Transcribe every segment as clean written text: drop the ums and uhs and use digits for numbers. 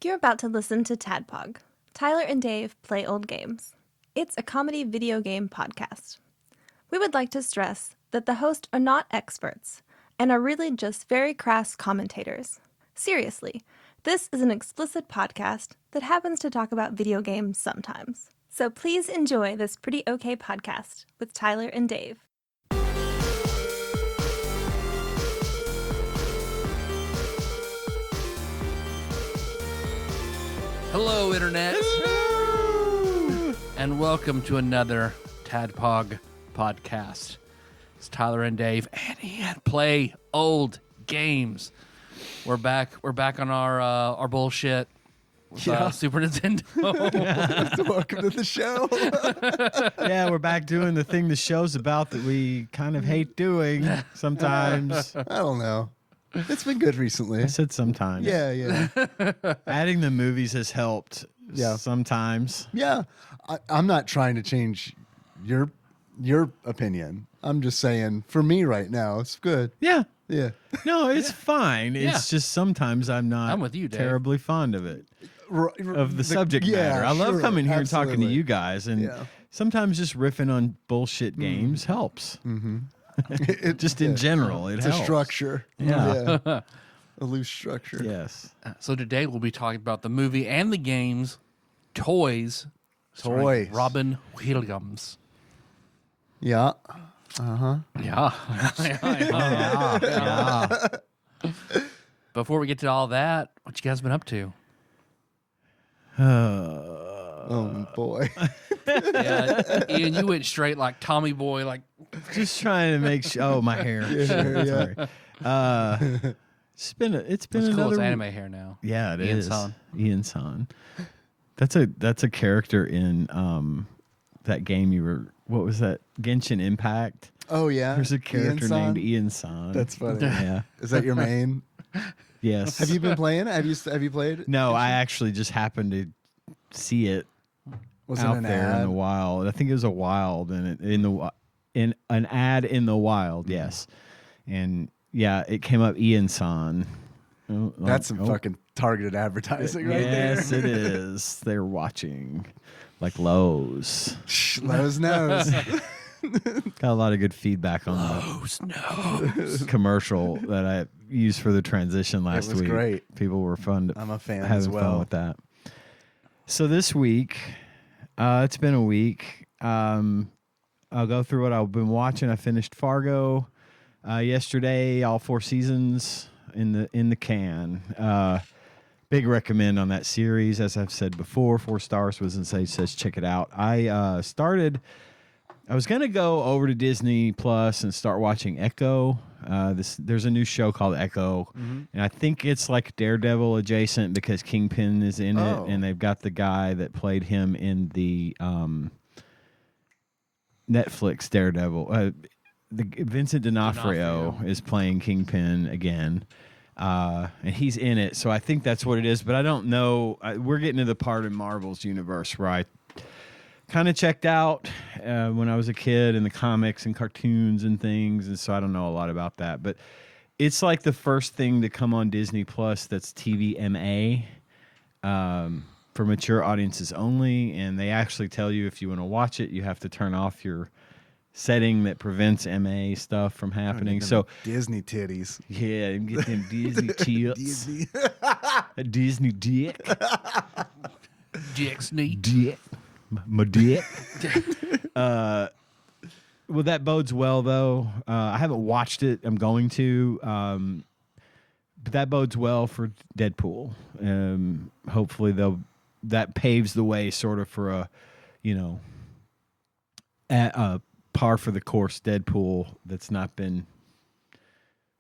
You're about to listen to TADPOG. Tyler and Dave play old games. It's a comedy video game podcast. We would like to stress that the hosts are not experts and are really just very crass commentators. Seriously, this is an explicit podcast that happens to talk about video games sometimes. So please enjoy this pretty okay podcast with Tyler and Dave. Hello, Internet. Hello. And welcome to another TADPOG podcast. It's Tyler and Dave, and play old games. We're back on our bullshit with Super Nintendo. Welcome to the show. Yeah, we're back doing the thing the show's about that we kind of hate doing sometimes. I don't know. It's been good recently. I said sometimes. Yeah. Adding the movies has helped. Yeah. Sometimes. Yeah. I'm not trying to change your opinion. I'm just saying, for me right now, it's good. Yeah. Yeah. No, it's fine. Yeah. It's just sometimes I'm with you, Dave. terribly fond of it. Of the subject yeah, matter. I love sure, coming here and talking to absolutely. you guys. And sometimes just riffing on bullshit games helps. Mm-hmm. Just in general, it's helps. a structure. Yeah. A loose structure. Yes. So today we'll be talking about the movie and the games, Toys. starring Robin Williams. Yeah. Uh-huh. Yeah. Yeah. Before we get to all that, what you guys been up to? Oh, boy. Yeah, Ian, you went straight like Tommy Boy, like Just trying to make sure. Oh, my hair. Yeah. Sorry. It's been it's another cool. It's anime hair now. Yeah, it Ian is. San. Ian San. That's a character in that game you were. What was that? Genshin Impact. Oh, yeah. There's a character Ian-san? named Ian San. That's funny. Yeah. Is that your main? Yes. Have you been playing? Have you played? No, I actually just happened to see it Was it out an there ad? in the wild. I think it was a wild in an ad in the wild. Yes, and yeah, it came up Ian San. Oh, That's some fucking targeted advertising right there. Yes, it is. They're watching like Lowe's. Lowe's knows. Got a lot of good feedback on the commercial that I used for the transition last was week. great. People were fun. I'm a fan having as well. fun with that. So this week, it's been a week. I'll go through what I've been watching. I finished Fargo yesterday. All 4 seasons in the can. Big recommend on that series. As I've said before, 4 stars. Was insane. Says check it out. I was going to go over to Disney Plus and start watching Echo. There's a new show called Echo, and I think it's like Daredevil adjacent because Kingpin is in it, and they've got the guy that played him in the Netflix Daredevil. Vincent D'Onofrio is playing Kingpin again, and he's in it, so I think that's what it is, but I don't know. We're getting to the part in Marvel's universe where I kind of checked out when I was a kid in the comics and cartoons and things, and so I don't know a lot about that. But it's like the first thing to come on Disney Plus that's TVMA for mature audiences only, and they actually tell you if you want to watch it, you have to turn off your setting that prevents MA stuff from happening. So Disney titties. yeah, get them Disney tits, Disney. a Disney dick, Jack's neat. dick. My dick. Well, that bodes well, though. I haven't watched it. I'm going to. But that bodes well for Deadpool. Hopefully, that paves the way sort of for a par for the course Deadpool that's not been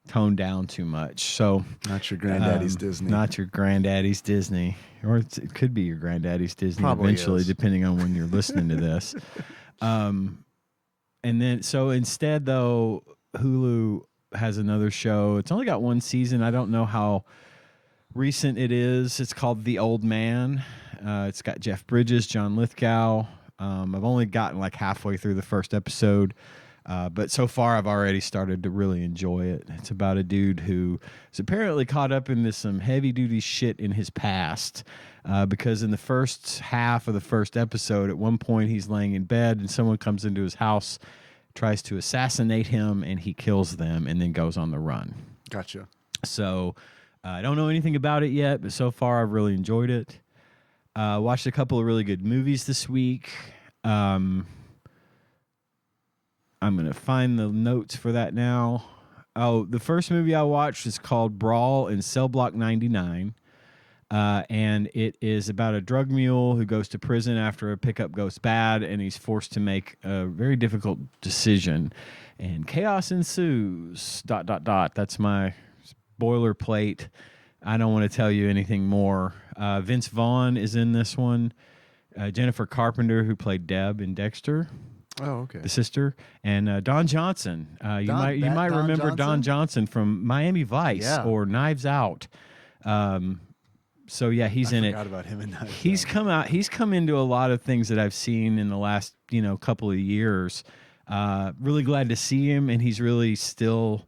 toned down too much. So Not your granddaddy's Disney. Not your granddaddy's Disney. Or it could be your granddaddy's Disney Probably eventually, is. depending on when you're listening to this. And then, so instead, though, Hulu has another show. It's only got 1 season. I don't know how recent it is. It's called The Old Man. It's got Jeff Bridges, John Lithgow. I've only gotten like halfway through the first episode. But so far, I've already started to really enjoy it. It's about a dude who is apparently caught up into some heavy-duty shit in his past because in the first half of the first episode, at one point, he's laying in bed and someone comes into his house, tries to assassinate him, and he kills them and then goes on the run. Gotcha. So I don't know anything about it yet, but so far, I've really enjoyed it. Watched a couple of really good movies this week. I'm going to find the notes for that now. Oh, the first movie I watched is called Brawl in Cell Block 99. And it is about a drug mule who goes to prison after a pickup goes bad, and he's forced to make a very difficult decision. And chaos ensues, ... That's my boilerplate. I don't want to tell you anything more. Vince Vaughn is in this one. Jennifer Carpenter, who played Deb in Dexter. Oh, okay. The sister, and Don Johnson. You might Don remember Johnson? Don Johnson from Miami Vice or Knives Out. So yeah, he's in it. I forgot about him in that. He's come into a lot of things that I've seen in the last couple of years. Really glad to see him, and he's really still.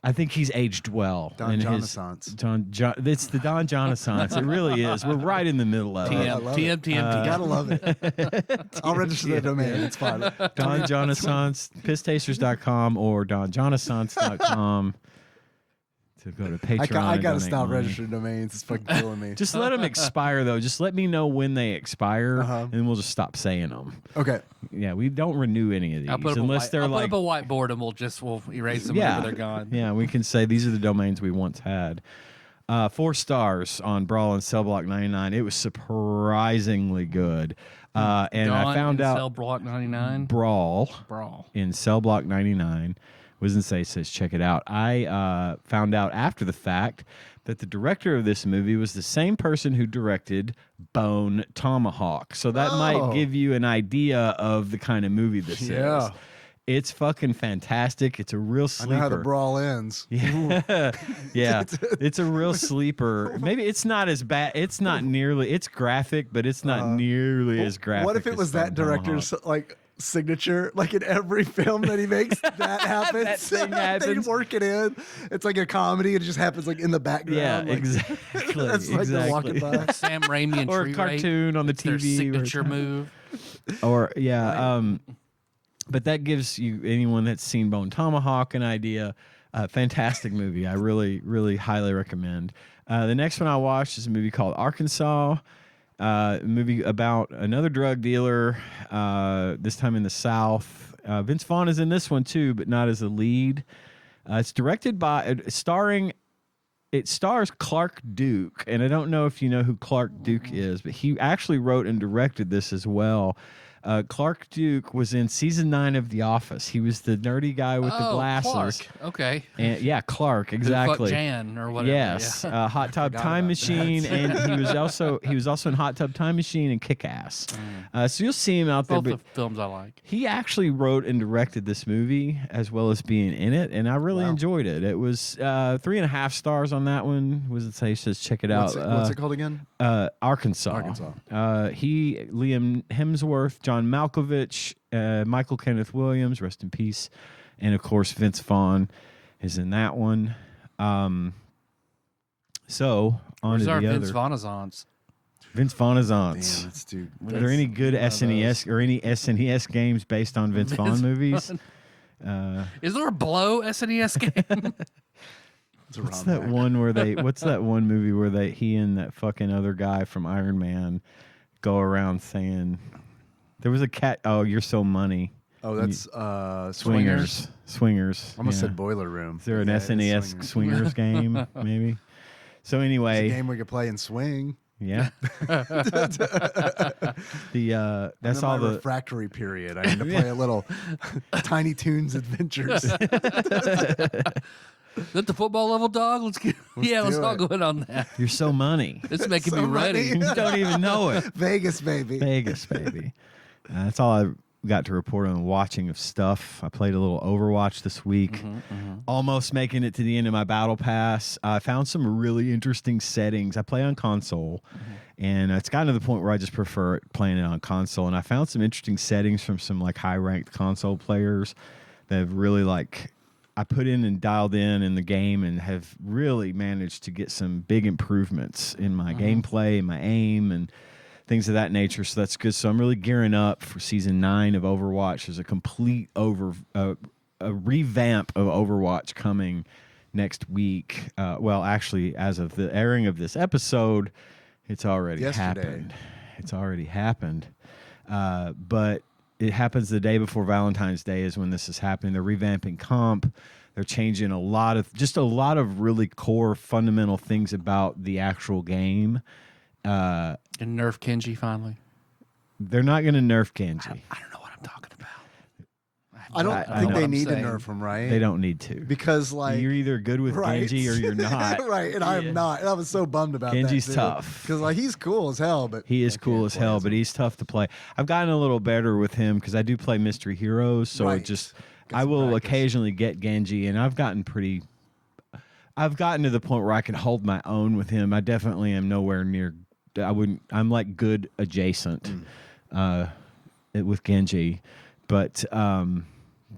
I think he's aged well. Don It's the Don Jonassance. It really is. We're right in the middle of it. TM. You gotta love it. I'll register the domain. It's fine. Don Jonassance, pisstasters.com or donjonassance.com to go to Patreon. I gotta donate stop money. registering domains. It's fucking killing me. Just let them expire, though. Just let me know when they expire, Uh-huh. and we'll just stop saying them. Okay. Yeah, we don't renew any of these I'll put unless they're I'll like. put up a whiteboard and we'll erase them whenever they're gone. Yeah, we can say these are the domains we once had. 4 stars on Brawl in Cell Block 99. It was surprisingly good. And I found out Cell Block 99. Brawl Brawl. in Cell Block 99. Wizense says, check it out. I found out after the fact that the director of this movie was the same person who directed Bone Tomahawk. So that might give you an idea of the kind of movie this is. It's fucking fantastic. It's a real sleeper. I know how the brawl ends. Yeah. Yeah. It's a real sleeper. Maybe it's not as bad. It's not nearly, it's graphic, but it's not nearly as graphic. What if it as was that Bone director's Tomahawk. signature, like in every film that he makes, that happens. That thing happens. They work it in. It's like a comedy. It just happens like in the background. Yeah, like, exactly. That's like they're walking by. Sam Raimi and Or a Tree cartoon on the It's their TV. signature move. Or but that gives you anyone that's seen Bone Tomahawk an idea. Fantastic movie. I really, really highly recommend. The next one I watched is a movie called Arkansas. A movie about another drug dealer, this time in the South. Vince Vaughn is in this one too, but not as a lead. It's directed by, it stars Clark Duke, and I don't know if you know who Clark Duke is, but he actually wrote and directed this as well. Clark Duke was in season 9 of The Office. He was the nerdy guy with the glasses. Clark. Okay. And, yeah, Clark, Who the fuck exactly. Jan or whatever. Yes, Yeah. Hot Tub Time Machine, and he was also in Hot Tub Time Machine and Kick-Ass. So you'll see him out there. Both But the films I like. he actually wrote and directed this movie as well as being in it, and I really enjoyed it. It was 3.5 stars on that one. Was it say? Says check it out. What's it called again? Arkansas. Liam Hemsworth, John Malkovich, Michael Kenneth Williams, rest in peace, and of course Vince Vaughn is in that one. So on Where's to our the Vince other. Vaughnazance? Vince Vaughn is on. Damn, that's dude. Are there any good SNES or any SNES games based on Vince Vaughn movies? Is there a Blow SNES game? What's that one where they? What's that one movie where he and that fucking other guy from Iron Man go around saying there was a cat? Oh, you're so money. Oh, that's Swingers. I almost yeah. said Boiler Room. Is there an Yeah, it's SNES Swingers game? Maybe. So It's anyway, a game we could play and swing. yeah. That's And all then my the. refractory period. I need to play a little Tiny Toons Adventures. Is that the football level, dog? Let's do all it. go in on that. You're so money. It's making So me ready. money. You don't even know it. Vegas, baby. Vegas, baby. That's all I got to report on watching of stuff. I played a little Overwatch this week. Almost making it to the end of my battle pass. I found some really interesting settings. I play on console, and it's gotten to the point where I just prefer playing it on console. And I found some interesting settings from some like high-ranked console players. They've really I put in and dialed in the game and have really managed to get some big improvements in my gameplay and my aim and things of that nature. So that's good. So I'm really gearing up for season 9 of Overwatch. There's a complete a revamp of Overwatch coming next week. Well, actually, as of the airing of this episode, it's already happened. It's already happened. But it happens the day before Valentine's Day is when this is happening. They're revamping comp. They're changing a lot of really core fundamental things about the actual game. And nerf Genji finally. They're not going to nerf Genji. I don't know what I'm talking about. I don't think they need to nerf him, right? They don't need to. Because, you're either good with Genji or you're not. Right, and I'm not. And I was so bummed about Genji's that. Genji's tough. Because, he's cool as hell, but... He is cool as hell, but he's tough to play. I've gotten a little better with him because I do play Mystery Heroes, so I will occasionally get Genji, and I've gotten to the point where I can hold my own with him. I definitely am nowhere near... I'm like good adjacent with Genji, but...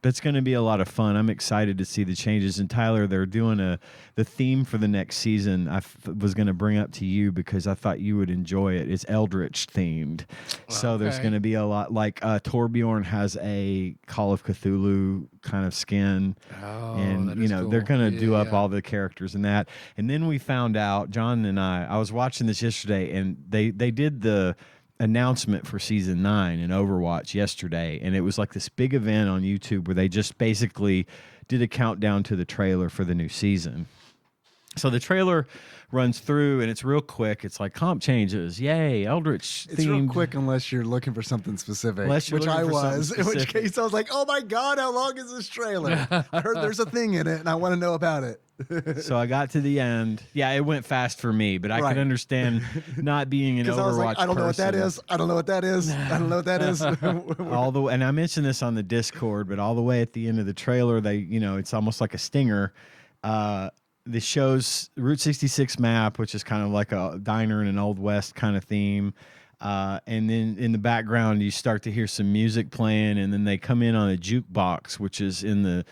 That's going to be a lot of fun. I'm excited to see the changes. And Tyler, they're doing the theme for the next season. I was going to bring up to you because I thought you would enjoy it. It's Eldritch themed, so there's going to be a lot. Like Torbjorn has a Call of Cthulhu kind of skin, and cool. They're going to do up all the characters in that. And then we found out, John and I was watching this yesterday, and they did the announcement for season 9 in Overwatch yesterday, and it was like this big event on YouTube where they just basically did a countdown to the trailer for the new season. So the trailer runs through and it's real quick. It's like comp changes, yay, Eldritch themed. It's real quick unless you're looking for something specific, which I was. In which case I was like, oh my God, how long is this trailer? I heard there's a thing in it and I want to know about it. So I got to the end. Yeah, it went fast for me, but I could understand not being an Overwatch I was like, I don't know what that is. I don't know what that is. I don't know what that is. And I mentioned this on the Discord, but all the way at the end of the trailer, it's almost like a stinger. The show's Route 66 map, which is kind of like a diner in an Old West kind of theme. And then in the background, you start to hear some music playing, and then they come in on a jukebox, which is in the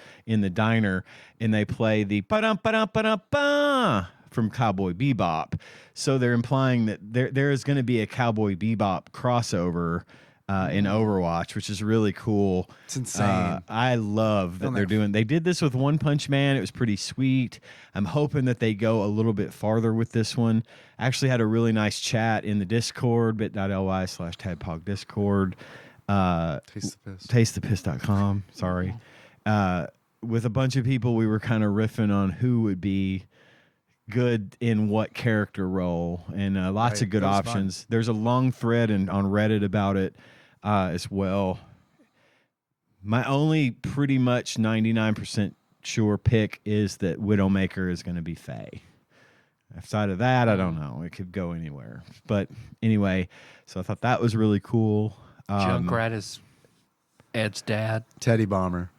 diner, and they play the ba-dum-ba-dum-ba-dum-ba from Cowboy Bebop. So they're implying that there is going to be a Cowboy Bebop crossover in Overwatch, which is really cool. It's insane. I love that they're doing. They did this with One Punch Man. It was pretty sweet. I'm hoping that they go a little bit farther with this one. I actually had a really nice chat in the Discord, bit.ly/TADPOG Discord. TasteThePiss.com. Sorry. With a bunch of people, we were kind of riffing on who would be good in what character role, and lots of good options. There's a long thread on Reddit about it as well. My only pretty much 99% sure pick is that Widowmaker is going to be Faye. Outside of that, I don't know. It could go anywhere. But anyway, so I thought that was really cool. Junkrat is Ed's dad. Teddy Bomber.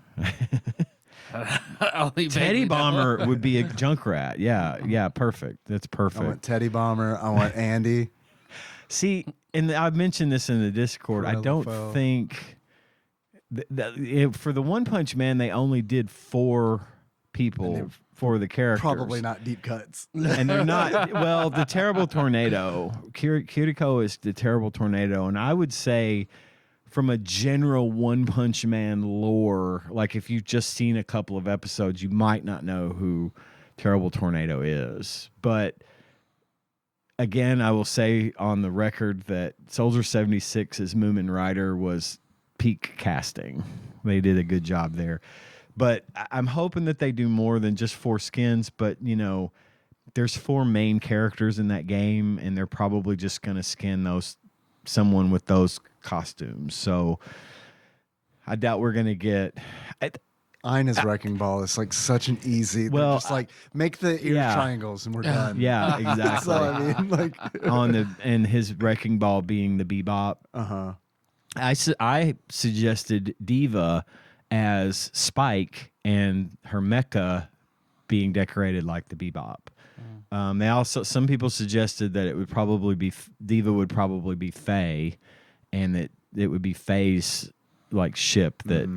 Teddy Bomber would be a Junkrat. Yeah, perfect. That's perfect. I want Teddy Bomber. I want Andy. See, and I've mentioned this in the Discord. I don't think for the One Punch Man, they only did 4 people for the characters. Probably not deep cuts. And they're not. Well, the Terrible Tornado. Kiriko is the Terrible Tornado, and I would say, from a general One Punch Man lore, like if you've just seen a couple of episodes, you might not know who Terrible Tornado is. But again, I will say on the record that Soldier 76's Moomin Rider was peak casting. They did a good job there. But I'm hoping that they do more than just 4 skins. But, there's 4 main characters in that game, and they're probably just going to skin someone with those costumes. So I doubt we're going to get... Ina's Wrecking Ball is like such an easy... Well, just like, make the ear triangles and we're done. Yeah, exactly. So, I mean, and his Wrecking Ball being the Bebop. Uh-huh. I suggested Diva as Spike and her mecha being decorated like the Bebop. Some people suggested that it would probably be Diva would probably be Faye, and that it would be Faye's like ship that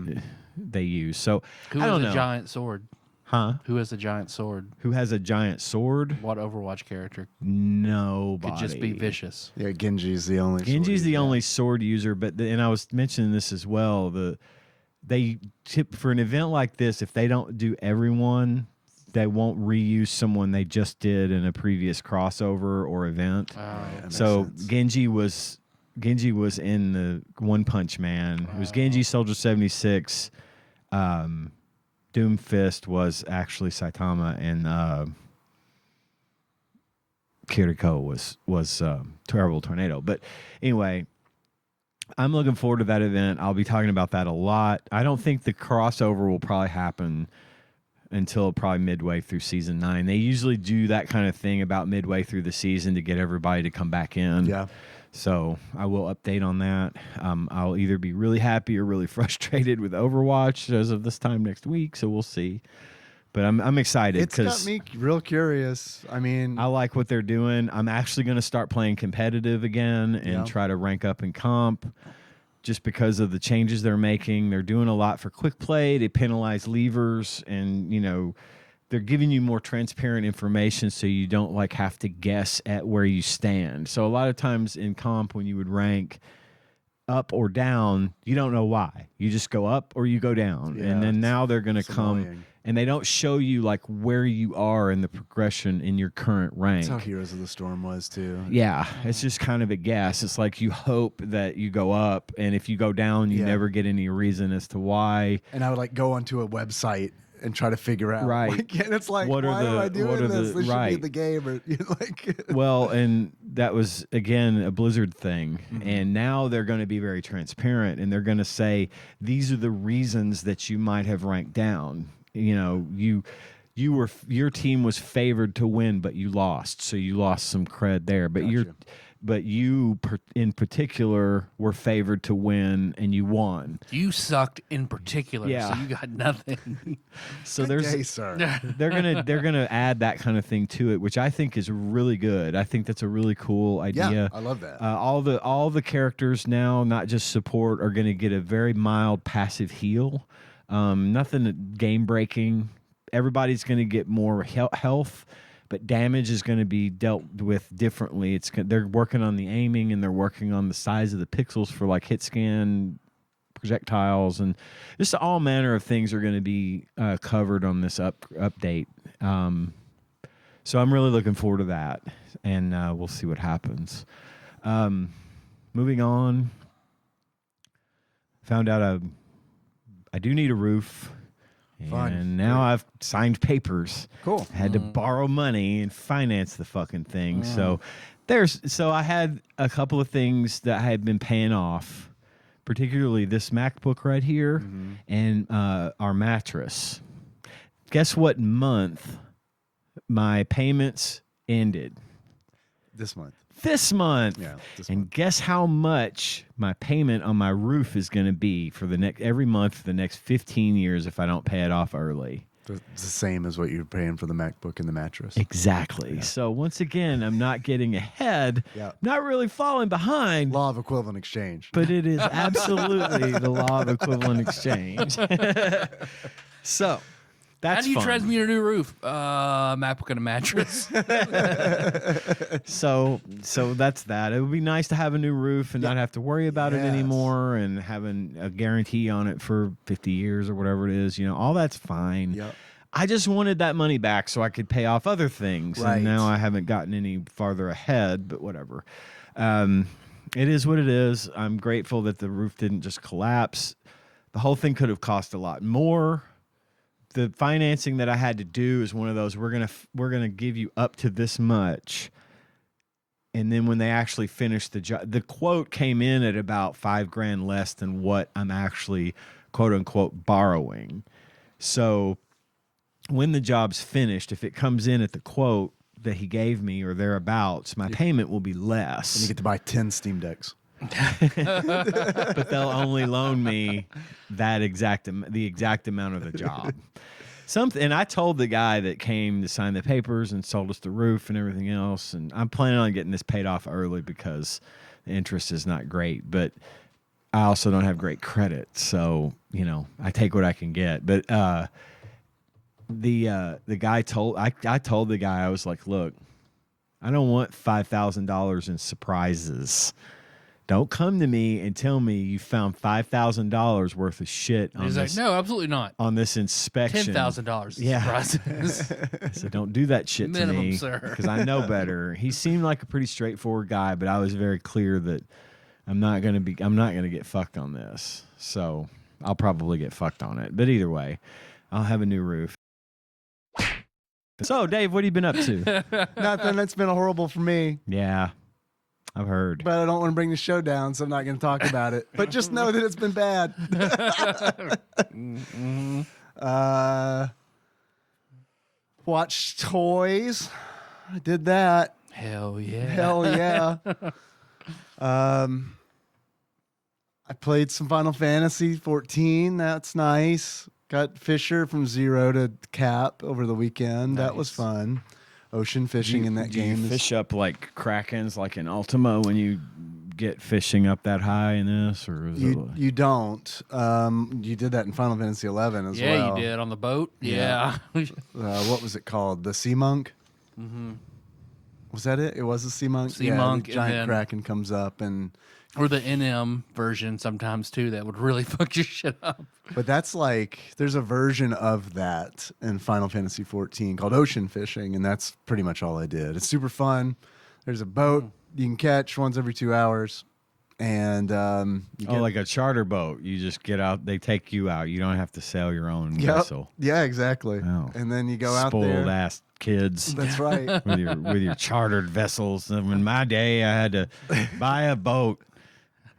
they use. So Who I has don't a know. giant sword? Huh? Who has a giant sword? Who has a giant sword? What Overwatch character Nobody. could just be vicious? Yeah, Genji's the only. Genji's sword the user. only sword user, but and I was mentioning this as well. They tip for an event like this, if they don't do everyone, they won't reuse someone they just did in a previous crossover or event. That makes So sense. Genji was in the One Punch Man. It was Genji, Soldier 76. Doomfist was actually Saitama, and Kiriko was Terrible Tornado. But anyway, I'm looking forward to that event. I'll be talking about that a lot. I don't think the crossover will probably happen until probably midway through season 9. They usually do that kind of thing about midway through the season to get everybody to come back in. Yeah. So I will update on that. I'll either be really happy or really frustrated with Overwatch as of this time next week. So we'll see. But I'm excited It's got because me real curious. I mean, I like what they're doing. I'm actually going to start playing competitive again and try to rank up in comp just because of the changes they're making. They're doing a lot for quick play. They penalize levers, and, you know, they're giving you more transparent information so you don't like have to guess at where you stand. So a lot of times in comp, when you would rank up or down, you don't know why. You just go up or you go down. Yeah, and then now they're going to come annoying. and they don't show you like where you are in the progression in your current rank. That's how Heroes of the Storm was too. Yeah, it's just kind of a guess. It's like you hope that you go up, and if you go down, you never get any reason as to why. And I would like go onto a website and try to figure out. Right. Like, and it's like, What are why the- am I what doing are this? the- This should right. be in the game, or you know, like. Well, and that was again a Blizzard thing, and now they're going to be very transparent, and they're going to say these are the reasons that you might have ranked down. You know, your team was favored to win, but you lost, so you lost some cred there. But you in particular were favored to win, and you won. You sucked in particular, Yeah. so you got nothing. So Good there's day, sir. they're gonna add that kind of thing to it, which I think is really good. I think that's a really cool idea. Yeah, I love that. All the characters now, not just support, are going to get a very mild passive heal. Nothing game breaking. Everybody's going to get more health, but damage is going to be dealt with differently. They're working on the aiming, and they're working on the size of the pixels for like hit scan projectiles, and just all manner of things are going to be covered on this update. So I'm really looking forward to that, and we'll see what happens. Moving on, found out I do need a roof. Fun. And now I've signed papers. Cool. I had to borrow money and finance the fucking thing. So I had a couple of things that I had been paying off, particularly this MacBook right here and our mattress. Guess what month my payments ended? This month. This month. Yeah, this and month. guess how much my payment on my roof is going to be for every month for the next 15 years if I don't pay it off early. It's the same as what you're paying for the MacBook and the mattress. Exactly. So once again, I'm not getting ahead, Yeah. not really falling behind, Law of equivalent exchange. but it is absolutely the law of equivalent exchange. So How that's do you fun. transmute a new roof? MacBook and a mattress. So that's that. It would be nice to have a new roof and not have to worry about it Yes. anymore, and having a guarantee on it for 50 years or whatever it is. You know, all that's fine. Yep. I just wanted that money back so I could pay off other things. Right. And now I haven't gotten any farther ahead, but whatever. It is what it is. I'm grateful that the roof didn't just collapse. The whole thing could have cost a lot more. The financing that I had to do is one of those, we're gonna give you up to this much. And then when they actually finished the job, the quote came in at about $5,000 less than what I'm actually quote unquote borrowing. So when the job's finished, if it comes in at the quote that he gave me or thereabouts, my payment will be less. And you get to buy 10 Steam Decks. But they'll only loan me the exact amount of the job. And I told the guy that came to sign the papers and sold us the roof and everything else, and I'm planning on getting this paid off early because the interest is not great. But I also don't have great credit, so I take what I can get. But the guy told I told the guy, I was like, look, I don't want $5,000 in surprises. Don't come to me and tell me you found $5,000 worth of shit on He's this. like, no, absolutely not. On this inspection, $10,000. Yeah. Surprises. So don't do that shit Minimum, to me, sir. because I know better. He seemed like a pretty straightforward guy, but I was very clear that I'm not gonna get fucked on this. So I'll probably get fucked on it. But either way, I'll have a new roof. So Dave, what have you been up to? Nothing. That's been horrible for me. Yeah, I've heard. But I don't want to bring the show down, so I'm not going to talk about it. But just know that it's been bad. Watched toys. I did that. Hell yeah. Hell yeah. I played some Final Fantasy 14. That's nice. Got Fisher from 0 to Cap over the weekend. That was fun. Ocean fishing in that game. Do you fish up like Krakens like in Ultima when you get fishing up that high in this? Or is you don't. You did that in Final Fantasy 11 as well. Yeah, you did on the boat. Yeah. What was it called? The Sea Monk? Mm-hmm. Was that it? It was a Sea Monk? Sea Monk. The giant Kraken comes up and... Or the NM version sometimes, too, that would really fuck your shit up. But that's like, there's a version of that in Final Fantasy 14 called Ocean Fishing, and that's pretty much all I did. It's super fun. There's a boat you can catch once every 2 hours. And you get, like a charter boat. You just get out, they take you out. You don't have to sail your own vessel. Yeah, exactly. Oh. And then you go out there. Spoiled ass kids. That's right. with your chartered vessels. And in my day, I had to buy a boat.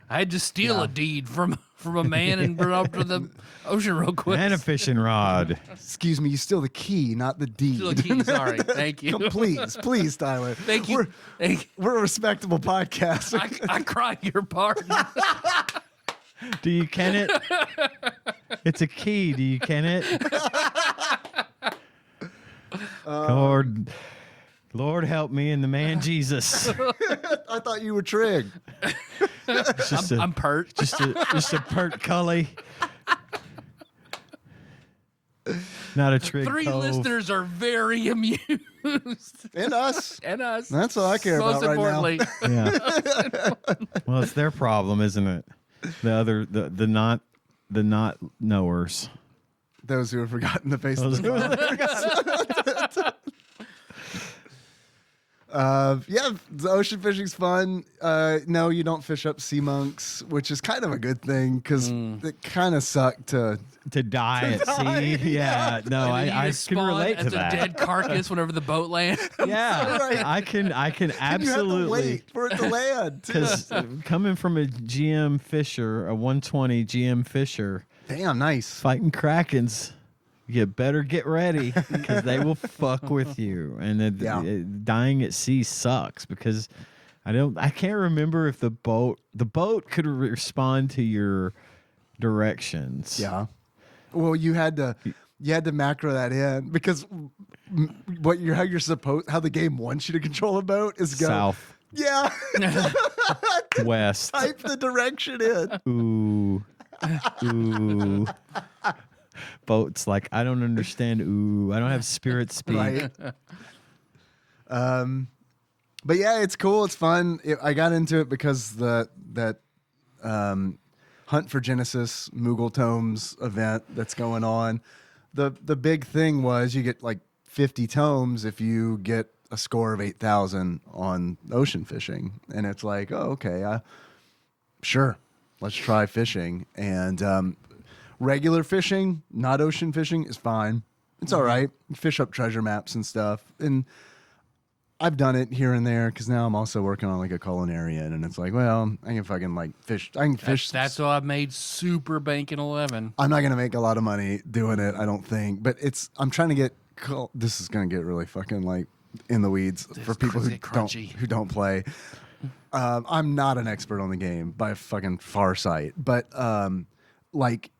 I had to steal a deed from a man and bring it up to the ocean real quick. And a fishing rod. Excuse me, you steal the key, not the deed. Steal a key, sorry. Thank you. Please, Tyler. Thank you. We're a respectable podcast. I cry your pardon. Do you ken it? It's a key. Do you ken it? Lord help me and the man Jesus. I thought you were Trig. I'm pert. Just a pert cully. Not a Trig. Three cove. listeners are very amused. And us. And us. That's all I care Most about right importantly. now. Yeah. Well, it's their problem, isn't it? The not knowers. Those who have forgotten the face of the yeah, the ocean fishing's fun. No, you don't fish up sea monks, which is kind of a good thing because it kind of sucked to die at sea. Yeah, no, I can relate to that. As a dead carcass whenever the boat lands. Yeah, Right. I can absolutely you have to wait for it to land. Because coming from a GM Fisher, a 120 GM Fisher, Damn, nice. fighting Krakens. You better get ready because they will fuck with you. And dying at sea sucks because I can't remember if the boat could respond to your directions. Yeah. Well, you had to macro that in because how the game wants you to control a boat is go South, Yeah. west. Type the direction in. Ooh. Boats like I don't understand. Ooh, I don't have spirit speak. Right. But yeah, it's cool. It's fun. I got into it because that Hunt for Genesis Moogle Tomes event that's going on. The big thing was you get like 50 tomes if you get a score of 8,000 on ocean fishing, and it's like, oh, okay, sure, let's try fishing. And regular fishing, not ocean fishing, is fine. It's all right. You fish up treasure maps and stuff. And I've done it here and there because now I'm also working on like a culinarian, and it's like, well, I can fucking like fish. I can fish. That's why I made Super Bank in 11. I'm not gonna make a lot of money doing it, I don't think. But I'm trying to get. This is gonna get really fucking like in the weeds for people who don't play. I'm not an expert on the game by a fucking far sight, but like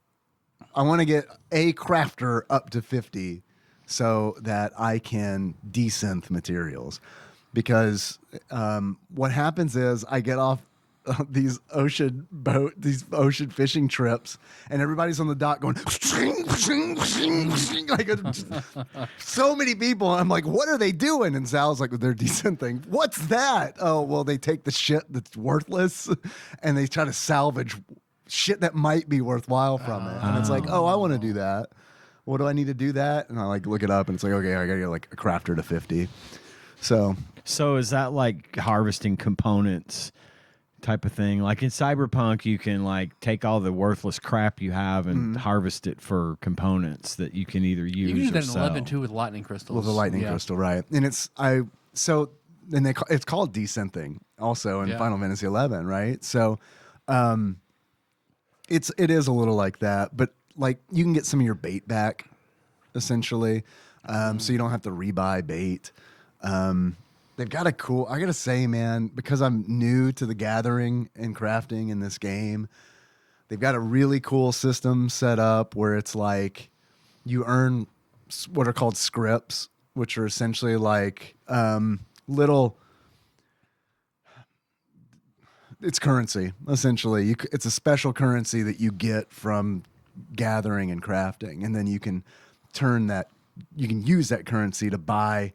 I want to get a crafter up to 50 so that I can desynth materials, because what happens is I get off these ocean fishing trips, and everybody's on the dock going like so many people. I'm like, what are they doing? And Zal's like, they're desynthing. What's that? Oh, well, they take the shit that's worthless and they try to salvage shit that might be worthwhile from it. And it's like, oh, I want to do that. What do I need to do that? And I like look it up, and it's like, okay, I gotta get like a crafter to 50. So is that like harvesting components type of thing? Like in Cyberpunk, you can like take all the worthless crap you have and harvest it for components that you can either use You can do or that in sell. 11 too with lightning crystals. with the lightning crystal, right? And it's called desynthing also in Final Fantasy 11, right? So it is a little like that, but like you can get some of your bait back essentially, so you don't have to rebuy bait. They've got I gotta say, man, because I'm new to the gathering and crafting in this game, they've got a really cool system set up where it's like you earn what are called scripts, which are essentially like little. It's currency, essentially. It's a special currency that you get from gathering and crafting, and then you can use that currency to buy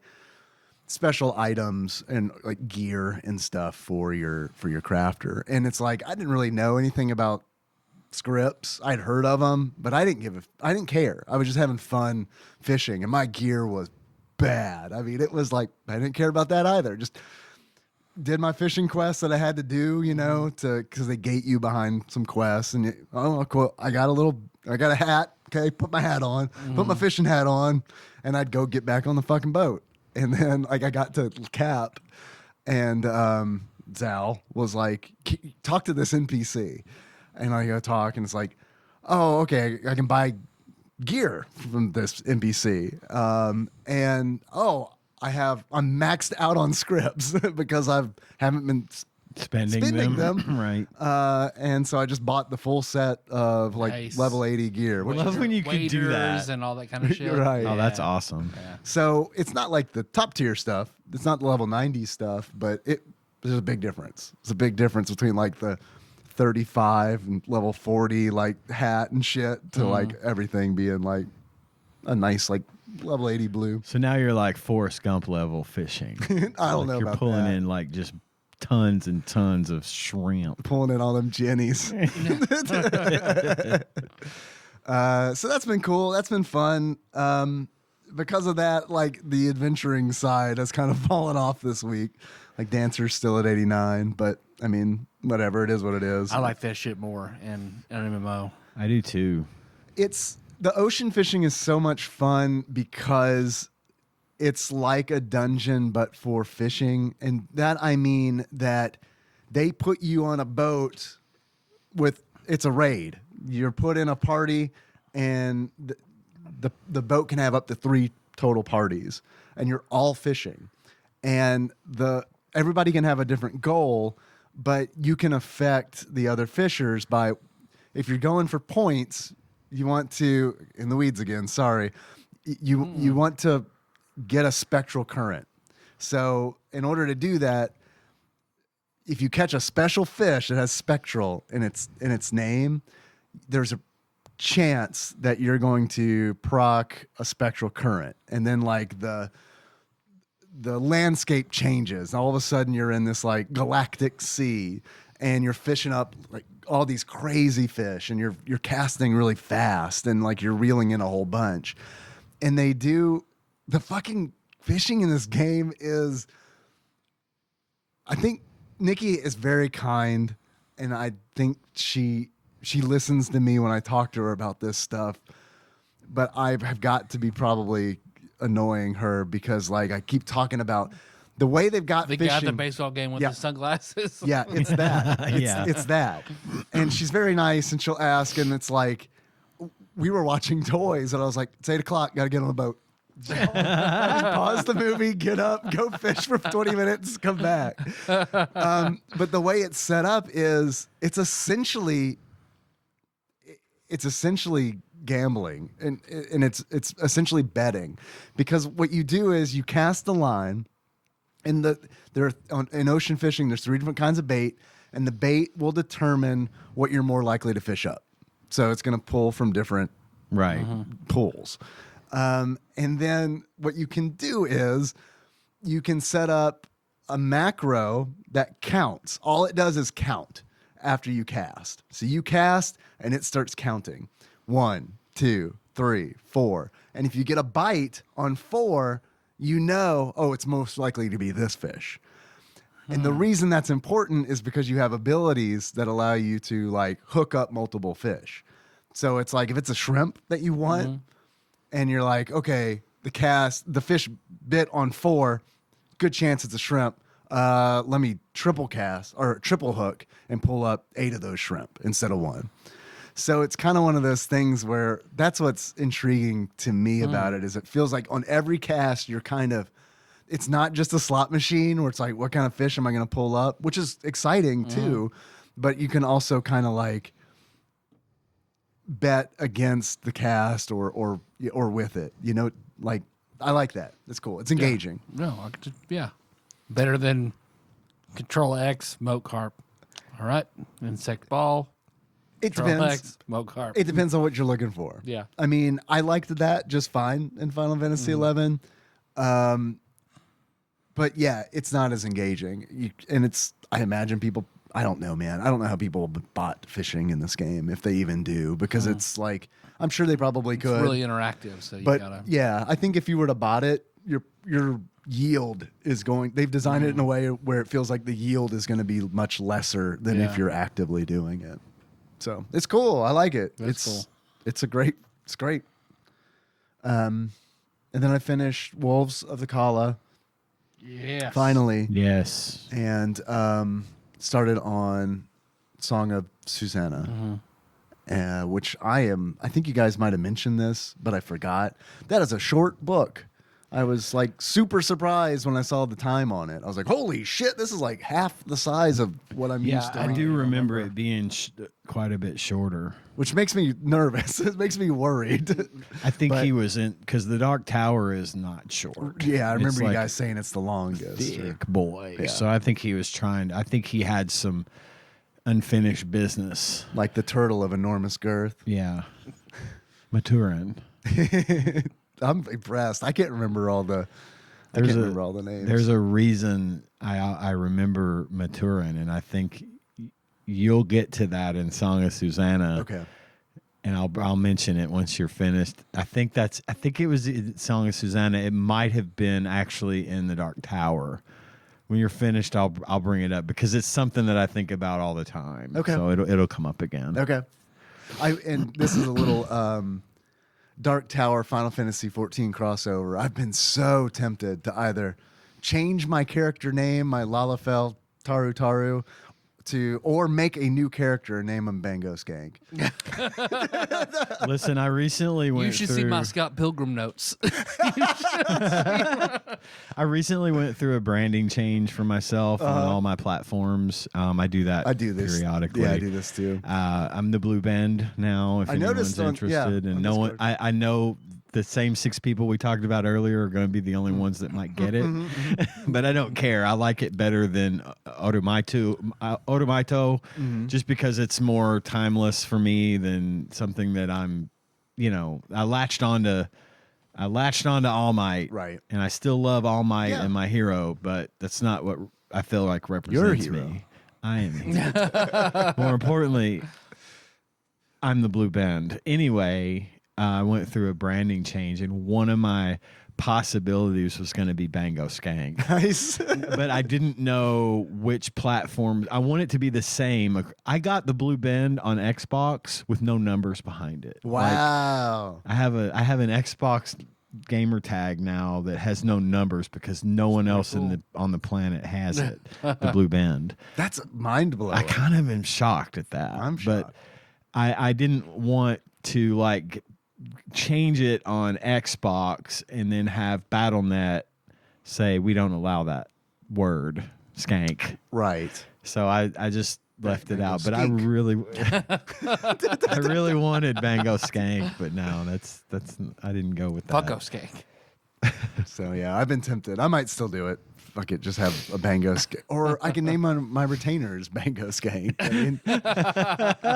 special items and like gear and stuff for your crafter. And it's like, I didn't really know anything about scripts. I'd heard of them, but I didn't care. I was just having fun fishing, and my gear was bad. I mean, it was like, I didn't care about that either. Just did my fishing quests that I had to do, because they gate you behind some quests. And cool. I got a hat. Okay, put my hat on, put my fishing hat on, and I'd go get back on the fucking boat. And then like I got to Cap, and Zal was like, talk to this NPC. And I go talk, and it's like, oh, okay, I can buy gear from this NPC. I'm maxed out on scripts because I haven't been spending them. Right. And so I just bought the full set of like level 80 gear. I love when you can do that and all that kind of shit. Right. Oh, that's awesome. Yeah. So it's not like the top tier stuff. It's not the level 90 stuff, but there's a big difference. It's a big difference between like the 35 and level 40 like hat and shit to like everything being like a nice like level 80 blue. So now you're like Forrest Gump level fishing. I don't know you're about pulling that. in like just tons and tons of shrimp. Pulling in all them jennies. So that's been cool. That's been fun. Because of that, like the adventuring side has kind of fallen off this week. Like Dancer's still at 89, but I mean, whatever. It is what it is. I like that shit more in an MMO. I do too. The ocean fishing is so much fun because it's like a dungeon, but for fishing. And that, I mean that they put you on a boat it's a raid. You're put in a party, and the boat can have up to 3 total parties, and you're all fishing. And everybody can have a different goal, but you can affect the other fishers by, if you're going for points, you want to, in the weeds again, sorry, you want to get a spectral current. So in order to do that, if you catch a special fish that has spectral in its name, there's a chance that you're going to proc a spectral current. And then like the landscape changes. All of a sudden you're in this like galactic sea, and you're fishing up like all these crazy fish, and you're casting really fast, and like you're reeling in a whole bunch. And the fucking fishing in this game is, I think Nikki is very kind, and I think she listens to me when I talk to her about this stuff, but I have got to be probably annoying her because like I keep talking about the way they've got The fishing. guy at the baseball game with the sunglasses. Yeah, it's that. It's that. And she's very nice, and she'll ask, and it's like, we were watching toys, and I was like, it's 8:00, got to get on the boat. Pause the movie, get up, go fish for 20 minutes, come back. But the way it's set up is it's essentially gambling, and it's essentially betting, because what you do is you cast the line. In ocean fishing, there's 3 different kinds of bait, and the bait will determine what you're more likely to fish up. So it's going to pull from different Right. pools. And then what you can do is you can set up a macro that counts. All it does is count after you cast. So you cast and it starts counting. 1, 2, 3, 4. And if you get a bite on 4, you know, oh, it's most likely to be this fish. And the reason that's important is because you have abilities that allow you to like hook up multiple fish. So it's like if it's a shrimp that you want and you're like, okay, the fish bit on 4, good chance it's a shrimp. Let me triple cast or triple hook and pull up 8 of those shrimp instead of 1. So it's kind of one of those things where that's what's intriguing to me about it is it feels like on every cast you're kind of, it's not just a slot machine where it's like, what kind of fish am I going to pull up? Which is exciting too, but you can also kind of like bet against the cast or with it, you know, like I like that. It's cool. It's engaging. No, better than Control X, Moat Carp. All right, Insect Ball. It Control depends. X, Moat Carp. It depends on what you're looking for. Yeah. I mean, I liked that just fine in Final Fantasy 11. But yeah, it's not as engaging. I imagine people, I don't know, man. I don't know how people bot fishing in this game, if they even do, because it's like, I'm sure they probably could. It's really interactive, so you But gotta. yeah, I think if you were to bot it, your yield is going, they've designed it in a way where it feels like the yield is going to be much lesser than if you're actively doing it. So it's cool. I like it. That's cool. It's great. And then I finished Wolves of the Kala Yeah. finally, Yes. and started on Song of Susanna, which I think you guys might have mentioned this, but I forgot. That is a short book. I was like super surprised when I saw the time on it. I was like, holy shit, this is like half the size of what I'm used to. I do remember it being quite a bit shorter. Which makes me nervous. It makes me worried. I think But- he was in, because the Dark Tower is not short. Yeah, I remember It's you like guys saying it's the longest. thick boy. Yeah. So I think he was I think he had some unfinished business. Like the turtle of enormous girth. Yeah. Maturin. I'm impressed. I can't remember all the names. There's a reason I remember Maturin, and I think you'll get to that in Song of Susanna. Okay. And I'll mention it once you're finished. I think it was the Song of Susanna. It might have been actually in the Dark Tower. When you're finished, I'll bring it up because it's something that I think about all the time. Okay. So it'll come up again. Okay. And this is a little Dark Tower Final Fantasy 14 crossover. I've been so tempted to either change my character name, my Lalafell Taru, or make a new character and name him Bango Skank. Listen, I recently went You should through, see my Scott Pilgrim notes. I recently went through a branding change for myself on all my platforms. I do that. I do this periodically. Yeah, I do this too. I'm the Blue Band now. If I anyone's noticed interested, and on no one, Discord. I know the same 6 people we talked about earlier are going to be the only ones that might get it, but I don't care. I like it better than Otomaito, just because it's more timeless for me than something that I'm, I latched on to All Might, Right. and I still love All Might Yeah. and my hero, but that's not what I feel like You're a represents hero. me. I am a hero. More importantly, I'm the Blue Band. Anyway, I went through a branding change, and one of my possibilities was going to be Bango Skank. Nice. But I didn't know which platform. I want it to be the same. I got the Blue Band on Xbox with no numbers behind it. Like, Wow. I have an Xbox gamer tag now that has no numbers because no one else on the planet has it. The Blue Band. That's mind blowing. I kind of am shocked at that. I'm But shocked. I didn't want to change it on Xbox and then have BattleNet say we don't allow that word skank. Right. So I just left it Bango out. But I skink. really wanted Bango Skank, but no, that's I didn't go with that. Fucko Skank. So yeah, I've been tempted. I might still do it. Fuck it, just have a Bango Skank. Or I can name my retainers Bango Skank. I mean,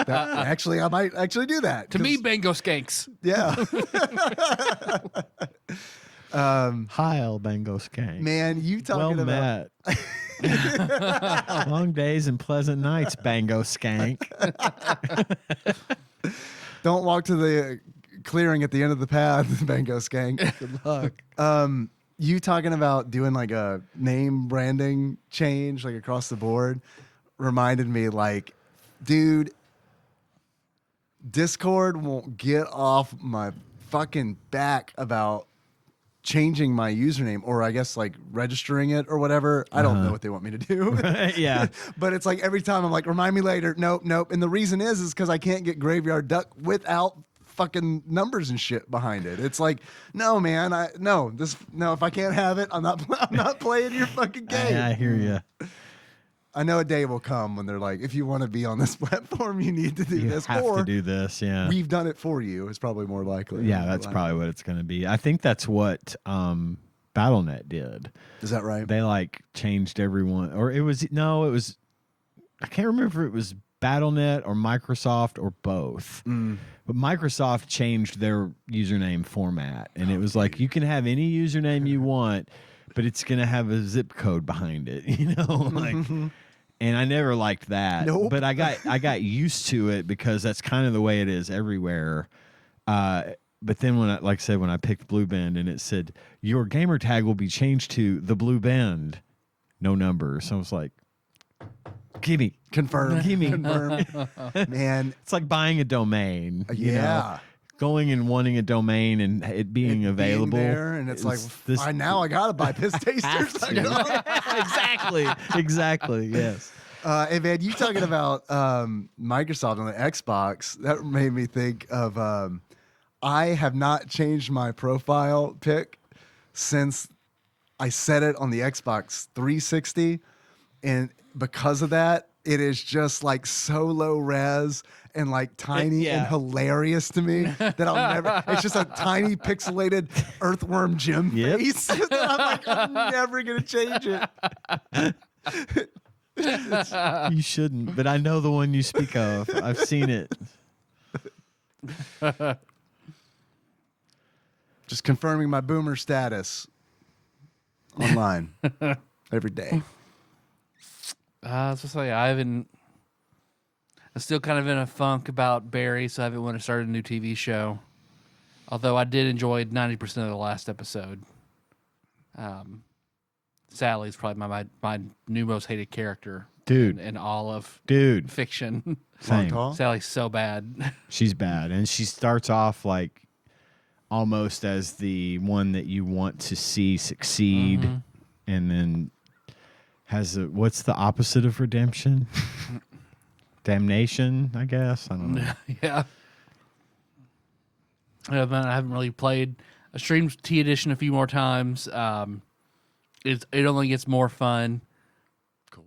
actually, I might actually do that. To me, Bango Skanks. Yeah. Heil, Bango Skank. Man, you talking well about... met. Long days and pleasant nights, Bango Skank. Don't walk to the clearing at the end of the path, Bango Skank. Good luck. You talking about doing like a name branding change like across the board reminded me like, dude, Discord won't get off my fucking back about changing my username, or I guess like registering it or whatever. I don't know what they want me to do. Yeah. But it's like every time I'm like, remind me later. Nope. And the reason is because I can't get Graveyard Duck without fucking numbers and shit behind it. It's like, no, man, if I can't have it, I'm not playing your fucking game. I hear you. I know a day will come when they're like, if you want to be on this platform, you need to do You this. have or to do this, yeah. we've done it for you. It's probably more likely. Yeah, that's probably what it's going to be. I think that's what BattleNet did. Is that right? They like changed everyone, or it was I can't remember if it was BattleNet or Microsoft or both. But Microsoft changed their username format, and it was like you can have any username you want, but it's going to have a zip code behind it, like. And I never liked that. Nope. But I got used to it because that's kind of the way it is everywhere. But then when I picked Blue Bend and it said your gamer tag will be changed to the Blue Bend, no number. So I was like, gimme. Confirm. Confirm. Man. It's like buying a domain. You know? Yeah. Going and wanting a domain and it being available. There, and it's like, now I got to buy Piss Tasters. Exactly. Yes. Hey, man, you talking about Microsoft on the Xbox, that made me think of I have not changed my profile pic since I set it on the Xbox 360. And because of that, it is just like so low res and like tiny and hilarious to me that I'll never. It's just a tiny pixelated earthworm Jim face. I'm never gonna change it. You shouldn't, but I know the one you speak of. I've seen it. Just confirming my boomer status online every day. I was gonna say I'm still kind of in a funk about Barry, so I haven't want to start a new TV show. Although I did enjoy 90% of the last episode. Sally's probably my new most hated character, dude, in all of fiction. Same. Sally's so bad. She's bad, and she starts off like almost as the one that you want to see succeed, and then has what's the opposite of redemption? Damnation, I guess. I don't know. Yeah. I haven't really played. I streamed T Edition a few more times. It only gets more fun. Cool.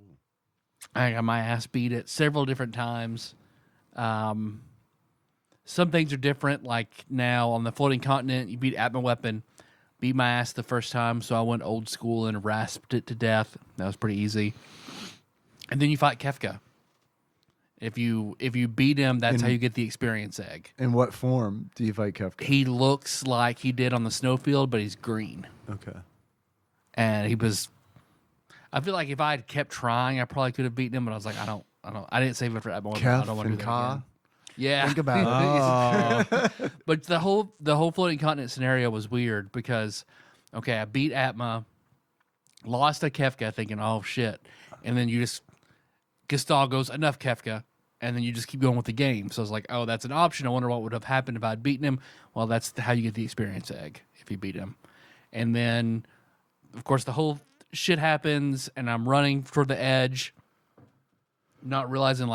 I got my ass beat it several different times. Some things are different. Like now on the Floating Continent, you beat Atma Weapon. Beat my ass the first time, so I went old school and rasped it to death. That was pretty easy. And then you fight Kefka. If you beat him, that's how you get the experience egg. In what form do you fight Kefka? He looks like he did on the snowfield, but he's green. Okay. And I feel like if I had kept trying, I probably could have beaten him, but I was like, I didn't save it for that moment. I don't want to do that again. Yeah. Think about it. But the whole Floating Continent scenario was weird because, I beat Atma, lost to Kefka thinking, oh, shit. And then Gestal goes, enough Kefka. And then you just keep going with the game. So I was like, oh, that's an option. I wonder what would have happened if I'd beaten him. Well, that's how you get the experience egg, if you beat him. And then, of course, the whole shit happens, and I'm running toward the edge, not realizing,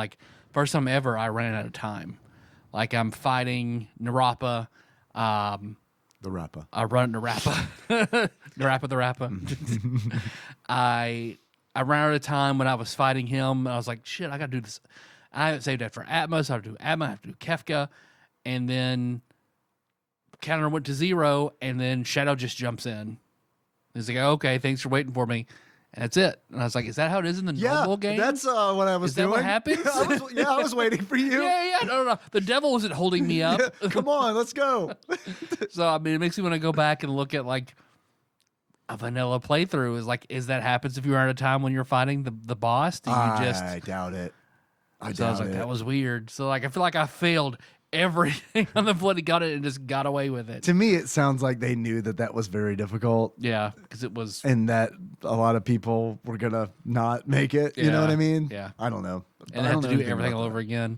first time ever, I ran out of time. Like, I'm fighting Narapa. the Rappa. I run Narapa. Narapa the Rappa. I ran out of time when I was fighting him, and I was like, shit, I got to do this. I haven't saved that for Atma, so I have to do Atma, I have to do Kefka, and then counter went to 0, and then Shadow just jumps in. He's like, okay, thanks for waiting for me. And that's it. And I was like, is that how it is in the normal game? That's what I was Is doing. that what happens? I was waiting for you. Yeah, no. The devil wasn't holding me up. Come on, let's go. So, I mean, it makes me want to go back and look at, like, a vanilla playthrough. Is that happens if you're at a time when you're fighting the boss? Do you I doubt it. I was like, that was weird. So, like, I feel like I failed everything on the bloody got it and just got away with it. To me, it sounds like they knew that was very difficult. Yeah, because it was. And that a lot of people were going to not make it. You know what I mean? Yeah. I don't know. And they have to do everything all over again.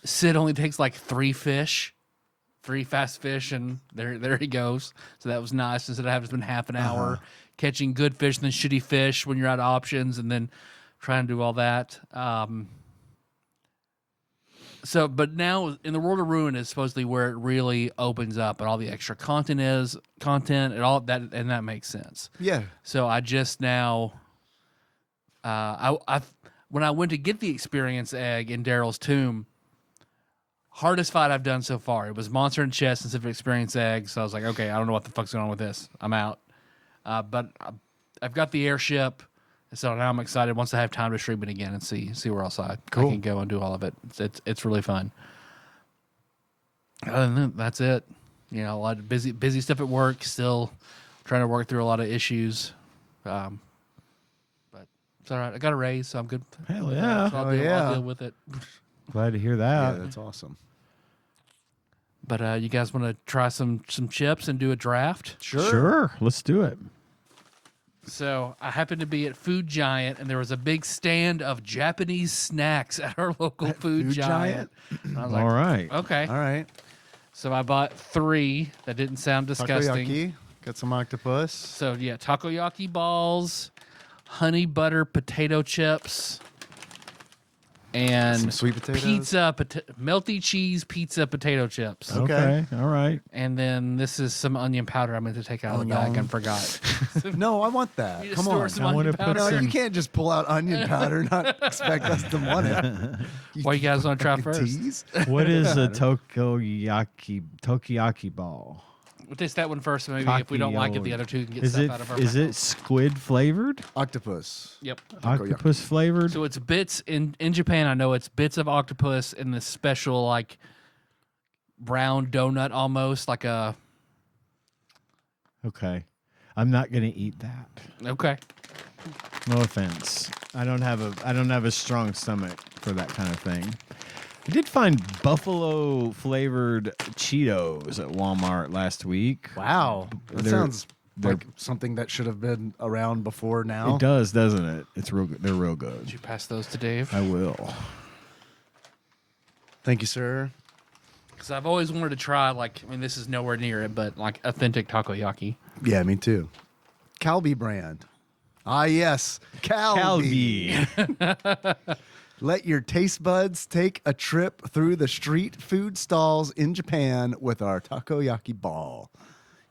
Sid only takes like 3 fast fish, and there he goes. So that was nice. Instead of having to spend half an hour catching good fish and then shitty fish when you're out of options and then trying to do all that. But now in the World of Ruin is supposedly where it really opens up and all the extra content and all that, and that makes sense. Yeah. So I just now, when I went to get the experience egg in Daryl's tomb, hardest fight I've done so far. It was monster and chest instead of experience egg. So I was like, okay, I don't know what the fuck's going on with this. I'm out. But I've got the airship. So now I'm excited once I have time to stream it again and see where else I can go and do all of it. It's really fun. Other than that, that's it. You know, a lot of busy stuff at work. Still trying to work through a lot of issues. But it's all right. I got a raise, so I'm good. Hell yeah. So I'll deal with it. Glad to hear that. Yeah, that's awesome. But you guys want to try some chips and do a draft? Sure. Let's do it. So I happened to be at Food Giant, and there was a big stand of Japanese snacks at our local Food Giant. And I was like, All right. okay. All right. So I bought 3. That didn't sound disgusting. Takoyaki. Got some octopus. So yeah, takoyaki balls, honey butter potato chips, and Some sweet potatoes. melty cheese pizza potato chips. Okay. All right. And then this is some onion powder I meant to take out of the bag and forgot. No, I want that. You just Come store on. some I onion wanna put powder. No, some- you can't just pull out onion powder and not expect us to want it. What you guys want to try first? Tease? What is a Tokiyaki ball? We'll taste that one first. Maybe if we don't like it, the other two can get Is stuff it out of our is mouth. it squid flavored? Octopus. Yep. Octopus flavored? So it's bits in Japan. I know it's bits of octopus in this special like brown donut, almost like a. Okay. I'm not gonna eat that. Okay. No offense. I don't have a strong stomach for that kind of thing. I did find buffalo flavored Cheetos at Walmart last week. Wow. That They're- sounds they're- like something that should have been around before now. It does, doesn't it? It's real good. They're real good. Did you pass those to Dave? I will. Thank you, sir. Because I've always wanted to try this is nowhere near it, but like authentic takoyaki. Yeah, me too. Calbee brand. Ah, yes. Calbee. Let your taste buds take a trip through the street food stalls in Japan with our takoyaki ball.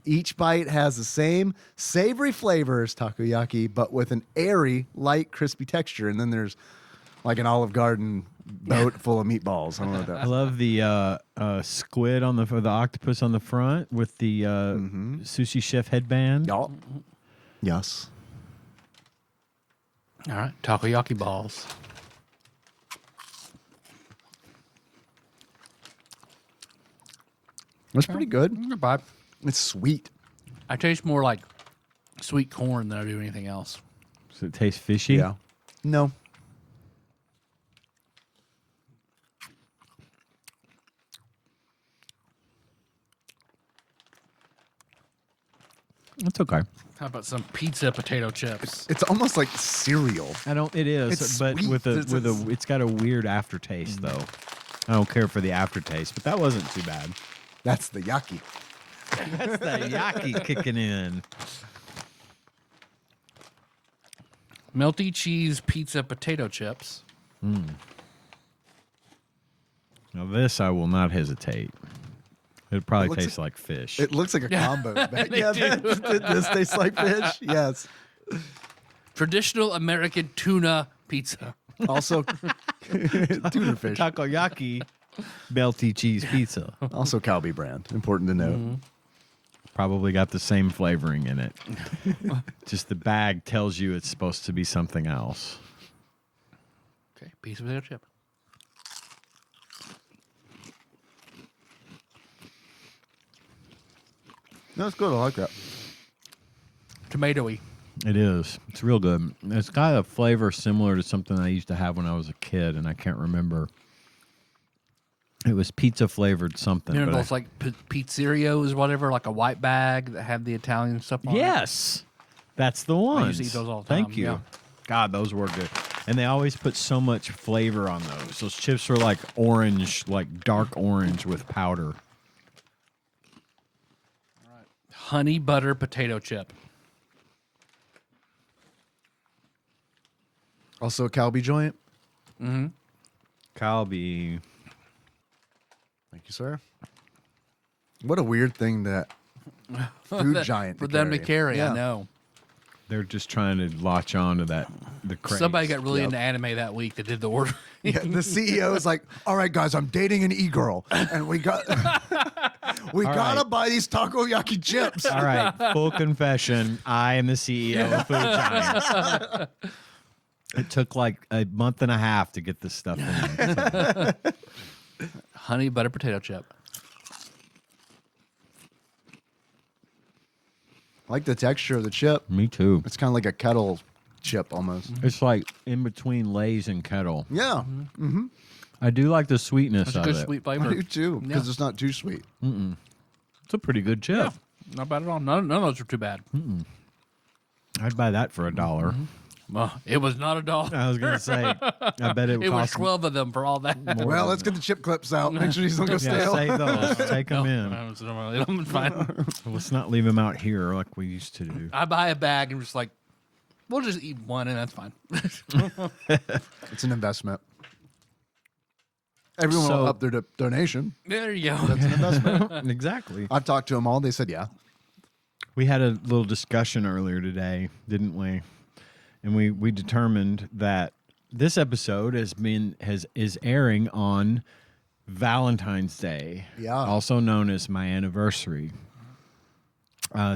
Each bite has the same savory flavor as takoyaki, but with an airy, light, crispy texture. And then there's like an Olive Garden boat full of meatballs. I don't know what that I is. love the squid on the octopus on the front with the sushi chef headband. Y'all. Yes. All right, takoyaki balls. That's pretty good. Goodbye. It's sweet. I taste more like sweet corn than I do anything else. Does it taste fishy? No. It's okay. How about some pizza potato chips? It's almost like cereal. I don't. It is, It's but sweet. it's got a weird aftertaste though. I don't care for the aftertaste, but that wasn't too bad. That's the yaki. That's the yaki kicking in. Melty cheese pizza potato chips. Now this, I will not hesitate. It probably looks tastes like fish. It looks like a combo. Yeah, this tastes like fish. Yes. Traditional American tuna pizza. Also, tuna fish. Takoyaki Melty cheese pizza. Also Calbee brand. Important to note. Mm-hmm. Probably got the same flavoring in it. Just the bag tells you it's supposed to be something else. Okay, piece of potato chip. No, it's good. I like that. Tomatoey. It is. It's real good. It's got a flavor similar to something I used to have when I was a kid, and I can't remember. It was pizza flavored something. You know but those like pizzerios, whatever, like a white bag that had the Italian stuff on it? Yes, that's the one. used to eat those all the time, Thank you. yeah. God, those were good. And they always put so much flavor on those. Those chips were like orange, like dark orange with powder. Honey butter potato chip. Also a Calbee joint. Calbee. Thank you, sir. What a weird thing that food giant For them to carry, Yeah. I know. They're just trying to latch on to that. The craze. Somebody got really Yep. into anime that week that did the order. Yeah, the CEO is like, "All right, guys, I'm dating an e-girl, and we got gotta right. buy these takoyaki chips." All right, full confession. I am the CEO of Food Giants. It took like a month and a half to get this stuff in. Honey butter potato chip. I like the texture of the chip. Me too. It's kind of like a kettle chip almost. It's like in between Lay's and Kettle. Yeah, I do like the sweetness It's a of good it. sweet I flavor. do too because Yeah. it's not too sweet. It's a pretty good chip. Yeah, not bad at all. None of those are too bad. I'd buy that for $1. Well, it was not $1. I was gonna say, I bet it would It was cost 12 of them for all that. more Well, than let's get the chip clips out. Make sure these don't go Yeah, stale. save those. Take them in. I'm fine. Let's not leave them out here like we used to do. I buy a bag and just like, we'll just eat one and that's fine. It's an investment. Everyone will So- up their donation. There you go. It's an investment. Exactly. I've talked to them all. They said, "Yeah." We had a little discussion earlier today, didn't we? And we determined that this episode is airing on Valentine's Day, Yeah. also known as my anniversary.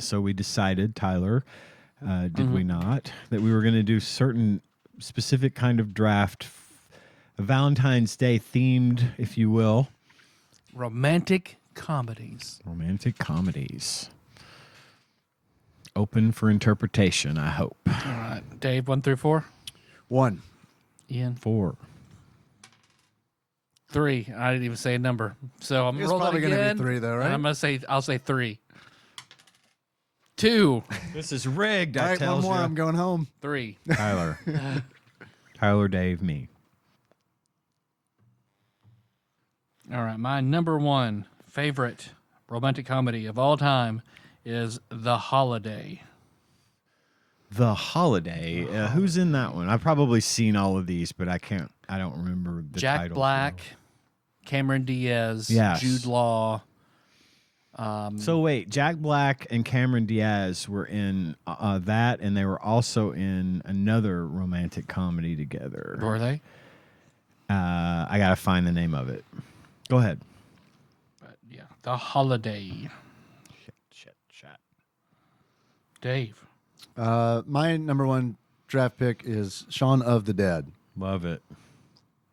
So we decided, Tyler, did we not, that we were going to do certain specific kind of draft, a Valentine's Day themed, if you will, Romantic comedies. romantic comedies. Open for interpretation, I hope. All right. Dave, 1 through 4. 1. Ian, 4. 3. I didn't even say a number. So I'm It's rolling probably gonna be again. 3 though, right? And I'll say 3. 2. This is rigged, All I right, tell one more. you. I'm going home. 3. Tyler. Tyler, Dave, me. All right. My number 1 favorite romantic comedy of all time is The Holiday. The Holiday. Who's in that one? I've probably seen all of these, but I don't remember the Jack titles. Black, Cameron Diaz, Yes. Jude Law. So wait, Jack Black and Cameron Diaz were in that, and they were also in another romantic comedy together. Were they? I gotta find the name of it. Go ahead. But yeah, The Holiday. Shit. Dave. My number 1 draft pick is Shaun of the Dead. Love it.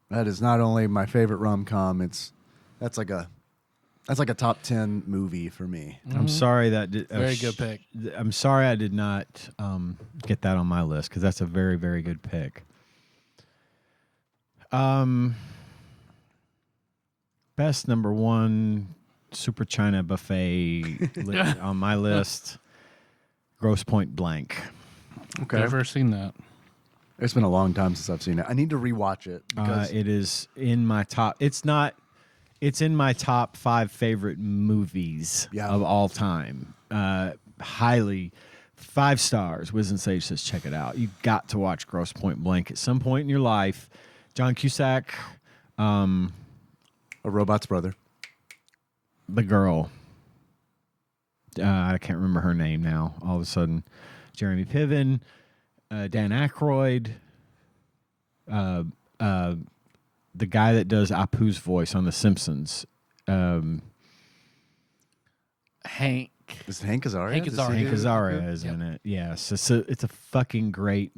That is not only my favorite rom-com. That's like a top 10 movie for me. I'm sorry that did, Very good pick. I'm sorry I did not get that on my list because that's a very, very good pick. Best number 1 Super China buffet on my list. Gross Point Blank. Okay. Never seen that. It's been a long time since I've seen it. I need to rewatch it because It is in my top. It's in my top 5 favorite movies Yeah. of all time. Highly 5 stars. Wiz and Sage says, check it out. You got to watch Gross Point Blank at some point in your life. John Cusack, A Robot's Brother. the girl. I can't remember her name now. All of a sudden, Jeremy Piven, Dan Aykroyd, the guy that does Apu's voice on The Simpsons. Hank. Is Hank Azaria? Hank Azaria. Hank Azaria is in it. Yes, it's a fucking great.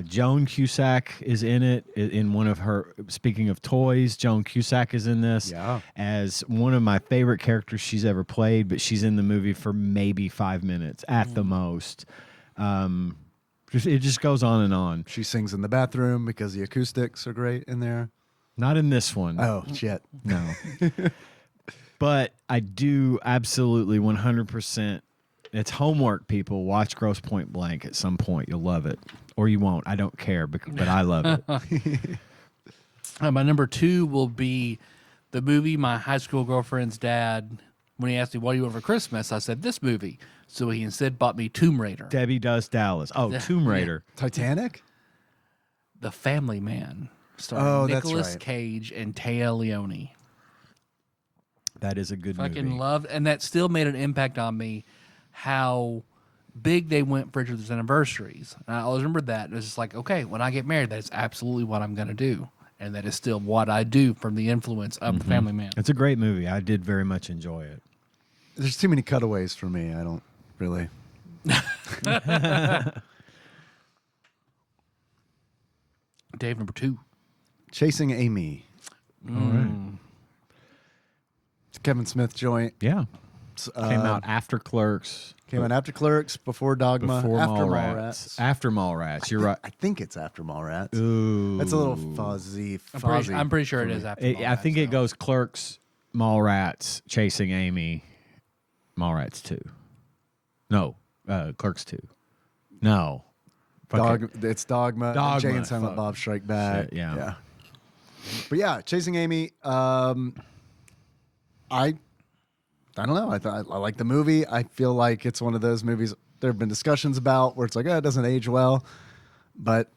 Joan Cusack is in it in one of her. Speaking of toys, Joan Cusack is in this as one of my favorite characters she's ever played. But she's in the movie for maybe 5 minutes at the most. It just goes on and on. She sings in the bathroom because the acoustics are great in there. Not in this one. Oh shit! No. But I do absolutely 100%. It's homework, people. Watch Grosse Point Blank at some point. You'll love it. Or you won't. I don't care, but I love it. My number 2 will be the movie my high school girlfriend's dad, when he asked me, what do you want for Christmas? I said, this movie. So he instead bought me Tomb Raider. Debbie Does Dallas. Oh, Tomb Raider. Titanic? The Family Man. Starring that's Nicolas right. Cage and Téa Leone. That is a good Fucking movie. loved, and that still made an impact on me. How big they went for each other's anniversaries. And I always remember that. It was just like, okay, when I get married, that is absolutely what I'm going to do, and that is still what I do from the influence of The Family Man. It's a great movie. I did very much enjoy it. There's too many cutaways for me. I don't really. Dave, number 2. Chasing Amy. All right. It's a Kevin Smith joint. Yeah. It's, Came out after Clerks. Came out after Clerks, before Dogma, Before after Mallrats. After Mallrats. You're right. I think it's after Mallrats. Ooh. That's a little fuzzy. I'm pretty sure it is after I think it goes Clerks, Mallrats, Chasing Amy, Mallrats 2. No, Clerks 2. No. Fuck it. It's Dogma. Dogma, Jay and Silent fuck. Bob Strike Back. Shit, yeah. But yeah, Chasing Amy. I don't know. I like the movie. I feel like it's one of those movies there have been discussions about where it's like, it doesn't age well. But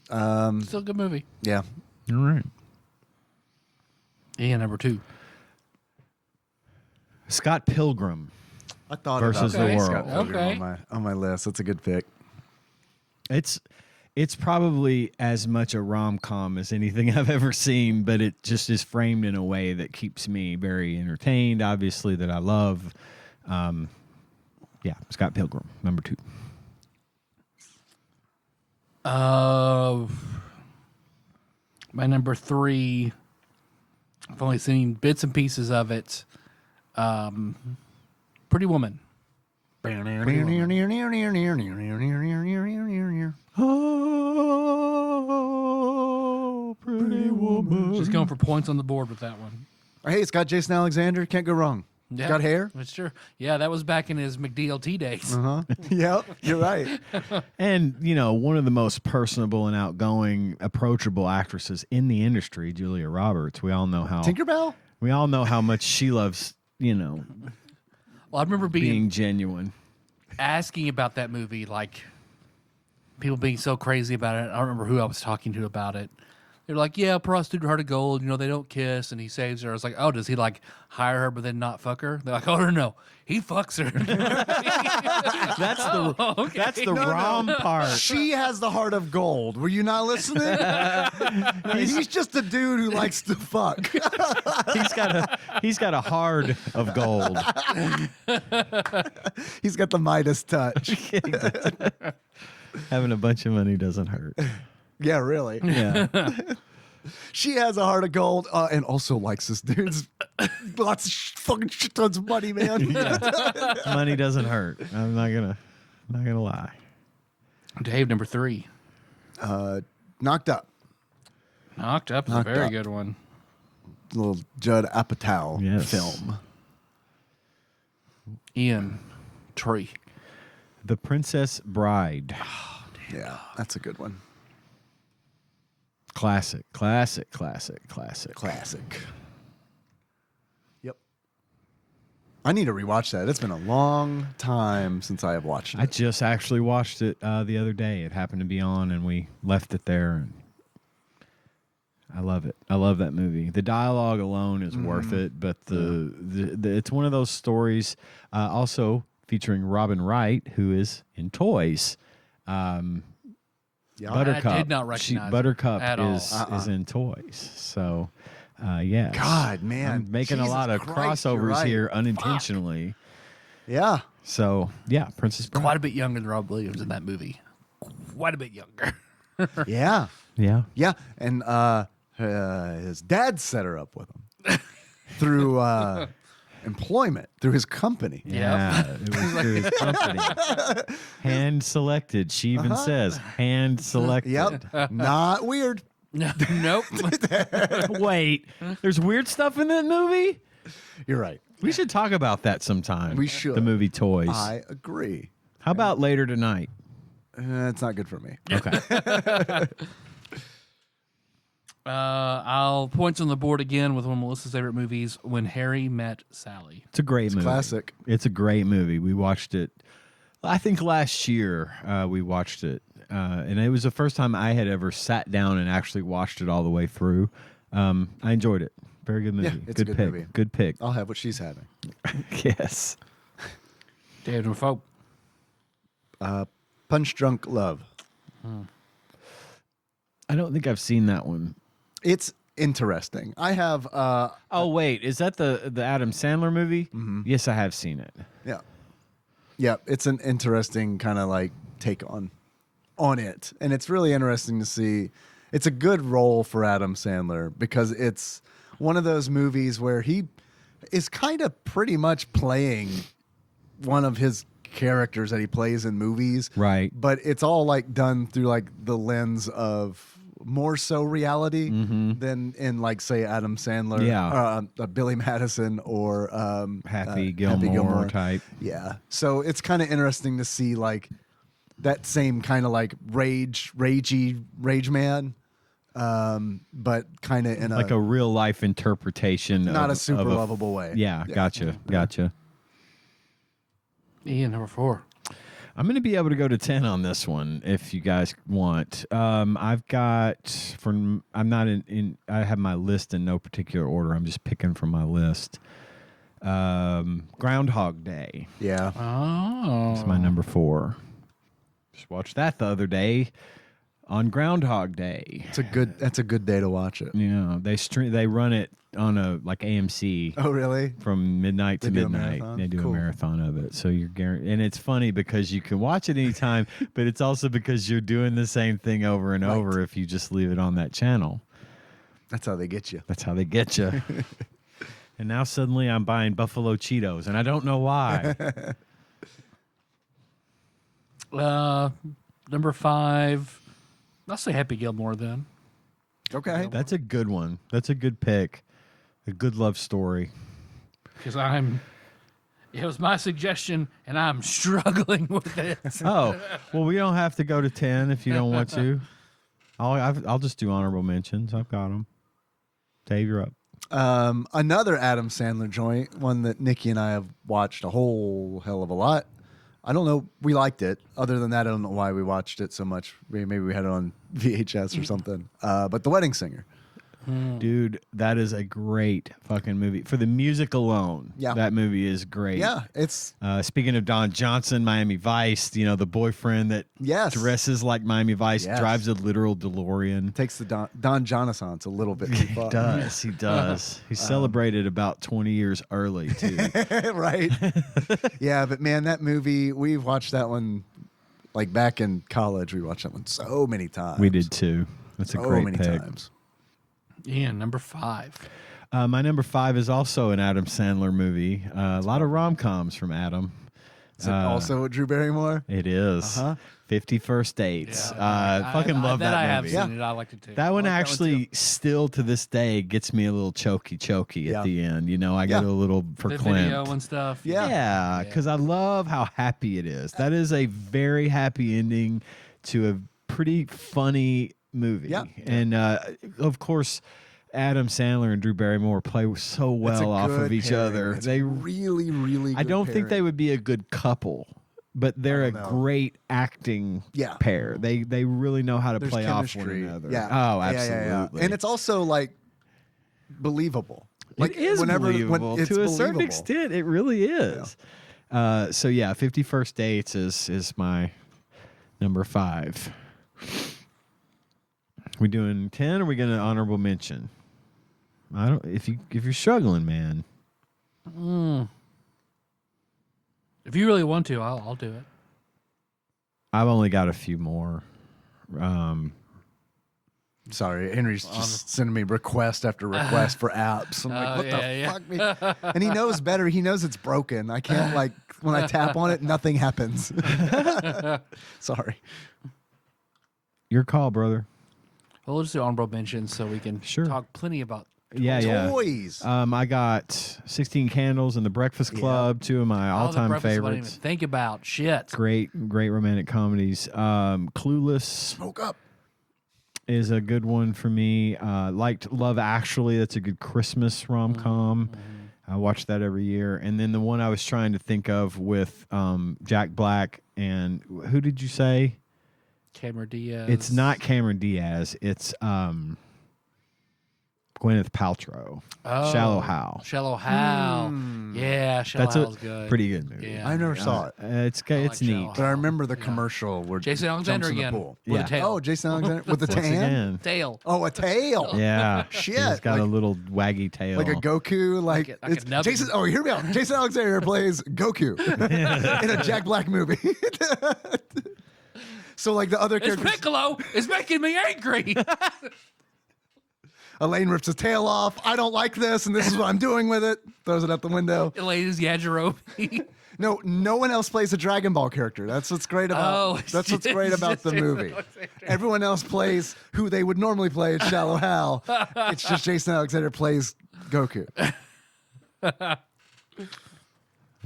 Still a good movie. yeah. All right. Yeah, number 2. Scott Pilgrim. I thought Versus about the Scott World. Pilgrim Okay. on my list. That's a good pick. It's probably as much a rom-com as anything I've ever seen, but it just is framed in a way that keeps me very entertained, obviously, that I love. Scott Pilgrim, number 2. My number 3, I've only seen bits and pieces of it. Pretty Woman. Oh, pretty woman. Just going for points on the board with that one. Hey, it's got Jason Alexander. Can't go wrong. Yeah, Got hair? That's true. Yeah, that was back in his McDLT days. Yep, you're right. And, one of the most personable and outgoing, approachable actresses in the industry, Julia Roberts. We all know how Tinkerbell? we all know how much she loves, Well, I remember being genuine. asking about that movie, like people being so crazy about it. I don't remember who I was talking to about it. They're like, yeah, prostitute heart of gold, they don't kiss, and he saves her. I was like, oh, does he like hire her but then not fuck her? They're like, oh no, he fucks her. That's the rom part. She has the heart of gold. Were you not listening? He's just a dude who likes to fuck. He's got a heart of gold. He's got the Midas touch. Having a bunch of money doesn't hurt. Yeah, really. Yeah. She has a heart of gold and also likes this dude's lots of fucking shit tons of money, man. Money doesn't hurt. I'm not gonna lie. Dave, number 3. Knocked Up. Knocked Up is Knocked a very Up. good one. Little Judd Apatow Yes. film. Ian, Tree. The Princess Bride. Yeah, that's a good one. Classic. Yep. I need to rewatch that. It's been a long time since I have watched it. I just actually watched it the other day. It happened to be on, and we left it there. And I love it. I love that movie. The dialogue alone is worth it, but the it's one of those stories. Also featuring Robin Wright, who is in Toys. Yeah. Buttercup. I did not recognize Buttercup at all. is in toys. So, yeah. God, man. I'm making a Jesus lot of Christ, you're crossovers right. here unintentionally. Yeah. So, yeah, Princess Bride. Quite a bit younger than Rob Williams in that movie. Quite a bit younger. Yeah. Yeah. Yeah. And his dad set her up with him through employment, through his company. Yeah, it was through his company. Hand selected. She even says hand selected. Yep. Not weird. Nope. Wait, there's weird stuff in that movie? You're right. We should talk about that sometime. We should. The movie Toys. I agree. How about later tonight? It's not good for me. Okay. I'll points on the board again with one of Melissa's favorite movies, When Harry Met Sally. It's a great movie. Classic. It's a great movie. We watched it, I think last year we watched it. And it was the first time I had ever sat down and actually watched it all the way through. I enjoyed it. Very good movie. Yeah, it's a good pick. movie. Good pick. I'll have what she's having. Yes. David Defoe. Punch Drunk Love. I don't think I've seen that one. It's interesting. I have. Oh wait, is that the Adam Sandler movie? Mm-hmm. Yes, I have seen it. Yeah. Yeah. It's an interesting kind of like take on it, and it's really interesting to see. It's a good role for Adam Sandler because it's one of those movies where he is kind of pretty much playing one of his characters that he plays in movies, Right. But it's all like done through like the lens of more so reality than in like say Adam Sandler, Yeah. Billy Madison or Happy Gilmore type. Yeah, so it's kind of interesting to see like that same kind of like rage man, but kind of in Like a real life interpretation. not of, a super of lovable way. Yeah, gotcha. Ian, number 4. I'm going to be able to go to 10 on this one if you guys want. I've got I'm not in I have my list in no particular order. I'm just picking from my list. Groundhog Day Yeah. Oh. is my number 4. Just watched that the other day on Groundhog Day. That's a good day to watch it. Yeah, they run it on a like AMC. Oh, really? From midnight to They do a midnight. marathon? They do Cool. a marathon of it. So you're guaranteed. And it's funny because you can watch it anytime, but it's also because you're doing the same thing over and over if you just leave it on that channel. That's how they get you. That's how they get you. And now suddenly I'm buying Buffalo Cheetos, and I don't know why. Number 5. I'll say Happy Gilmore then. Okay. That's a good one. That's a good pick. A good love story. Because it was my suggestion, and I'm struggling with it. Oh, well, we don't have to go to 10 if you don't want to. I'll just do honorable mentions. I've got them. Dave, you're up. Another Adam Sandler joint, one that Nikki and I have watched a whole hell of a lot. I don't know. We liked it. Other than that, I don't know why we watched it so much. Maybe we had it on VHS or something. But The Wedding Singer. Dude, that is a great fucking movie. For the music alone, that movie is great. Yeah, it's speaking of Don Johnson, Miami Vice, the boyfriend that dresses like Miami Vice, drives a literal DeLorean. Takes the Don Johnson a little bit too far. He does. He's celebrated about 20 years early, too. Right? Yeah, but man, that movie, we've watched that one, like back in college, we watched that one so many times. We did, too. That's a great pick. Times. Ian, number 5. My number 5 is also an Adam Sandler movie. A lot of rom-coms from Adam. Is it also with Drew Barrymore? It is. 50 First Dates. Yeah, fucking love that movie. I have seen it. I liked it too. That one I like actually still to this day gets me a little choky at the end. I get a little The verklempt. video and stuff. Yeah, because I love how happy it is. That is a very happy ending to a pretty funny movie. Yeah. And of course, Adam Sandler and Drew Barrymore play so well off of each other. It's They really, really good I don't think they pairing. would be a good couple, but they're a know. great acting Yeah. pair. They really know how to There's play chemistry. off one another. Yeah. Oh, Yeah, absolutely. yeah, yeah. And it's also like believable. Like it is believable it's to a certain believable. extent. It really is. So yeah, 50 First Dates is my number 5. We doing 10 or are we going to honorable mention? I don't if you're struggling, man. If you really want to, I'll do it. I've only got a few more. Sorry, Henry's just sending me request after request for apps. I'm like, what the fuck? And he knows better. He knows it's broken. I can't, like, when I tap on it, nothing happens. Sorry. Your call, brother. Well, we'll just do honorable mentions so we can talk plenty about Toys. I got 16 Candles and The Breakfast Club, two of my all-time I didn't even favorites. think about shit. Great romantic comedies. Clueless. Smoke up. Is a good one for me. Liked Love Actually. That's a good Christmas rom-com. I watch that every year. And then the one I was trying to think of with Jack Black and who did you say? Cameron Diaz. It's not Cameron Diaz. It's Gwyneth Paltrow. Shallow Hal. Shallow Hal. Yeah, Shallow Hal's good. Pretty good movie. Yeah. I never saw it. It's like neat. Shallow But I remember the commercial where Jason Alexander jumps in again. the pool. With a tail. Oh, Jason Alexander with the Once tan? again. Tail. Oh, a tail. Yeah. Shit. He's got a Like- little waggy tail. Like a Goku, like Like it's a nubbin. Jason. Oh, hear me out. Jason Alexander plays Goku in a Jack Black movie. So, like the other It's characters, Piccolo. It's making me angry. Elaine rips his tail off. I don't like this, and this is what I'm doing with it. Throws it out the window. Elaine is Yajirobe. No one else plays a Dragon Ball character. That's what's great about. That's what's great about the movie. Everyone else plays who they would normally play at Shallow Hal. It's just Jason Alexander plays Goku.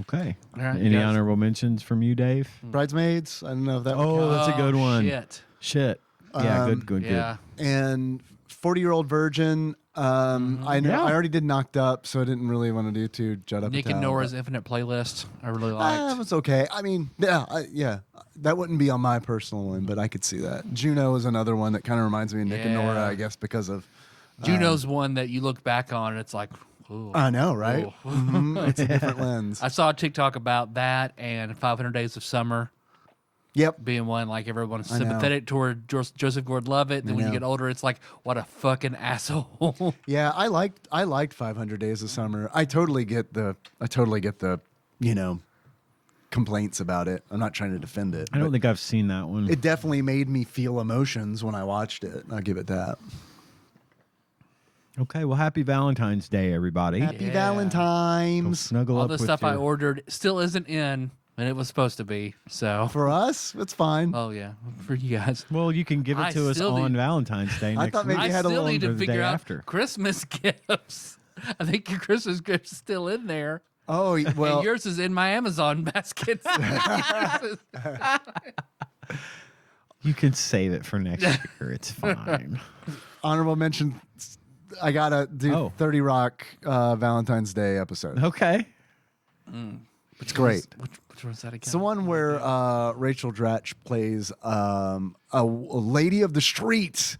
Okay. All right, Any guys. honorable mentions from you, Dave? Bridesmaids. I don't know if that. would Oh, count. that's a good one. Shit. Yeah, good. Yeah. And 40-Year-Old Virgin. I know. Yeah. I already did Knocked Up, so I didn't really want to do too Judd Up. Nick and Nora's Infinite Playlist. I really It liked. was okay. I mean, yeah. That wouldn't be on my personal one, but I could see that. Juno is another one that kind of reminds me of Nick and Nora, Yeah. I guess, because of. Juno's one that you look back on and it's like, ooh. I know, right? Ooh. It's a different lens. I saw a TikTok about that and 500 Days of Summer Yep. being one like everyone's I know. sympathetic toward Joseph Gordon-Levitt. Then when you know. get older, it's like, what a fucking asshole. Yeah, I liked 500 Days of Summer. I totally get the complaints about it. I'm not trying to defend it. I don't but think I've seen that one. it definitely made me feel emotions when I watched it. I'll give it that. Okay, well, happy Valentine's Day, everybody. Happy Yeah. Go Valentine's. snuggle All up the with stuff I your- ordered still isn't in, and it was supposed to be. So, For us, it's fine. oh yeah, for you guys. Well, you can give it I to us still on need- Valentine's Day I next thought maybe week. you I had a still little need or to the figure day out after. Christmas gifts. I think your Christmas gift's still in there. Oh, well, And yours is in my Amazon basket. You can save it for next year. It's fine. honorable mention. I gotta do 30 Rock Valentine's Day episode. Okay. It's great. Which one's that again? It's the one where Rachel Dratch plays a lady of the streets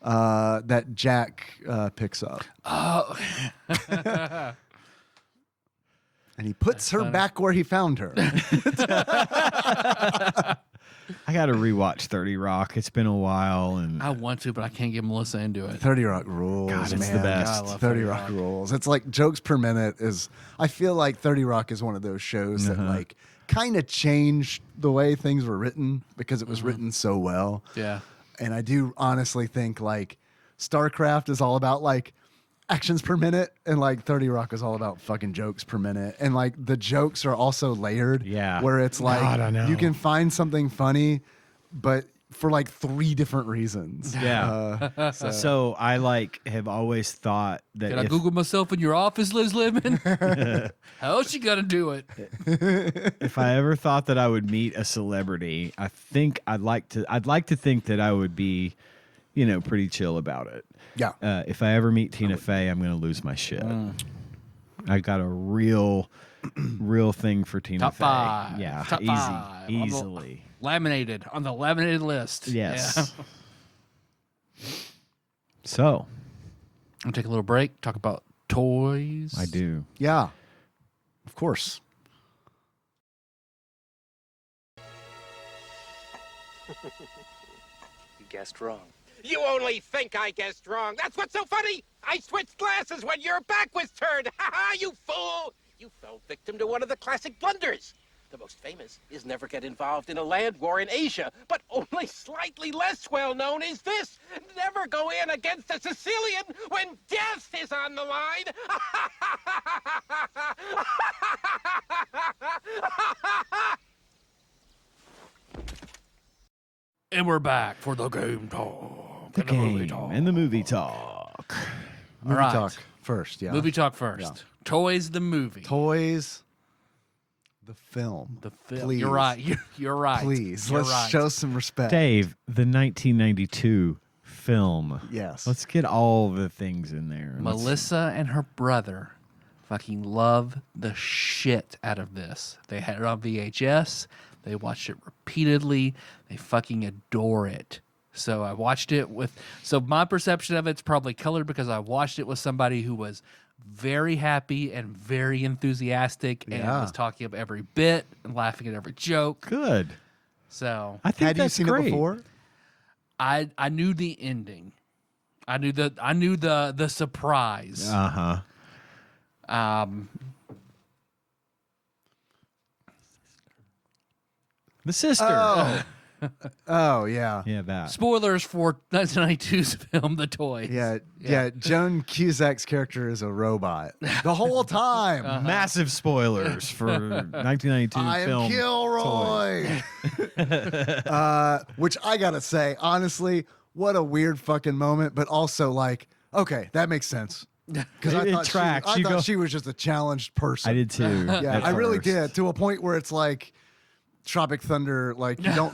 that Jack picks up. Oh, And he puts her back where he found her. I got to rewatch 30 Rock. It's been a while. And I want to, but I can't get Melissa into it. 30 Rock rules, God, it's man. the best. God, I love 30 30 Rock Rock. rules. It's like jokes per minute is. I feel like 30 Rock is one of those shows that like kind of changed the way things were written because it was written so well. Yeah. And I do honestly think like StarCraft is all about like actions per minute, and like 30 Rock is all about fucking jokes per minute. And like the jokes are also layered. Yeah. Where it's like God, I know. you can find something funny, but for like 3 different reasons. Yeah. So I have always thought that Can I if, Google myself in your office, Liz Lemon? How else you gonna do it? if I ever thought that I would meet a celebrity, I think I'd like to think that I would be, pretty chill about it. Yeah. If I ever meet Tina Fey, I'm going to lose my shit. I got a real thing for Tina Top Fey. 5. Yeah, Top 5. easily. Laminated on the laminated list. Yes. Yeah. So I'll take a little break. Talk about toys. I do. Yeah. Of course. You guessed wrong. You only think I guessed wrong. That's what's so funny. I switched glasses when your back was turned. Ha ha, you fool. You fell victim to one of the classic blunders. The most famous is never get involved in a land war in Asia, but only slightly less well known is this. Never go in against a Sicilian when death is on the line. And we're back for the game talk. The and the movie game talk. and the movie talk. Movie right. talk first, yeah. Movie talk first. Yeah. Toys the movie. Toys, the film. The film. Please. You're right. You're right. Please, You're let's right. show some respect. Dave, the 1992 film. Yes. Let's get all the things in there. Melissa and her brother fucking love the shit out of this. They had it on VHS. They watched it repeatedly. They fucking adore it. So I watched it with... So my perception of it's probably colored because I watched it with somebody who was very happy and very enthusiastic and Yeah. was talking up every bit and laughing at every joke. Good. So I think Had you that's seen great. it before? I knew the ending. I knew the surprise. Uh-huh. The sister. Oh. Oh, yeah. Yeah, that. Spoilers for 1992's film The Toys. Yeah. Joan Cusack's character is a robot the whole time. Massive spoilers for 1992 I film. am Kilroy. Which I gotta say, honestly, what a weird fucking moment, but also like, okay, that makes sense. Because It I thought, tracks. I You thought go- she was just a challenged person. I did too. Yeah, at I really first. did, to a point where it's like Tropic Thunder, like you don't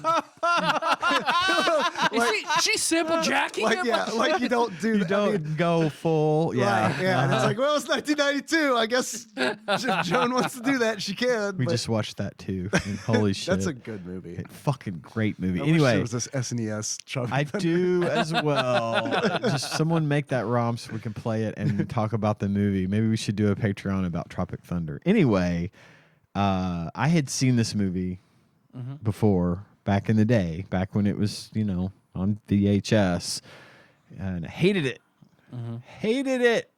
She's simple jacking like him. yeah, like you don't do You that. don't I mean, go full. Yeah. right, yeah. And it's like, well, it's 1992. I guess if Joan wants to do that, she can. We but just watched that too. And holy shit. that's a good movie. fucking great movie. I wish Anyway, there was this SNES Tropic I Thunder. do as well. Just someone make that ROM so we can play it and talk about the movie. Maybe we should do a Patreon about Tropic Thunder. Anyway, I had seen this movie before, back in the day, back when it was, on VHS, and I hated it. Hated it.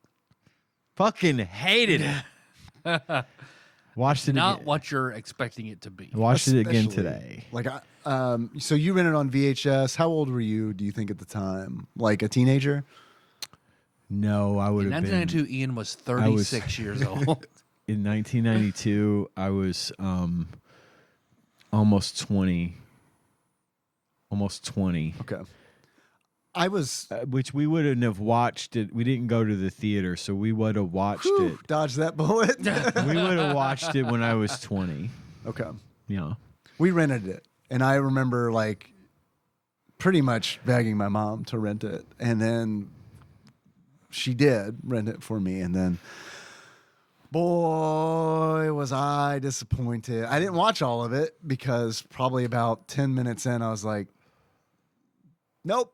Fucking hated it. Watched it Not again. what you're expecting it to be. Watched it again Especially, today. Like, so you rented on VHS. How old were you? Do you think at the time, like a teenager? No, I would In have been. 1992, Ian was 36 years old. In 1992, I was almost 20. Almost 20. Okay. I was Which we wouldn't have watched it. We didn't go to the theater, so we would have watched whew, dodged that bullet. we would have watched it when I was 20. Okay. Yeah. We rented it, and I remember like pretty much begging my mom to rent it, and then she did rent it for me, and then boy was I disappointed. I didn't watch all of it because probably about 10 minutes in I was like, nope.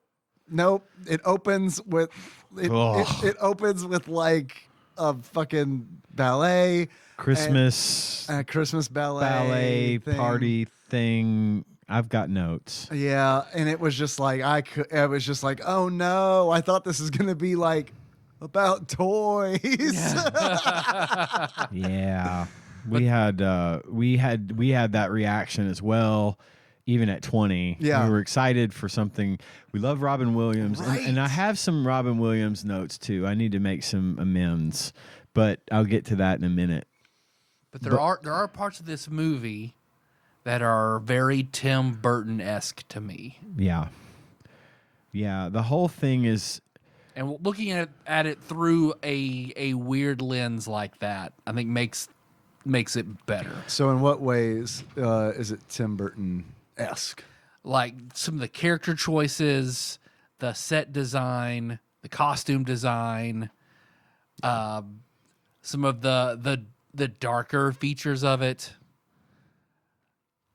It opens with it opens with like a fucking ballet, Christmas a Christmas ballet thing. party thing. I've got notes. Yeah, and it was just like I was just like, oh no, I thought this is gonna be like about toys. Yeah. We had that reaction as well. Even at 20, Yeah. we were excited for something. We love Robin Williams, and I Right. have some Robin Williams notes too. I need to make some amends, but I'll get to that in a minute. But there are parts of this movie that are very Tim Burton-esque to me. Yeah, the whole thing is. And looking at it through a weird lens like that, I think makes it better. So in what ways is it Tim Burton-esque? Like some of the character choices, the set design, the costume design, some of the darker features of it,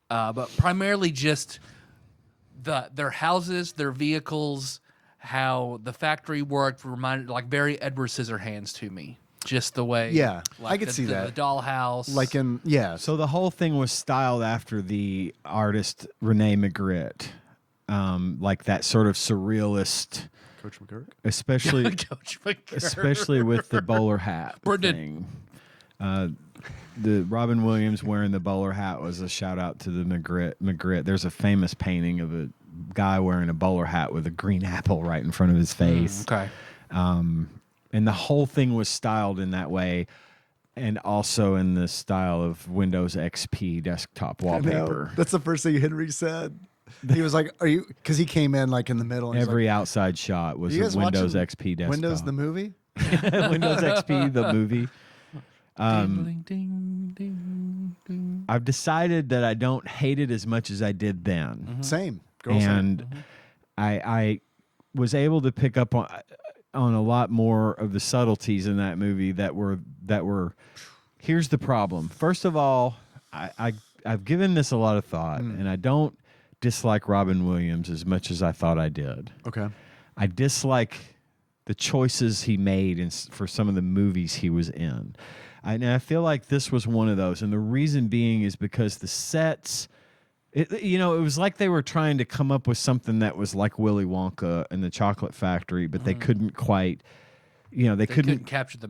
but primarily just their houses, their vehicles, how the factory worked reminded like very Edward Scissorhands to me. Just the way, Yeah, like I could see that. the dollhouse, Like in So the whole thing was styled after the artist Rene Magritte. like that sort of surrealist, Coach McGurk. especially Coach McGurk. especially with the bowler hat thing. The Robin Williams wearing the bowler hat was a shout out to the Magritte. There's a famous painting of a guy wearing a bowler hat with a green apple right in front of his face. Okay. And the whole thing was styled in that way, and also in the style of Windows XP desktop wallpaper. That's the first thing Henry said. He was like, "Are you?" Because he came in like in the middle. And he's Every like, outside shot was "You a guys Windows watching XP desktop. Windows the movie. Windows XP the movie. Ding, ding, ding, ding. I've decided that I don't hate it as much as I did then. Same. Girl, same. And I was able to pick up on a lot more of the subtleties in that movie that were. Here's the problem. First of all, I've given this a lot of thought, and I don't dislike Robin Williams as much as I thought I did. Okay. I dislike the choices he made for some of the movies he was in. And I feel like this was one of those. And the reason being is because the sets, it was like they were trying to come up with something that was like Willy Wonka and the Chocolate Factory, but they couldn't quite, they couldn't capture the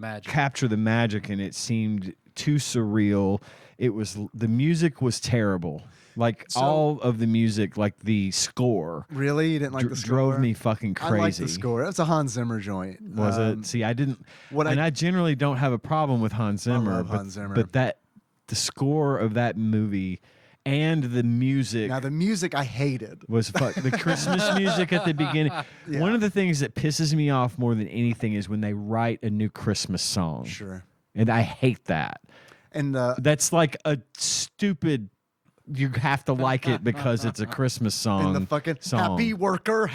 magic. And it seemed too surreal. The music was terrible. Like all of the music, like the score. Really? You didn't like the score? Drove me fucking crazy. I like the score. It's a Hans Zimmer joint. Was it? See, I didn't. I generally don't have a problem with Hans Zimmer. love Hans Zimmer. But the score of that movie and the music. Now, the music I hated. Was the Christmas music at the beginning. Yeah. One of the things that pisses me off more than anything is when they write a new Christmas song. Sure. And I hate that. And that's like a stupid. You have to like it because it's a Christmas song. and the fucking song. happy worker,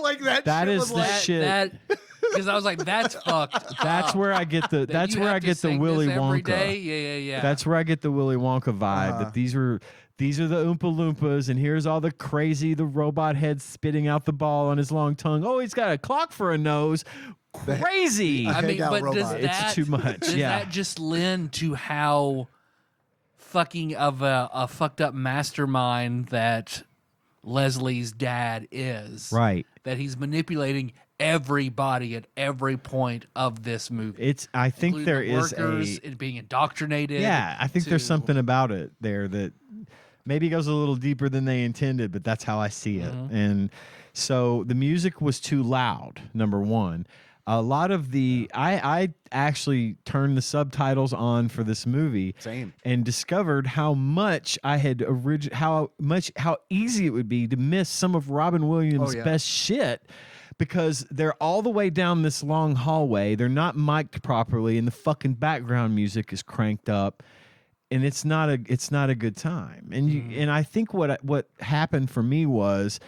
like that. That shit is was the like, shit. Because I was like, that's fucked. That's where I get the. That's You where have I to get the sing Willy this every Wonka. day? Yeah. That's where I get the Willy Wonka vibe. That these are the Oompa Loompas, and here's all the robot head spitting out the ball on his long tongue. Oh, he's got a clock for a nose. Crazy. I mean, Hangout but does robot. that It's too much. Does Yeah. that just lend to how fucking of a fucked up mastermind that Leslie's dad is? Right. That he's manipulating everybody at every point of this movie. I think including there the is workers and being indoctrinated. Yeah, I think there's to- something about it there that maybe goes a little deeper than they intended, but that's how I see it. And so the music was too loud, number one. A lot of I actually turned the subtitles on for this movie. Same. And discovered how much I had how easy it would be to miss some of Robin Williams' best shit. Because they're all the way down this long hallway. They're not mic'd properly, and the fucking background music is cranked up, and it's not a good time. And and I think what happened for me was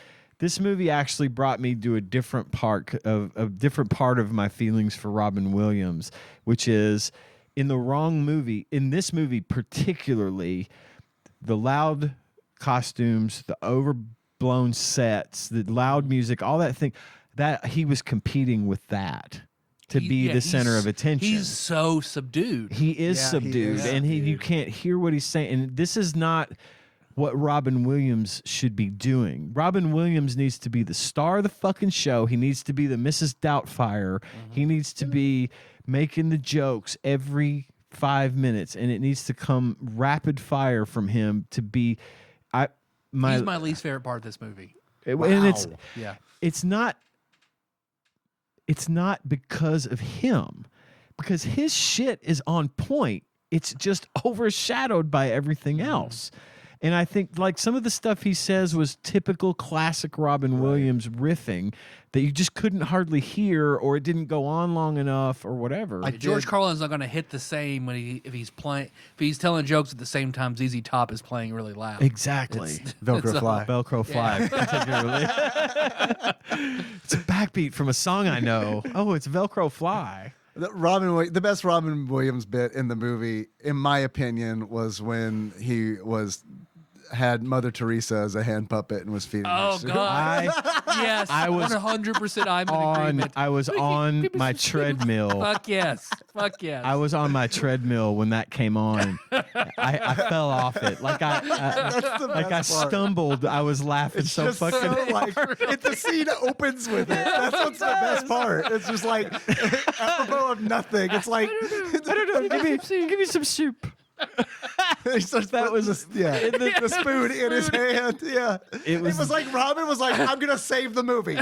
this movie actually brought me to a different part of my feelings for Robin Williams, which is in this movie particularly, the loud costumes, the overblown sets, the loud music, all that thing. That he was competing with that to be the center of attention. He's so subdued. He is Yeah, he subdued, is and you can't hear what he's saying. And this is not what Robin Williams should be doing. Robin Williams needs to be the star of the fucking show. He needs to be the Mrs. Doubtfire. He needs to be making the jokes every 5 minutes, and it needs to come rapid fire from him to be. He's my least favorite part of this movie. And Yeah. It's not because of him, because his shit is on point. It's just overshadowed by everything else. And I think like some of the stuff he says was typical classic Robin Williams riffing that you just couldn't hardly hear, or it didn't go on long enough or whatever. George Carlin's not going to hit the same when if he's telling jokes at the same time ZZ Top is playing really loud. Exactly. Velcro Fly. Velcro Fly, particularly. It's a backbeat from a song I know. Oh, it's Velcro Fly. The best Robin Williams bit in the movie, in my opinion, was when he was had Mother Teresa as a hand puppet and was feeding her Oh soup. God! yes, I was 100%. I'm in agreement. I was on my treadmill. Fuck yes! Fuck yes! I was on my treadmill when that came on. I fell off it. Like I best part. stumbled. I was laughing It's so just fucking so like the scene opens with it. That's what's the best part. It's just like apropos of nothing. It's like I don't know. Give me some soup. he starts That putting was- the spoon in his hand. Yeah, it was like Robin was like, "I'm gonna save the movie."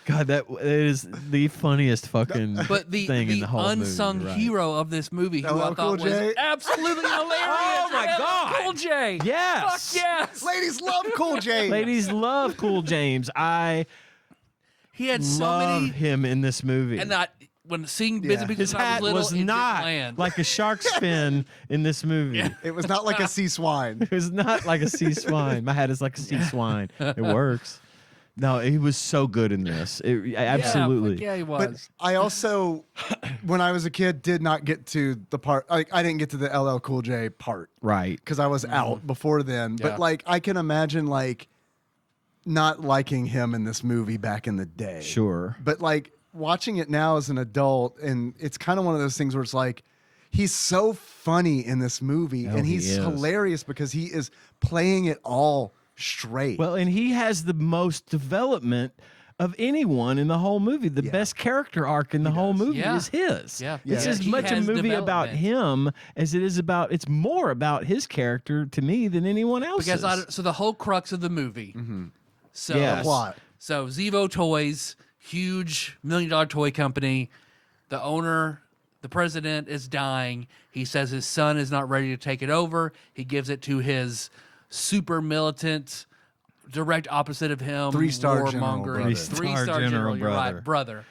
God, that is the funniest fucking But the thing in the whole unsung movie. Right. hero of this movie, who LL I thought Cool J? was absolutely hilarious. Oh, my LL God. Cool J. Yes. Fuck yes. Ladies love Cool J. Ladies love Cool James. I He had so love many, him in this movie. and that when seeing bits and pieces His when I hat was little, was it didn't not land. like a shark's fin in this movie. It was not like a sea swine. It was not like a sea swine. My hat is like a sea swine. It works. No, he was so good in this. Absolutely. Yeah, he But was. I also, when I was a kid, did not get to the part. Like, I didn't get to the LL Cool J part Right. because I was out before then. Yeah. But like, I can imagine like not liking him in this movie back in the day. Sure. But like watching it now as an adult, and it's kind of one of those things where it's like he's so funny in this movie, Oh, and he he's is. hilarious because he is playing it all straight. Well, and he has the most development of anyone in the whole movie. The best character arc in the whole movie Yeah. is his. Yeah. It's Yeah. as He much a has movie about development. him as it is about, it's more about his character to me than anyone else's. Because so the whole crux of the movie. So Yes. Plot. So Zevo Toys, huge $1 million toy company. The owner, the president, is dying. He says his son is not ready to take it over. He gives it to his super militant, direct opposite of him, 3-star general warmongering, brother. 3-star General general. You're brother. right, brother.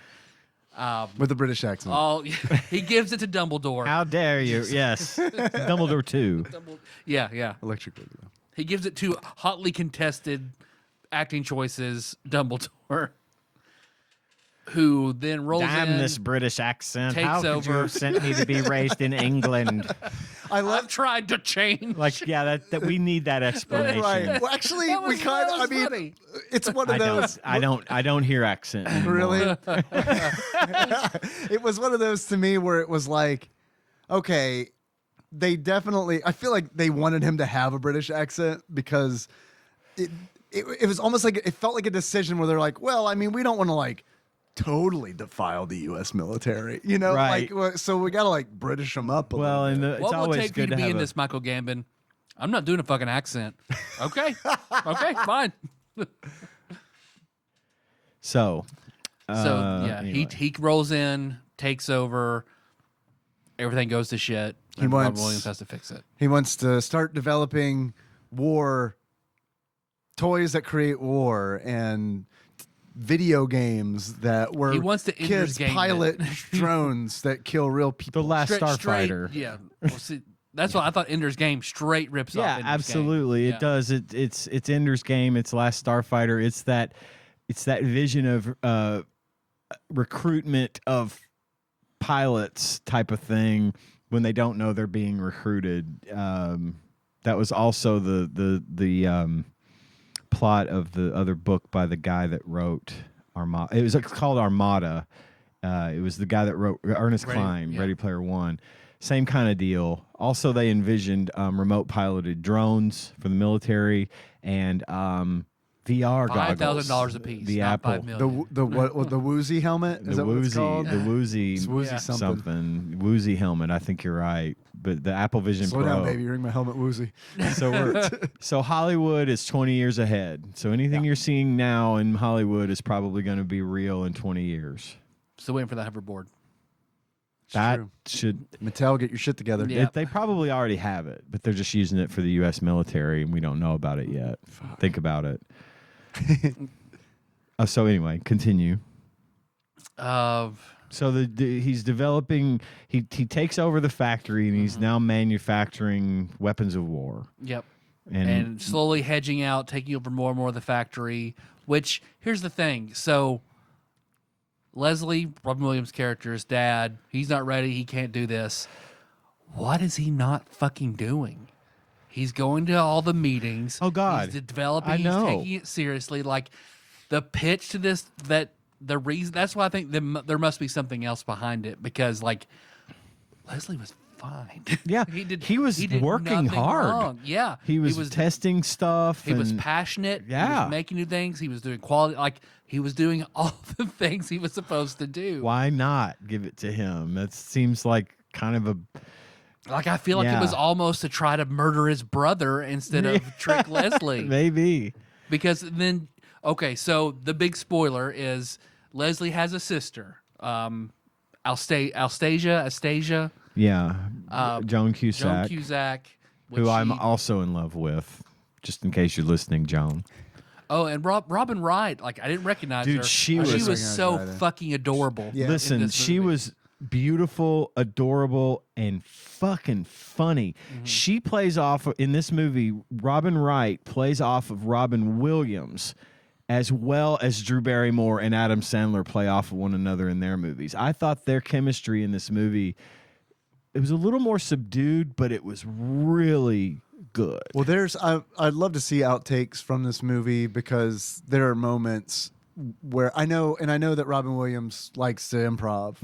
With a British accent. All he gives it to Dumbledore. How dare you? Yes. Dumbledore 2. Yeah. Electric Boogaloo. He gives it to hotly contested acting choices, Dumbledore, who then rolls Damn in. this British accent. takes How could you over. have sent me to be raised in England? I've tried to change. Like, yeah, that we need that explanation. Right. Well, actually, That we was- kind that of. was I mean, funny. it's one of those. I don't hear accent anymore. Really? It was one of those to me where it was like, okay, they definitely. I feel like they wanted him to have a British accent because it was almost like it felt like a decision where they're like, well, I mean, we don't want to like totally defile the U.S. military, you know, Right. like so we got to like British them up a Well, little and bit. it's What will it always take for you good to to be have in a, this, Michael Gambon? I'm not doing a fucking accent. Okay. Okay, fine. So, So yeah, anyway. he rolls in, takes over, everything goes to shit. He And Robin wants- Williams has to fix it. He wants to start developing war toys that create war and video games that where He wants to Ender's kids Game pilot it. drones that kill real people. The Last Straight- Starfighter. yeah. Well, see, that's what I thought. Ender's Game straight rips off. Yeah, Ender's Game. absolutely. Yeah. It does. It's Ender's Game. It's Last Starfighter. It's that vision of recruitment of pilots type of thing when they don't know they're being recruited. That was also the plot of the other book by the guy that wrote Armada. It was called Armada. It was the guy that wrote Ernest Cline, Ready Player One. Same kind of deal. Also, they envisioned remote piloted drones for the military and VR goggles. $5,000 a piece. The not Apple. $5 million. The woozy helmet is The that what it's woozy, called? the woozy, It's woozy something, woozy helmet. I think you're right, but the Apple Vision Slow Pro. down, baby. Ring my helmet woozy. So Hollywood is 20 years ahead. So anything you're seeing now in Hollywood is probably going to be real in 20 years. Still waiting for that hoverboard. That true. should. Mattel, get your shit together. Yeah. They probably already have it, but they're just using it for the U.S. military, and we don't know about it yet. Think about it. So anyway, continue. So he's developing. He takes over the factory, and he's now manufacturing weapons of war. Yep. And, And slowly hedging out, taking over more and more of the factory. Which, here's the thing. So, Leslie, Robin Williams' character's dad, he's not ready. He can't do this. What is he not fucking doing? He's going to all the meetings. Oh, God. He's developing. I know. He's taking it seriously. Like the pitch to this, the reason. That's why I think there must be something else behind it, because like Leslie was fine. Yeah, he did working nothing hard. wrong. Yeah, He was testing stuff. He was and- passionate. He Yeah. was making new things. He was doing quality. Like he was doing all the things he was supposed to do. Why not give it to him? That seems like kind of a Like I feel like it was almost to try to murder his brother instead of trick Leslie. maybe. Because then, okay, so the big spoiler is Leslie has a sister, Astasia, Yeah, Joan Cusack, Joan Cusack, who I'm also in love with. Just in case you're listening, Joan. Oh, and Robin Wright, like I didn't recognize Dude, her. she She was- was so Right. fucking adorable. Yeah. in Listen, this she movie. was beautiful, adorable, and fucking funny. She plays off in this movie. Robin Wright plays off of Robin Williams, as well as Drew Barrymore and Adam Sandler play off of one another in their movies. I thought their chemistry in this movie, it was a little more subdued, but it was really good. Well, I'd love to see outtakes from this movie, because there are moments where I know that Robin Williams likes to improv.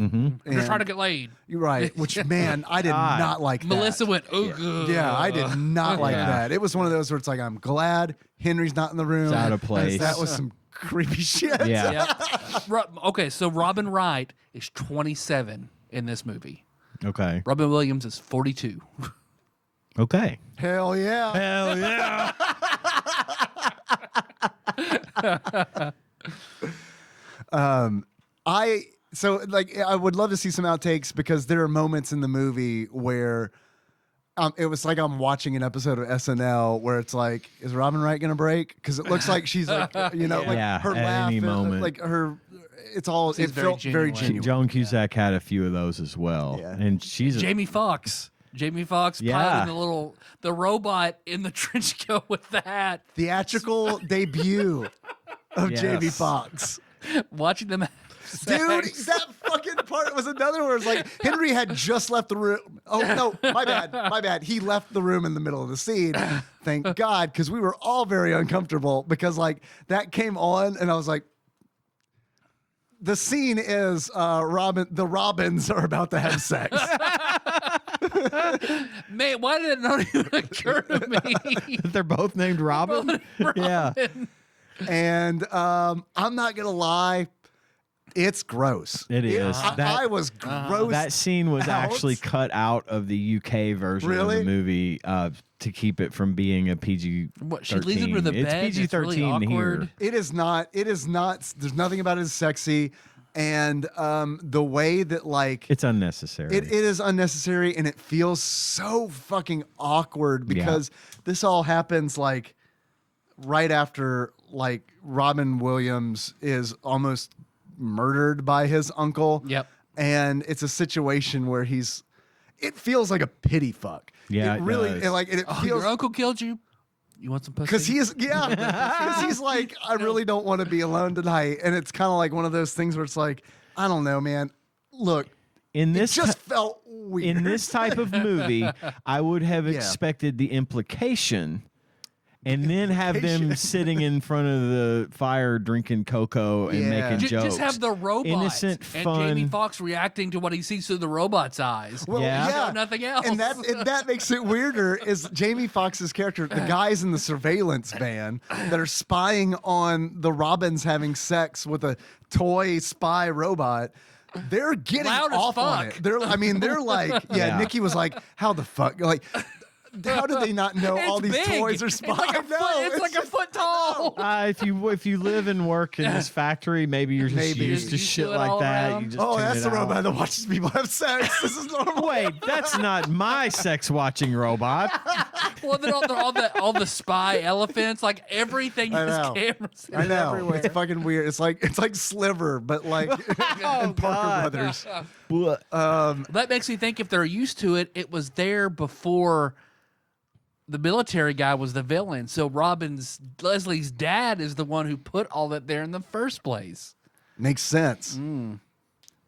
They're trying to get laid. You're right. Which, man, I did not like that. Melissa went, oh, good. Yeah, I did not like Yeah. that. It was one of those where it's like, I'm glad Henry's not in the room. It's out of 'cause place. That was some creepy shit. Yeah. Yep. Okay, so Robin Wright is 27 in this movie. Okay. Robin Williams is 42. Okay. Hell yeah. Hell yeah. I would love to see some outtakes, because there are moments in the movie where it was like I'm watching an episode of SNL where it's like, is Robin Wright gonna break? Because it looks like she's like, like Yeah, her at laugh, any moment. like her. It's all. Seems It very felt very genuine. genuine. Joan Cusack had a few of those as well. Yeah. And she's a, Jamie Foxx Yeah. piloting the robot in the trench coat with the hat, Theatrical debut of Yes. Jamie Foxx. watching them have Dude, sex. that fucking part was another where it's like Henry had just left the room. Oh no, my bad. He left the room in the middle of the scene. Thank God, because we were all very uncomfortable, because like that came on and I was like, the scene is the Robins are about to have sex. Man, why did it not even occur to me? they're both named Robin. Yeah. And I'm not gonna lie, it's gross. It is. I was gross. That scene was out. actually cut out of the UK version of Really? the movie to keep it from being a PG. What, she leaves him to the It's bed? PG-13 It's really awkward. here. It is not. There's nothing about it is sexy, and the way that like It's unnecessary. it is unnecessary, and it feels so fucking awkward, because this all happens like right after like Robin Williams is almost murdered by his uncle. Yep. And it's a situation where it feels like a pity fuck. Yeah, it it really does. it Oh, feels your uncle killed you? You want some pussy? because he's like, I really don't want to be alone tonight. And it's kind of like one of those things where it's like, I don't know, man. Look, in it this just felt weird. in this type of movie, I would have expected the implication, and then have them sitting in front of the fire drinking cocoa and Yeah. making jokes. Just have the robot Innocent, and fun. Jamie Foxx reacting to what he sees through the robot's eyes. Well, Yeah. No, nothing else. And that makes it weirder is Jamie Foxx's character, the guys in the surveillance van that are spying on the Robins having sex with a toy spy robot. They're getting Loud as off on fuck. it. They're like, Yeah. Nikki was like, how the fuck? Like, how do they not know all these big. toys are It's spy? like a No, foot, it's like a foot tall. If you live and work in this factory, maybe you're just Maybe. used to You shit do it like all that. around. You just Oh, tune that's it the out. robot that watches people have sex. This is normal. Wait, that's not my sex watching robot. Well, then all the spy elephants, like everything I is know. cameras I know. everywhere. It's fucking weird. It's like Sliver, but like and Parker Brothers. That makes me think if they're used to it, it was there before the military guy was the villain. So Leslie's dad is the one who put all that there in the first place. Makes sense.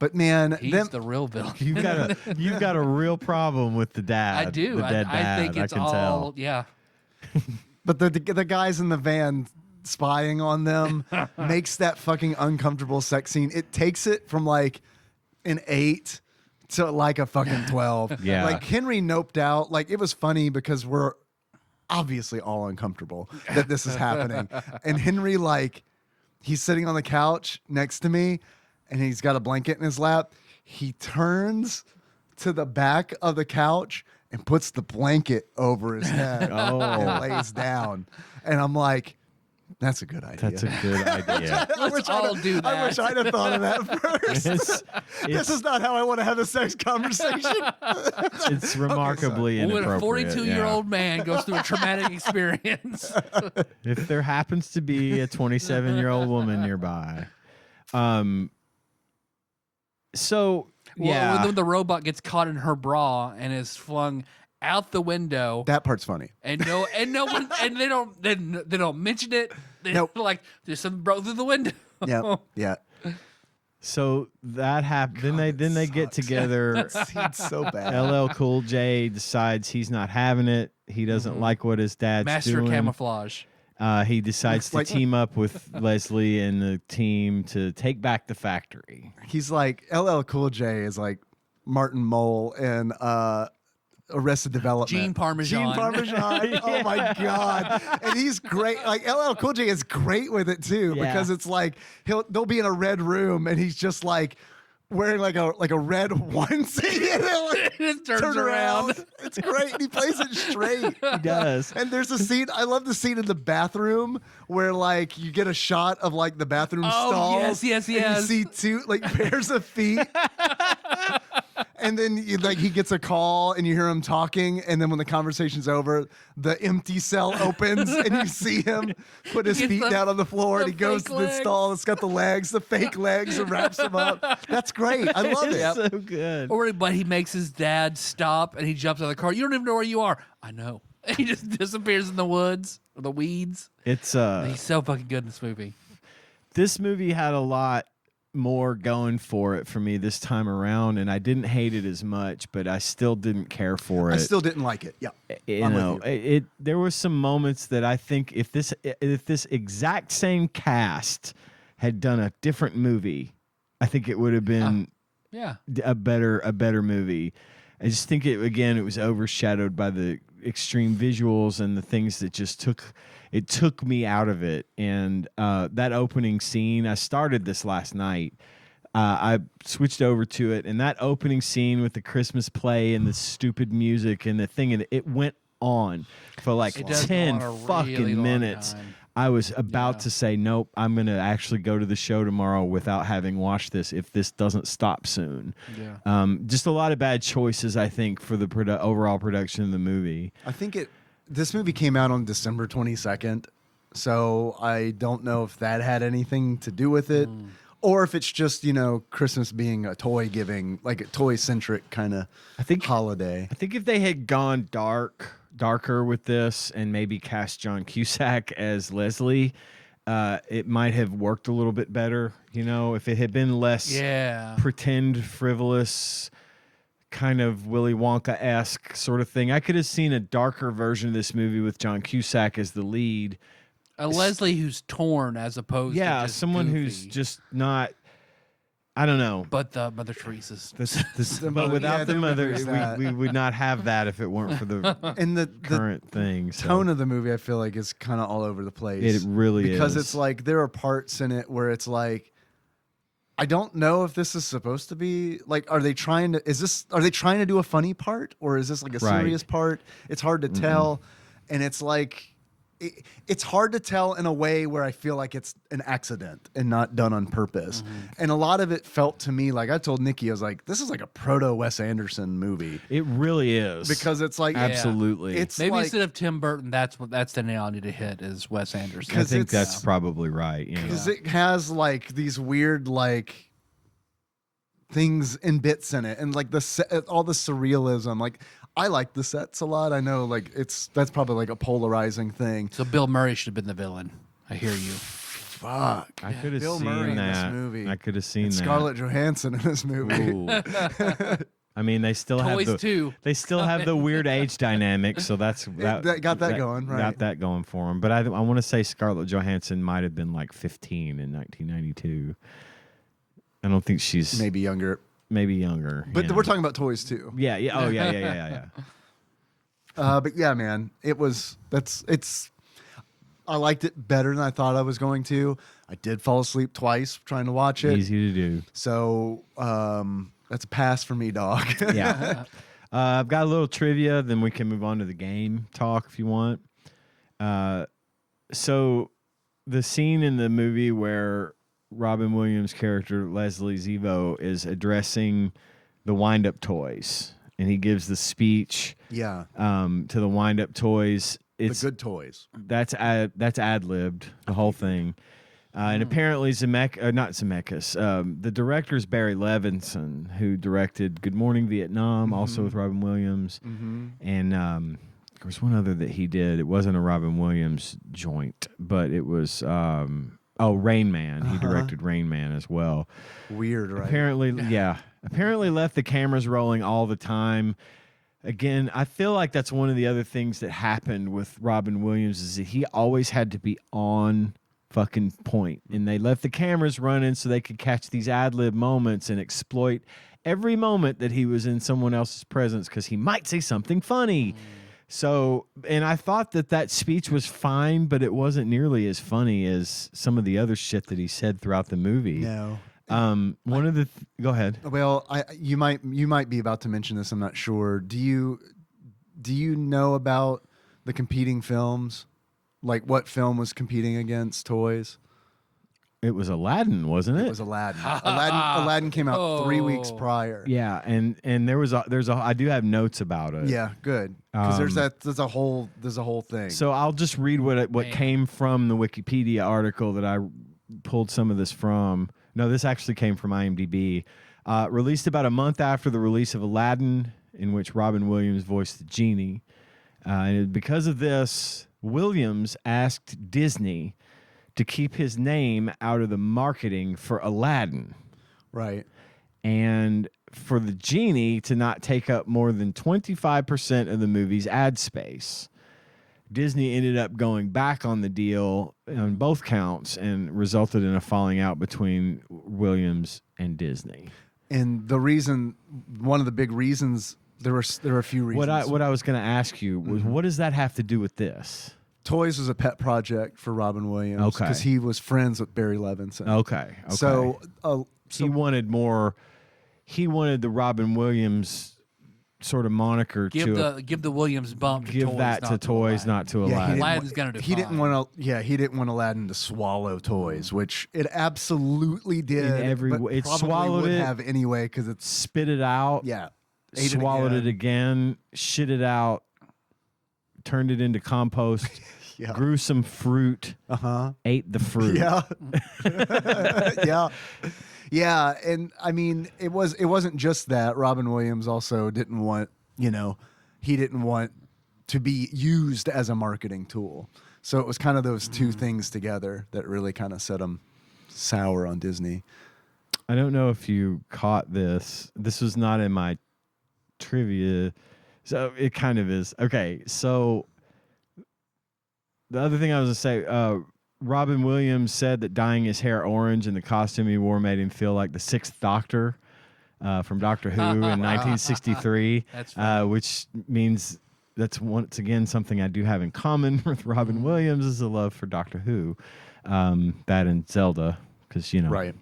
But man, He's the real villain. You've got a real problem with the dad. I do. The dead dad. I think it's can all. tell. Yeah. but the guys in the van spying on them makes that fucking uncomfortable sex scene. It takes it from like an 8 to like a fucking 12. Yeah. Like Henry noped out. Like it was funny because we're obviously all uncomfortable that this is happening. And Henry, like, he's sitting on the couch next to me and he's got a blanket in his lap. He turns to the back of the couch and puts the blanket over his head and lays down. And I'm like, that's a good idea. That's a good idea. Let's all do that. I wish I'd have thought of that first. This is not how I want to have a sex conversation. It's remarkably When a inappropriate. 42-year-old man goes through a traumatic experience. If there happens to be a 27-year-old woman nearby. So, yeah. Well, when the robot gets caught in her bra and is flung out the window, That part's funny. and no one, and they don't mention it. They Nope. like there's something broke through the window. Yeah. Yeah. So that happened. Then they get together. Seems so bad. LL Cool J decides he's not having it. He doesn't like what his dad's Master doing. camouflage. He decides to Like- team up with Leslie and the team to take back the factory. He's like, LL Cool J is like Martin Mull and Arrested Development. Gene Parmesan. Gene Parmesan. Oh my God. And he's great. Like LL Cool J is great with it too, Yeah. because it's like they'll be in a red room and he's just like wearing like a red onesie and he'll like, It turns turn around. around. It's great. And he plays it straight. He does. And there's a scene, I love the scene in the bathroom where like you get a shot of like the bathroom Oh, stalls. yes, and yes. you see two like pairs of feet. And then he gets a call and you hear him talking. And then when the conversation's over, the empty cell opens and you see him put his He gets feet the- down on the floor and the he goes fake to the legs. stall. It's got the legs, the fake legs, and wraps them up. That's great. I love it. It's so good. But he makes his dad stop and he jumps out of the car. You don't even know where you are. I know. And he just disappears in the woods or the weeds. It's He's so fucking good in this movie. this movie had a lot more going for it for me this time around, and I didn't hate it as much, but I still didn't care for it. I still didn't like it. Yeah. You I'm with know, you. there were some moments that I think if this exact same cast had done a different movie, I think it would have been Yeah. a better movie. I just think it was overshadowed by the extreme visuals and the things that just took me out of it. And that opening scene, I started this last night. I switched over to it, and that opening scene with the Christmas play and the stupid music and the thing, and it went on for like It does go 10 on a fucking really long minutes. time. I was about to say, nope, I'm going to actually go to the show tomorrow without having watched this if this doesn't stop soon. Yeah. Just a lot of bad choices, I think, for the overall production of the movie. I think this movie came out on December 22nd, so I don't know if that had anything to do with it, or if it's just, Christmas being a toy-giving, like a toy-centric kind of holiday. I think if they had gone darker with this and maybe cast John Cusack as Leslie, it might have worked a little bit better. If it had been less pretend, frivolous, kind of Willy Wonka-esque sort of thing. I could have seen a darker version of this movie with John Cusack as the lead. A Leslie who's torn as opposed to just someone goofy. who's just not, I don't know. But the Mother Teresa's. But without the mother, there's that. we would not have that if it weren't for the And the current thing. So. tone of the movie, I feel like, is kind of all over the place. It really is. Because it's like there are parts in it where it's like, I don't know if this is supposed to be like, are they trying to do a funny part, or is this like a serious part? It's hard to tell. And it's like, it's hard to tell in a way where I feel like it's an accident and not done on purpose. And a lot of it felt to me, like I told Nikki, I was like, this is like a proto Wes Anderson movie. It really is. Because it's like, absolutely. it's Maybe like, instead of Tim Burton, that's the nail I need to hit is Wes Anderson. I think it's- that's probably right. because it has like these weird like things and bits in it, and like all the surrealism. Like I like the sets a lot. I know like that's probably like a polarizing thing. So Bill Murray should have been the villain. I hear you. fuck. I could have Bill seen Murray in this that. movie. I could have seen And that. Scarlett Johansson in this movie. Ooh. I mean, they still Toys have the 2. they still have the weird age dynamic, so that got that going, right. Got that going for them. But I want to say Scarlett Johansson might have been like 15 in 1992. I don't think she's Maybe younger. But We're talking about Toys too. Yeah. Oh, yeah. But yeah, man, I liked it better than I thought I was going to. I did fall asleep twice trying to watch it. Easy to do. So that's a pass for me, dog. Yeah. I've got a little trivia, then we can move on to the game talk if you want. So the scene in the movie where Robin Williams' character, Leslie Zevo, is addressing the wind-up toys, and he gives the speech Yeah. to the wind-up toys. The good toys. That's ad-libbed, the whole thing. And apparently not Zemeckis. The director's Barry Levinson, who directed Good Morning Vietnam, also with Robin Williams. And there was one other that he did. It wasn't a Robin Williams joint, but it was Rain Man. He directed Rain Man as well. Weird, right? Apparently left the cameras rolling all the time. Again, I feel like that's one of the other things that happened with Robin Williams is that he always had to be on fucking point. And they left the cameras running so they could catch these ad-lib moments and exploit every moment that he was in someone else's presence because he might say something funny. So, and I thought that speech was fine, but it wasn't nearly as funny as some of the other shit that he said throughout the movie. No. Go ahead. Well, you might be about to mention this. I'm not sure. Do you know about the competing films? Like what film was competing against Toys? It was Aladdin, wasn't it? It was Aladdin. Aladdin came out 3 weeks prior. Yeah, and I do have notes about it. Yeah, good. Because there's a whole thing. So I'll just read what came from the Wikipedia article that I pulled some of this from. No, this actually came from IMDb. Released about a month after the release of Aladdin, in which Robin Williams voiced the genie. And because of this, Williams asked Disney to keep his name out of the marketing for Aladdin. Right. And for the genie to not take up more than 25% of the movie's ad space. Disney ended up going back on the deal on both counts and resulted in a falling out between Williams and Disney. And one of the big reasons, there were a few reasons. What I was going to ask you was, what does that have to do with this? Toys was a pet project for Robin Williams. Okay. Because he was friends with Barry Levinson. Okay. So he wanted more. He wanted the Robin Williams sort of moniker Give the Williams bump to give Toys, that to not Toys, not to Aladdin. Aladdin's gonna do he didn't fine. want to. He didn't want Aladdin to swallow Toys, which it absolutely did. In every but way. It probably swallowed would it, have anyway because it's spit it out. yeah. Swallowed it again, shit it out, turned it into compost, Yeah. grew some fruit, ate the fruit. Yeah. Yeah. Yeah. And I mean, it wasn't just that. Robin Williams also didn't want, he didn't want to be used as a marketing tool. So it was kind of those two things together that really kind of set him sour on Disney. I don't know if you caught this. This was not in my trivia. So it kind of is. Okay. So the other thing I was going to say, Robin Williams said that dyeing his hair orange and the costume he wore made him feel like the Sixth Doctor from Doctor Who in 1963, That's which means that's once again something I do have in common with Robin Williams is a love for Doctor Who, that and Zelda, because Right.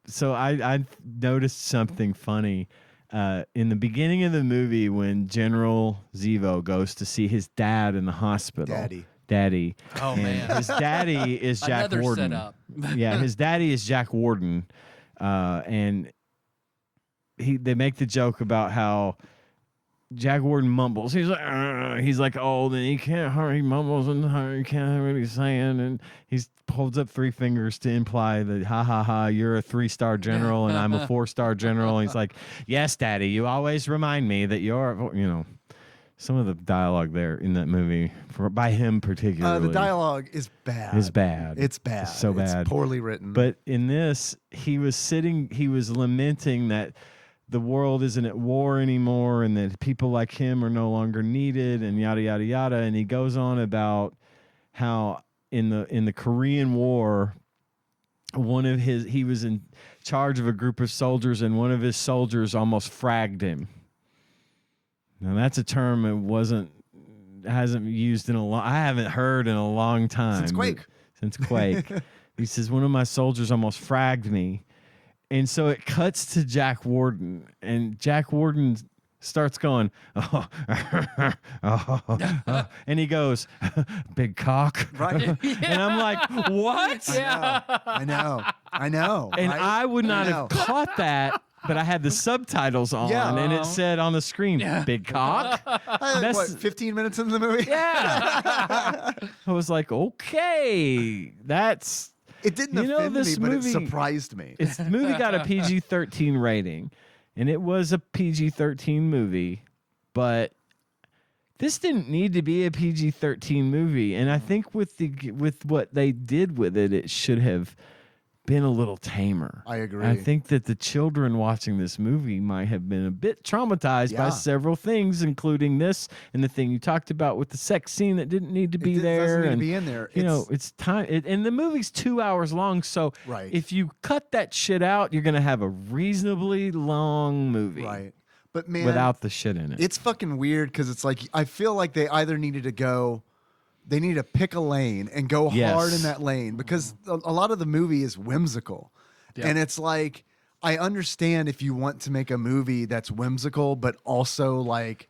So I noticed something funny in the beginning of the movie when General Zevo goes to see his dad in the hospital. Daddy. Oh, And man. his daddy is Jack Another Warden. setup. Yeah, his daddy is Jack Warden, and they make the joke about how Jack Warden mumbles. He's like old and he can't hurry. He mumbles and he can't hear what he's saying, and he holds up three fingers to imply that ha ha ha, you're a 3-star general and I'm a 4-star general. And he's like, yes, Daddy, you always remind me that you're. some of the dialogue there in that movie by him particularly. The dialogue is bad. Is bad. It's bad. It's so bad. It's poorly written. But in this, he was lamenting that the world isn't at war anymore and that people like him are no longer needed and yada, yada, yada. And he goes on about how in the Korean War, he was in charge of a group of soldiers and one of his soldiers almost fragged him. Now that's a term that hasn't used I haven't heard in a long time. Since Quake. He says, one of my soldiers almost fragged me. And so it cuts to Jack Warden, and Jack Warden starts going, and he goes, big cock. Right. And I'm like, what? Yeah. I know. And right? I would not have caught that, but I had the subtitles on, and it said on the screen, big cock. What, 15 minutes into the movie? Yeah. I was like, okay, that's... It didn't offend me, but it surprised me. The movie got a PG-13 rating, and it was a PG-13 movie, but this didn't need to be a PG-13 movie. And I think with what they did with it, it should have been a little tamer. I agree. I think that the children watching this movie might have been a bit traumatized by several things, including this and the thing you talked about with the sex scene that didn't need to be there. Doesn't need and to be in there. It's time. And the movie's 2 hours long, so if you cut that shit out, you're gonna have a reasonably long movie. Right. But man, without the shit in it. It's fucking weird because it's like I feel like they either needed to go. They need to pick a lane and go hard in that lane because a lot of the movie is whimsical. Yeah. And it's like, I understand if you want to make a movie that's whimsical, but also like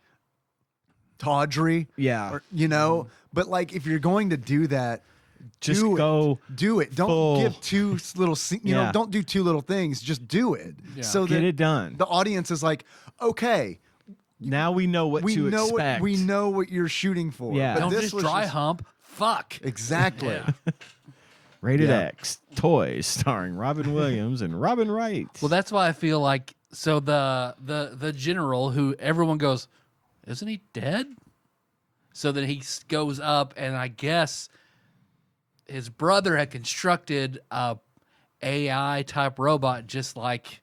tawdry. Yeah. Or, but like if you're going to do that, just do it. Don't full. give too little, don't do too little things. Just do it. Yeah. So get it done. The audience is like, okay. Now we know what to expect. We know what you're shooting for. Yeah. But Don't just dry hump. Fuck. Exactly. Yeah. Rated X Toys starring Robin Williams and Robin Wright. Well, that's why I feel like the general who everyone goes, isn't he dead? So then he goes up, and I guess his brother had constructed a AI type robot just like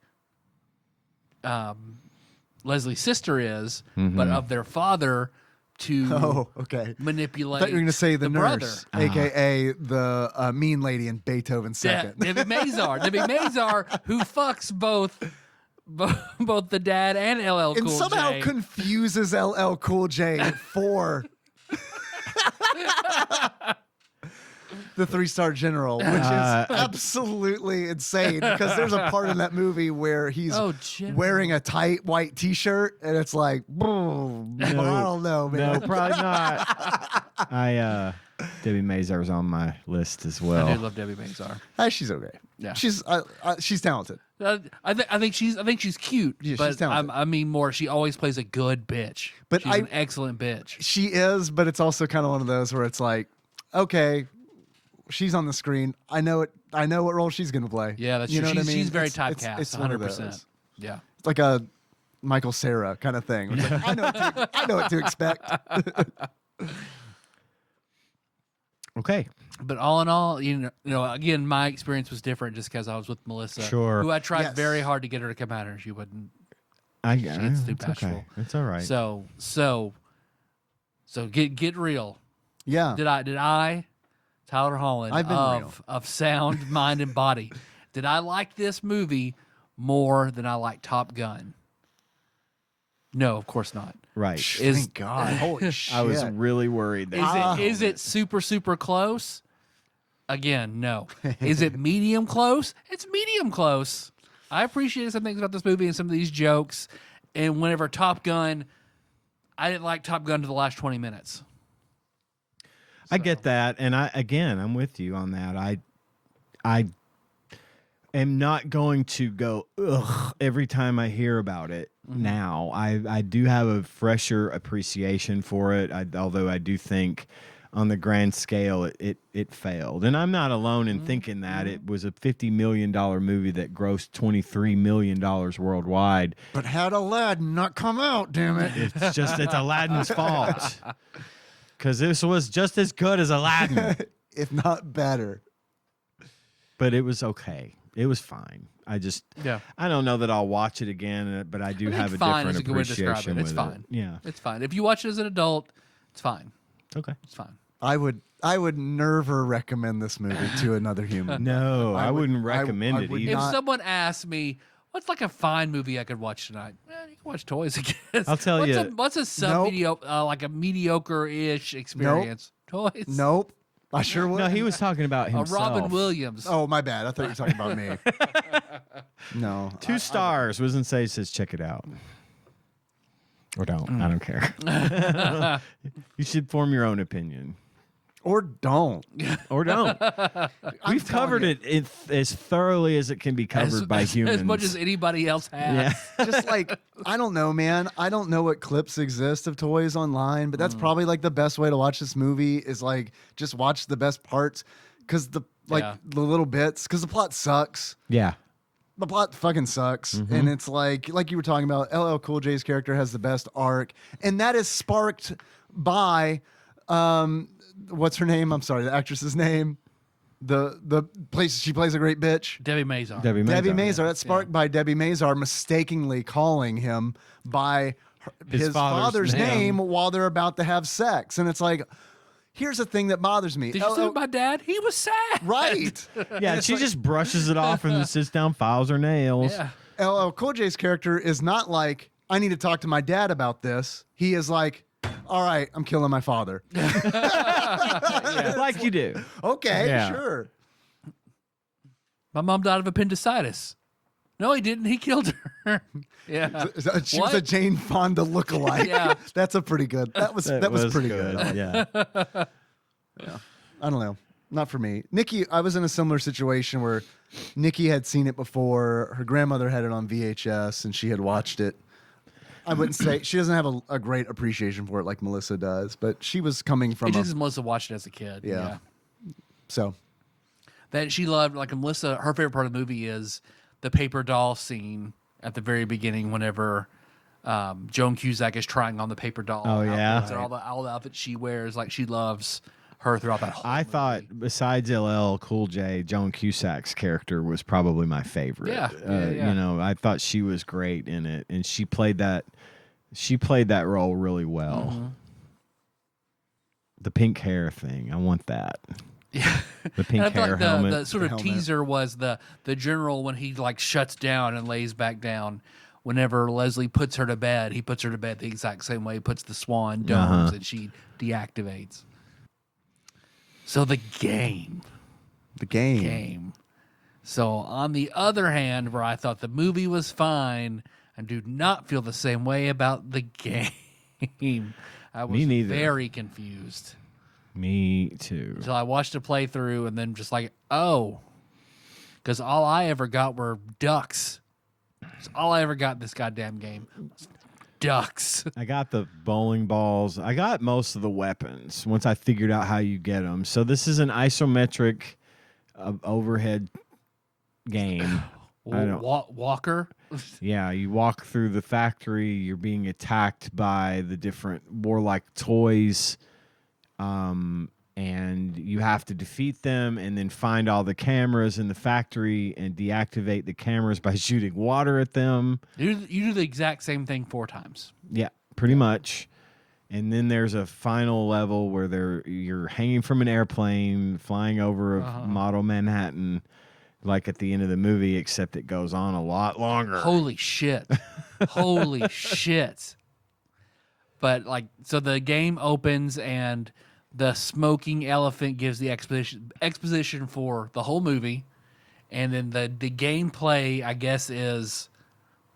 Leslie's sister is, but of their father to manipulate. I thought you were going to say the nurse, brother. a.k.a. the mean lady in Beethoven second. Debbie Mazar, who fucks both the dad and LL Cool J. And somehow confuses LL Cool J for the 3-star general, which is absolutely insane because there's a part in that movie where he's wearing a tight white t-shirt and it's like, I don't know, man. No, probably not. Debbie Mazar's on my list as well. I do love Debbie Mazar. She's okay. Yeah, she's talented. I think she's cute. Yeah, but she's talented. I mean more. She always plays a good bitch. But she's an excellent bitch. She is, but it's also kind of one of those where it's like, okay, she's on the screen. I know what role she's going to play. Yeah, that's true. What I mean? She's very typecast. It's 100%. Yeah, it's like a Michael Cera kind of thing. It's like, I know what to expect. Okay. But all in all, again, my experience was different just because I was with Melissa, Sure. who I tried very hard to get her to come out here. She wouldn't. It's too bashful. okay. It's all right. So get real. Yeah. Did I, Tyler Holland I've been real. of sound, mind, and body, did I like this movie more than I like Top Gun? No, of course not. Right. Thank God. Holy shit. I was really worried that Is it super, super close? Again, no. Is it medium close? It's medium close. I appreciated some things about this movie and some of these jokes. And whenever Top Gun, I didn't like Top Gun to the last 20 minutes. I get that, and I'm with you on that. I am not going to go ugh every time I hear about it. Now I do have a fresher appreciation for it. Although I do think on the grand scale, it failed. And I'm not alone in thinking that. It was a $50 million movie that grossed $23 million worldwide. But had Aladdin not come out, damn it. It's Aladdin's fault. Because this was just as good as Aladdin. If not better. But it was okay. It was fine. I don't know that I'll watch it again, but I do have a different appreciation with it. It's fine. Yeah. It's fine. If you watch it as an adult, it's fine. Okay. It's fine. I would never recommend this movie to another human. No, I wouldn't recommend it either. If someone asked me, what's like a fine movie I could watch tonight? You can watch Toys, I guess. I'll tell you. What's a like a mediocre-ish experience? Nope. Toys? Nope. I sure would. No, he was talking about himself. Robin Williams. Oh, my bad. I thought you were talking about me. No. 2 stars. Wisdom Sage says check it out. Or don't. I don't care. You should form your own opinion. Or don't. Or don't. We've covered it as thoroughly as it can be covered by humans. As much as anybody else has. Yeah. Just like, I don't know, man. I don't know what clips exist of Toys online, but that's probably like the best way to watch this movie is like just watch the best parts because the little bits, because the plot sucks. Yeah. The plot fucking sucks. And it's like you were talking about, LL Cool J's character has the best arc. And that is sparked by, what's her name? I'm sorry, the actress's name. The place she plays a great bitch. Debbie Mazar. Debbie Mazar. That's sparked by Debbie Mazar mistakenly calling him by his father's name while they're about to have sex. And it's like, here's the thing that bothers me. Did you see my dad? He was sad. Right. Yeah, she just brushes it off and sits down, files her nails. Yeah. LL Cool J's character is not like, I need to talk to my dad about this. He is like, all right, I'm killing my father. Like you do. Okay, Yeah. sure. My mom died of appendicitis. No, he didn't. He killed her. Yeah. She was a Jane Fonda lookalike. Yeah. That's a pretty good. That was pretty good. Yeah. I don't know. Not for me. Nikki, I was in a similar situation where Nikki had seen it before. Her grandmother had it on VHS and she had watched it. I wouldn't say she doesn't have a great appreciation for it like Melissa does, but she was coming from It just Melissa watched it as a kid. Yeah. So That she loved, like Melissa, her favorite part of the movie is the paper doll scene at the very beginning whenever Joan Cusack is trying on the paper doll. Oh, yeah. outfits and all the outfits she wears. Like she loves her throughout that whole I movie. thought besides LL Cool J, Joan Cusack's character was probably my favorite. Yeah. You know, I thought she was great in it, and she played that role really well. Mm-hmm. The pink hair thing, I want that. Yeah. The pink And I feel hair like helmet. the sort of helmet. teaser was the general when he like shuts down and lays back down. Whenever Leslie puts her to bed, he puts her to bed the exact same way he puts the swan domes and she deactivates. So the game. So on the other hand, where I thought the movie was fine, I do not feel the same way about the game. I was Me neither. very confused. Me too. So I watched a playthrough and then just like, oh, because all I ever got were ducks. That's all I ever got in this goddamn game. Was ducks. I got the bowling balls. I got most of the weapons once I figured out how you get them. So this is an isometric overhead game. Walker. Yeah, you walk through the factory. You're being attacked by the different warlike toys, and you have to defeat them and then find all the cameras in the factory and deactivate the cameras by shooting water at them. You do the exact same thing 4 times. Yeah, pretty much. And then there's a final level where you're hanging from an airplane, flying over a model Manhattan, like at the end of the movie, except it goes on a lot longer. Holy shit. Holy shit. But like, so the game opens and the smoking elephant gives the exposition for the whole movie. And then the gameplay, I guess, is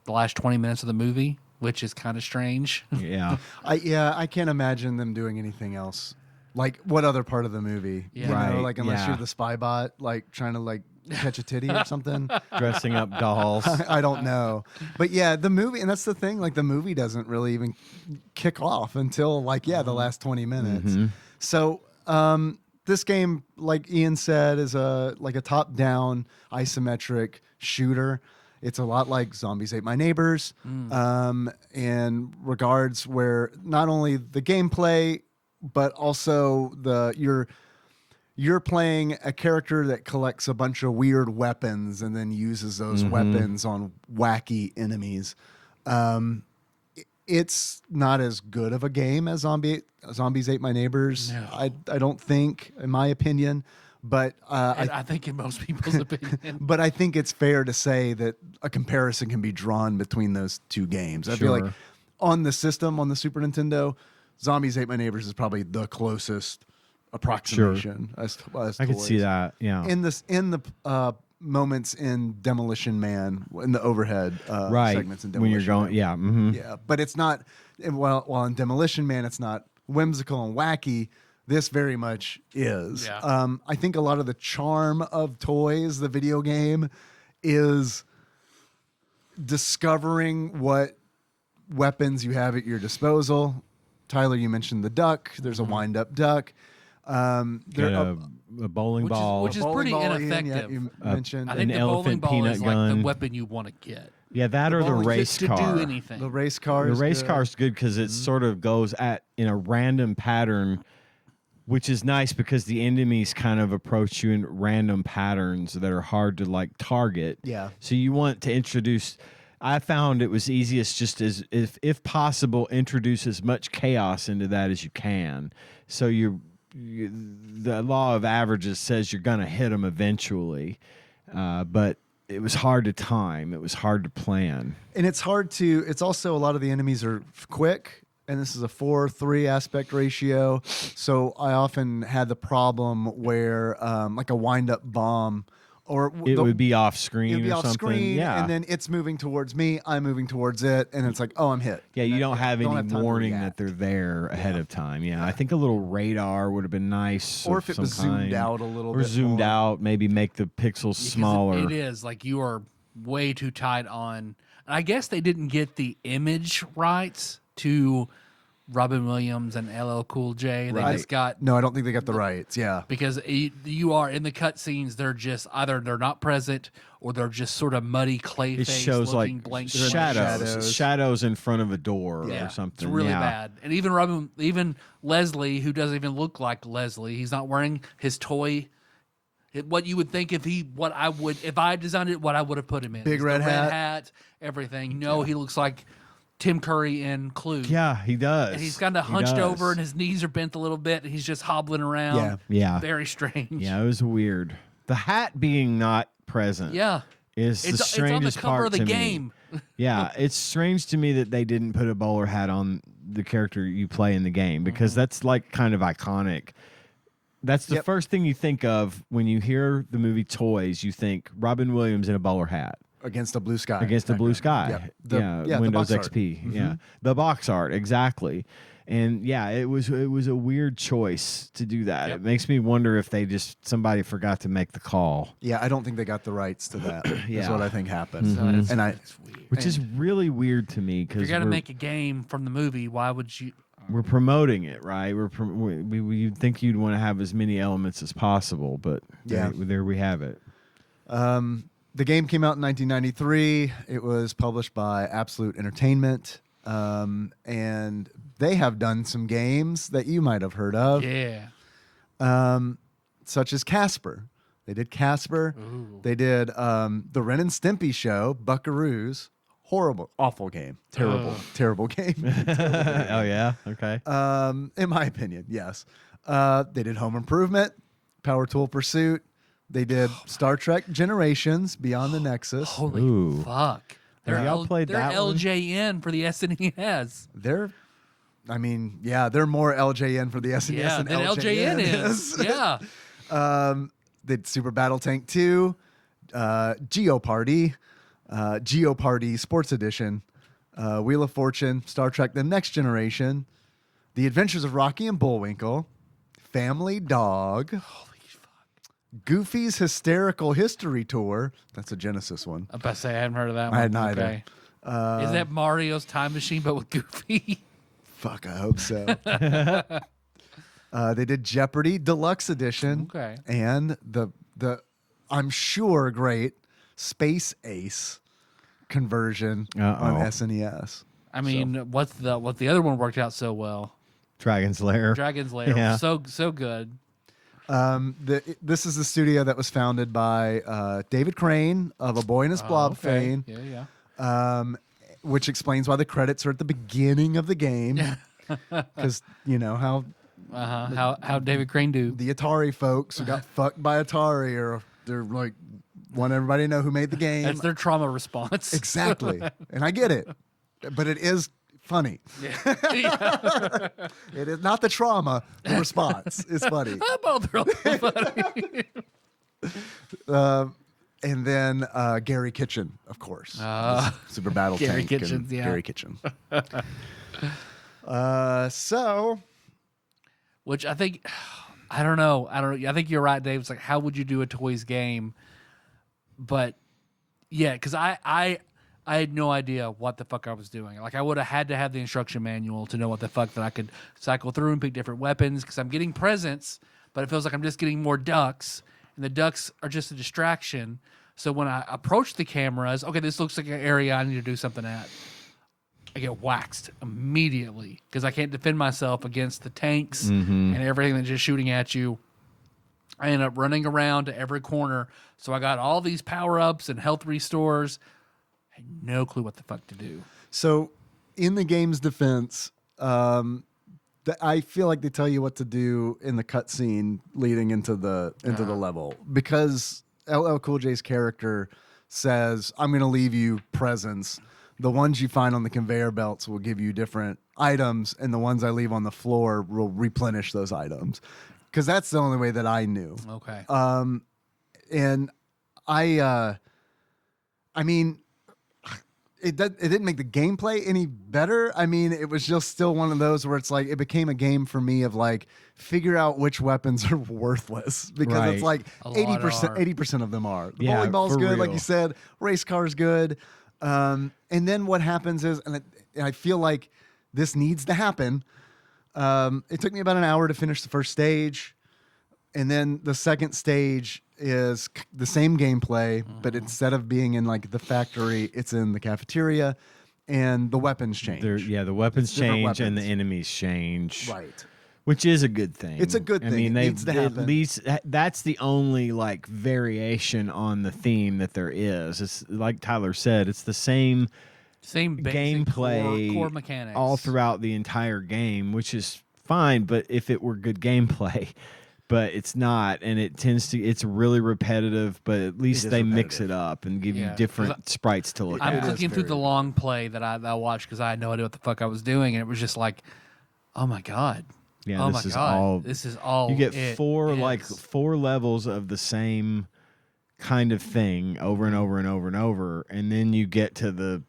the last 20 minutes of the movie, which is kind of strange. Yeah. I can't imagine them doing anything else. Like what other part of the movie? Yeah. You know, Right, like unless yeah. you're the spy bot, like trying to like catch a titty or something. Dressing up dolls. I don't know. But yeah, the movie, and that's the thing, like the movie doesn't really even kick off until like, the last 20 minutes. So This game, like Ian said, is a top-down isometric shooter. It's a lot like Zombies Ate My Neighbors, in regards where not only the gameplay, but also you're playing a character that collects a bunch of weird weapons and then uses those weapons on wacky enemies. It's not as good of a game as Zombies Ate My Neighbors. No. I don't think, in my opinion, but I think in most people's opinion. but I think it's fair to say that a comparison can be drawn between those two games. I feel like Sure. on the system, on the Super Nintendo, Zombies Ate My Neighbors is probably the closest approximation. As I could toys. see that. Yeah. in the moments in Demolition Man, in the overhead Right. segments in Demolition When you're going, Man. yeah. Mm-hmm. Yeah, but it's not. While in Demolition Man, it's not whimsical and wacky. This very much is. Yeah. I think a lot of the charm of Toys, the video game, is discovering what weapons you have at your disposal. Tyler, you mentioned the duck. There's a wind-up duck. Get a bowling ball. which is bowling pretty ball, Ian, ineffective. you mentioned I think An the bowling elephant ball peanut is like the gun. weapon you want to get. Yeah, that or the bowling race to car. do anything. the race car. The is race good. car is good because it sort of goes in a random pattern, which is nice because the enemies kind of approach you in random patterns that are hard to like target. Yeah. So you want to introduce. I found it was easiest just as if possible, introduce as much chaos into that as you can. So the law of averages says you're going to hit them eventually, but it was hard to time. It was hard to plan. And it's hard to. It's also a lot of the enemies are quick, and this is a 4:3 aspect ratio. So I often had the problem where, like a wind-up bomb, or It would be off screen. It'd be or off something. screen, Yeah. and then it's moving towards me. I'm moving towards it, and it's like, oh, I'm hit. Yeah, you don't have Don't any have time to warning that react. they're there ahead of time. Yeah, I think a little radar would have been nice. Or of if it some was zoomed kind. out a little or bit zoomed more. out, maybe make the pixels Because smaller. It is like you are way too tight on. I guess they didn't get the image rights to Robin Williams and LL Cool J. They just got No, I don't think they got the rights. Yeah. because you are in the cutscenes. They're just either they're not present or they're just sort of muddy clay It face shows like looking blank shadows, shadows. in front of a door Yeah, or something. it's really yeah. bad. And even Leslie, who doesn't even look like Leslie, he's not wearing his toy. What you would think if I designed it, what I would have put him in. Big It's the red hat. hat, everything. No, he looks like Tim Curry in Clue. Yeah, he does. And he's kind of He hunched does. over and his knees are bent a little bit and he's just hobbling around. Yeah. Yeah. Very strange. Yeah, it was weird. The hat being not present. Yeah. Is the It's on the strangest cover part of the to me. game. Yeah, it's strange to me that they didn't put a bowler hat on the character you play in the game because that's like kind of iconic. That's the Yep. first thing you think of when you hear the movie Toys. You think Robin Williams in a bowler hat Against a blue sky. against the blue sky. Yep. The Windows box art. XP. Yeah, the box art exactly. And yeah, it was a weird choice to do that. Yep. It makes me wonder if somebody forgot to make the call, Yeah, I don't think they got the rights to that. Is Yeah. what I think happened. So it's weird. which is really weird to me If because you're going to make a game from the movie, why would you? we're promoting it, right? You'd think you'd want to have as many elements as possible, but Yeah. there we have it. The game came out in 1993. It was published by Absolute Entertainment. And they have done some games that you might have heard of, Yeah. such as Casper. They did Casper. They did the Ren and Stimpy show, Buckaroos. Horrible, awful game. Terrible game. Oh yeah, okay. In my opinion, yes. They did Home Improvement, Power Tool Pursuit. They did Star Trek Generations, Beyond the Nexus. Holy Ooh. fuck. They're, Y'all played they're that one? LJN for the SNES. They're more LJN for the SNES Yeah, than than LJN is. Yeah. They did Super Battle Tank 2, Geopardy, Geopardy Sports Edition, Wheel of Fortune, Star Trek The Next Generation, The Adventures of Rocky and Bullwinkle, Family Dog, Goofy's Hysterical History Tour. That's a Genesis one. I'm about to say I haven't heard of that one. I had neither. Okay. Is that Mario's Time Machine but with Goofy? Fuck, I hope so. They did Jeopardy Deluxe Edition. Okay. And the I'm sure great Space Ace conversion on SNES. I mean, what the other one worked out so well? Dragon's Lair. Dragon's Lair. Yeah. So good. This is the studio that was founded by David Crane of A Boy and His Blob okay. fame, Yeah. which explains why the credits are at the beginning of the game. Because you know how How David Crane do. the Atari folks who got fucked by Atari, or they're like want everybody to know who made the game. That's their trauma response. Exactly, and I get it, but it is funny. Yeah. It is not the trauma. The response is funny. Both are funny. And then Gary Kitchen, of course. Super Battle Gary Tank. Kitchen, and yeah. Gary Kitchen. So, Which I think, I don't know. I think you're right, Dave. It's like, how would you do a toys game? But yeah, because I had no idea what the fuck I was doing. Like, I would have had to have the instruction manual to know what the fuck that I could cycle through and pick different weapons, because I'm getting presents, but it feels like I'm just getting more ducks, and the ducks are just a distraction. So when I approach the cameras, okay, this looks like an area I need to do something at. I get waxed immediately because I can't defend myself against the tanks and everything that's just shooting at you. I end up running around to every corner. So I got all these power-ups and health restores. I had no clue what the fuck to do. so in the game's defense, I feel like they tell you what to do in the cutscene leading into the level, because LL Cool J's character says, "I'm going to leave you presents. The ones you find on the conveyor belts will give you different items, and the ones I leave on the floor will replenish those items." Because that's the only way that I knew. Okay. And I mean, it didn't make the gameplay any better. I mean, it was just still one of those where it's like it became a game for me of like figure out which weapons are worthless, because it's like A lot are. 80% of them are. The Yeah, bowling ball's for good, like real. you said. Race car's good. And then what happens is, and I feel like this needs to happen. It took me about an hour to finish the first stage. And then the second stage is the same gameplay, but instead of being in like the factory, it's in the cafeteria, and the weapons change. The weapons It's different change and the weapons. enemies change. Right. Which is a good thing. It's a good I thing. mean, It needs to happen. at least that's the only like variation on the theme that there is. It's like Tyler said, it's the same Same basic gameplay core mechanics. all throughout the entire game, which is fine, but if it were good gameplay. But it's not, and it's really repetitive, but at least is they mix repetitive. it up and give Yeah, you different sprites to look I'm at. clicking through very- the long play that I watched because I had no idea what the fuck I was doing, and it was just like, oh my god. Yeah, oh this my is god. all- This is all. You get it is. four levels of the same kind of thing over and over and over and over, and then you get to the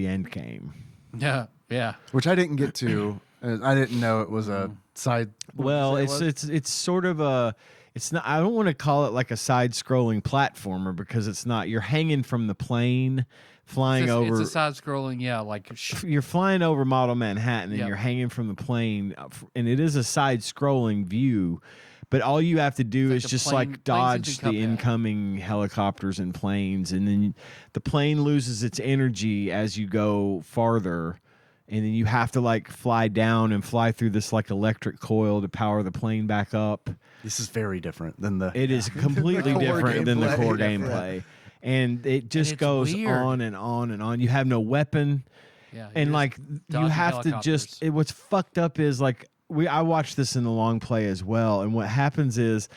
end game. Yeah. Which I didn't get to. I didn't know it was a side. Well, what did you say it was? it's sort of a. It's not. I don't want to call it like a side-scrolling platformer because it's not. You're hanging from the plane, flying It's over. a side-scrolling, yeah, like You're flying over Model Manhattan and Yep. you're hanging from the plane, and it is a side-scrolling view. But all you have to do like is the just plane- like planes dodge in the Cuphead. incoming helicopters and planes, and then the plane loses its energy as you go farther, and then you have to like fly down and fly through this like electric coil to power the plane back up. This is very different than the. It is completely core different than the gameplay. core Yeah. gameplay, and it just it's goes weird. on and on and on. You have no weapon. yeah, And you're like just you dodging have to just helicopters. what's fucked up is like I watched this in the long play as well, and what happens is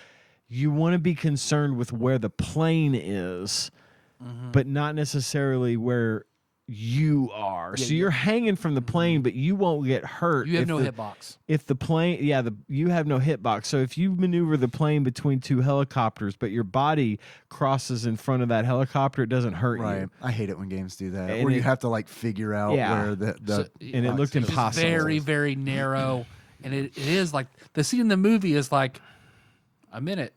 you want to be concerned with where the plane is, but not necessarily where you are. So you're hanging from the plane, but you won't get hurt. You have if no the- hitbox. If the plane, you have no hitbox. So if you maneuver the plane between two helicopters, but your body crosses in front of that helicopter, it doesn't hurt Right. you. I hate it when games do that. And Where you it- have to like figure out Yeah. where the So- And it looked box is. impossible. Very, very narrow, and it is like the scene in the movie is like a minute.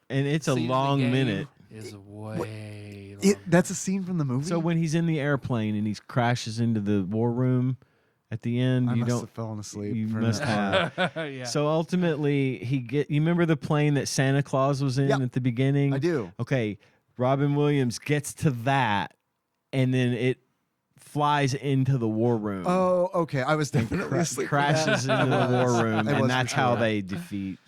And it's a Scene in the long game minute. Is way. That's a scene from the movie. So when he's in the airplane and he crashes into the war room At the end, I you must don't. have fallen asleep. You for must that part. have. Yeah. So ultimately, you remember the plane that Santa Claus was in Yep. at the beginning? I do. Okay, Robin Williams gets to that, and then it flies into the war room. Oh, okay. I was definitely asleep. for that. Crashes into the war room, I was and for that's how sure. they defeat.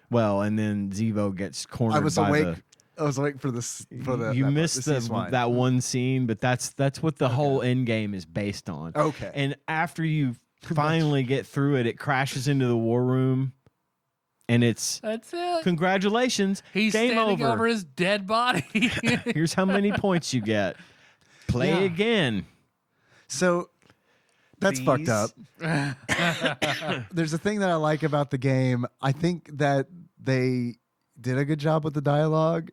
Well, and then Zevo gets cornered. I was by awake. The, I was awake for this. For the you that, missed the sea swine. that one scene, but that's what the whole end game is based on. Okay. And after you finally get through it, it crashes into the war room, and it's That's it. congratulations. He's game standing over. over his dead body. Here's how many points you get. Play Yeah. again. So that's fucked Please. up. There's a thing that I like about the game. I think that they did a good job with the dialogue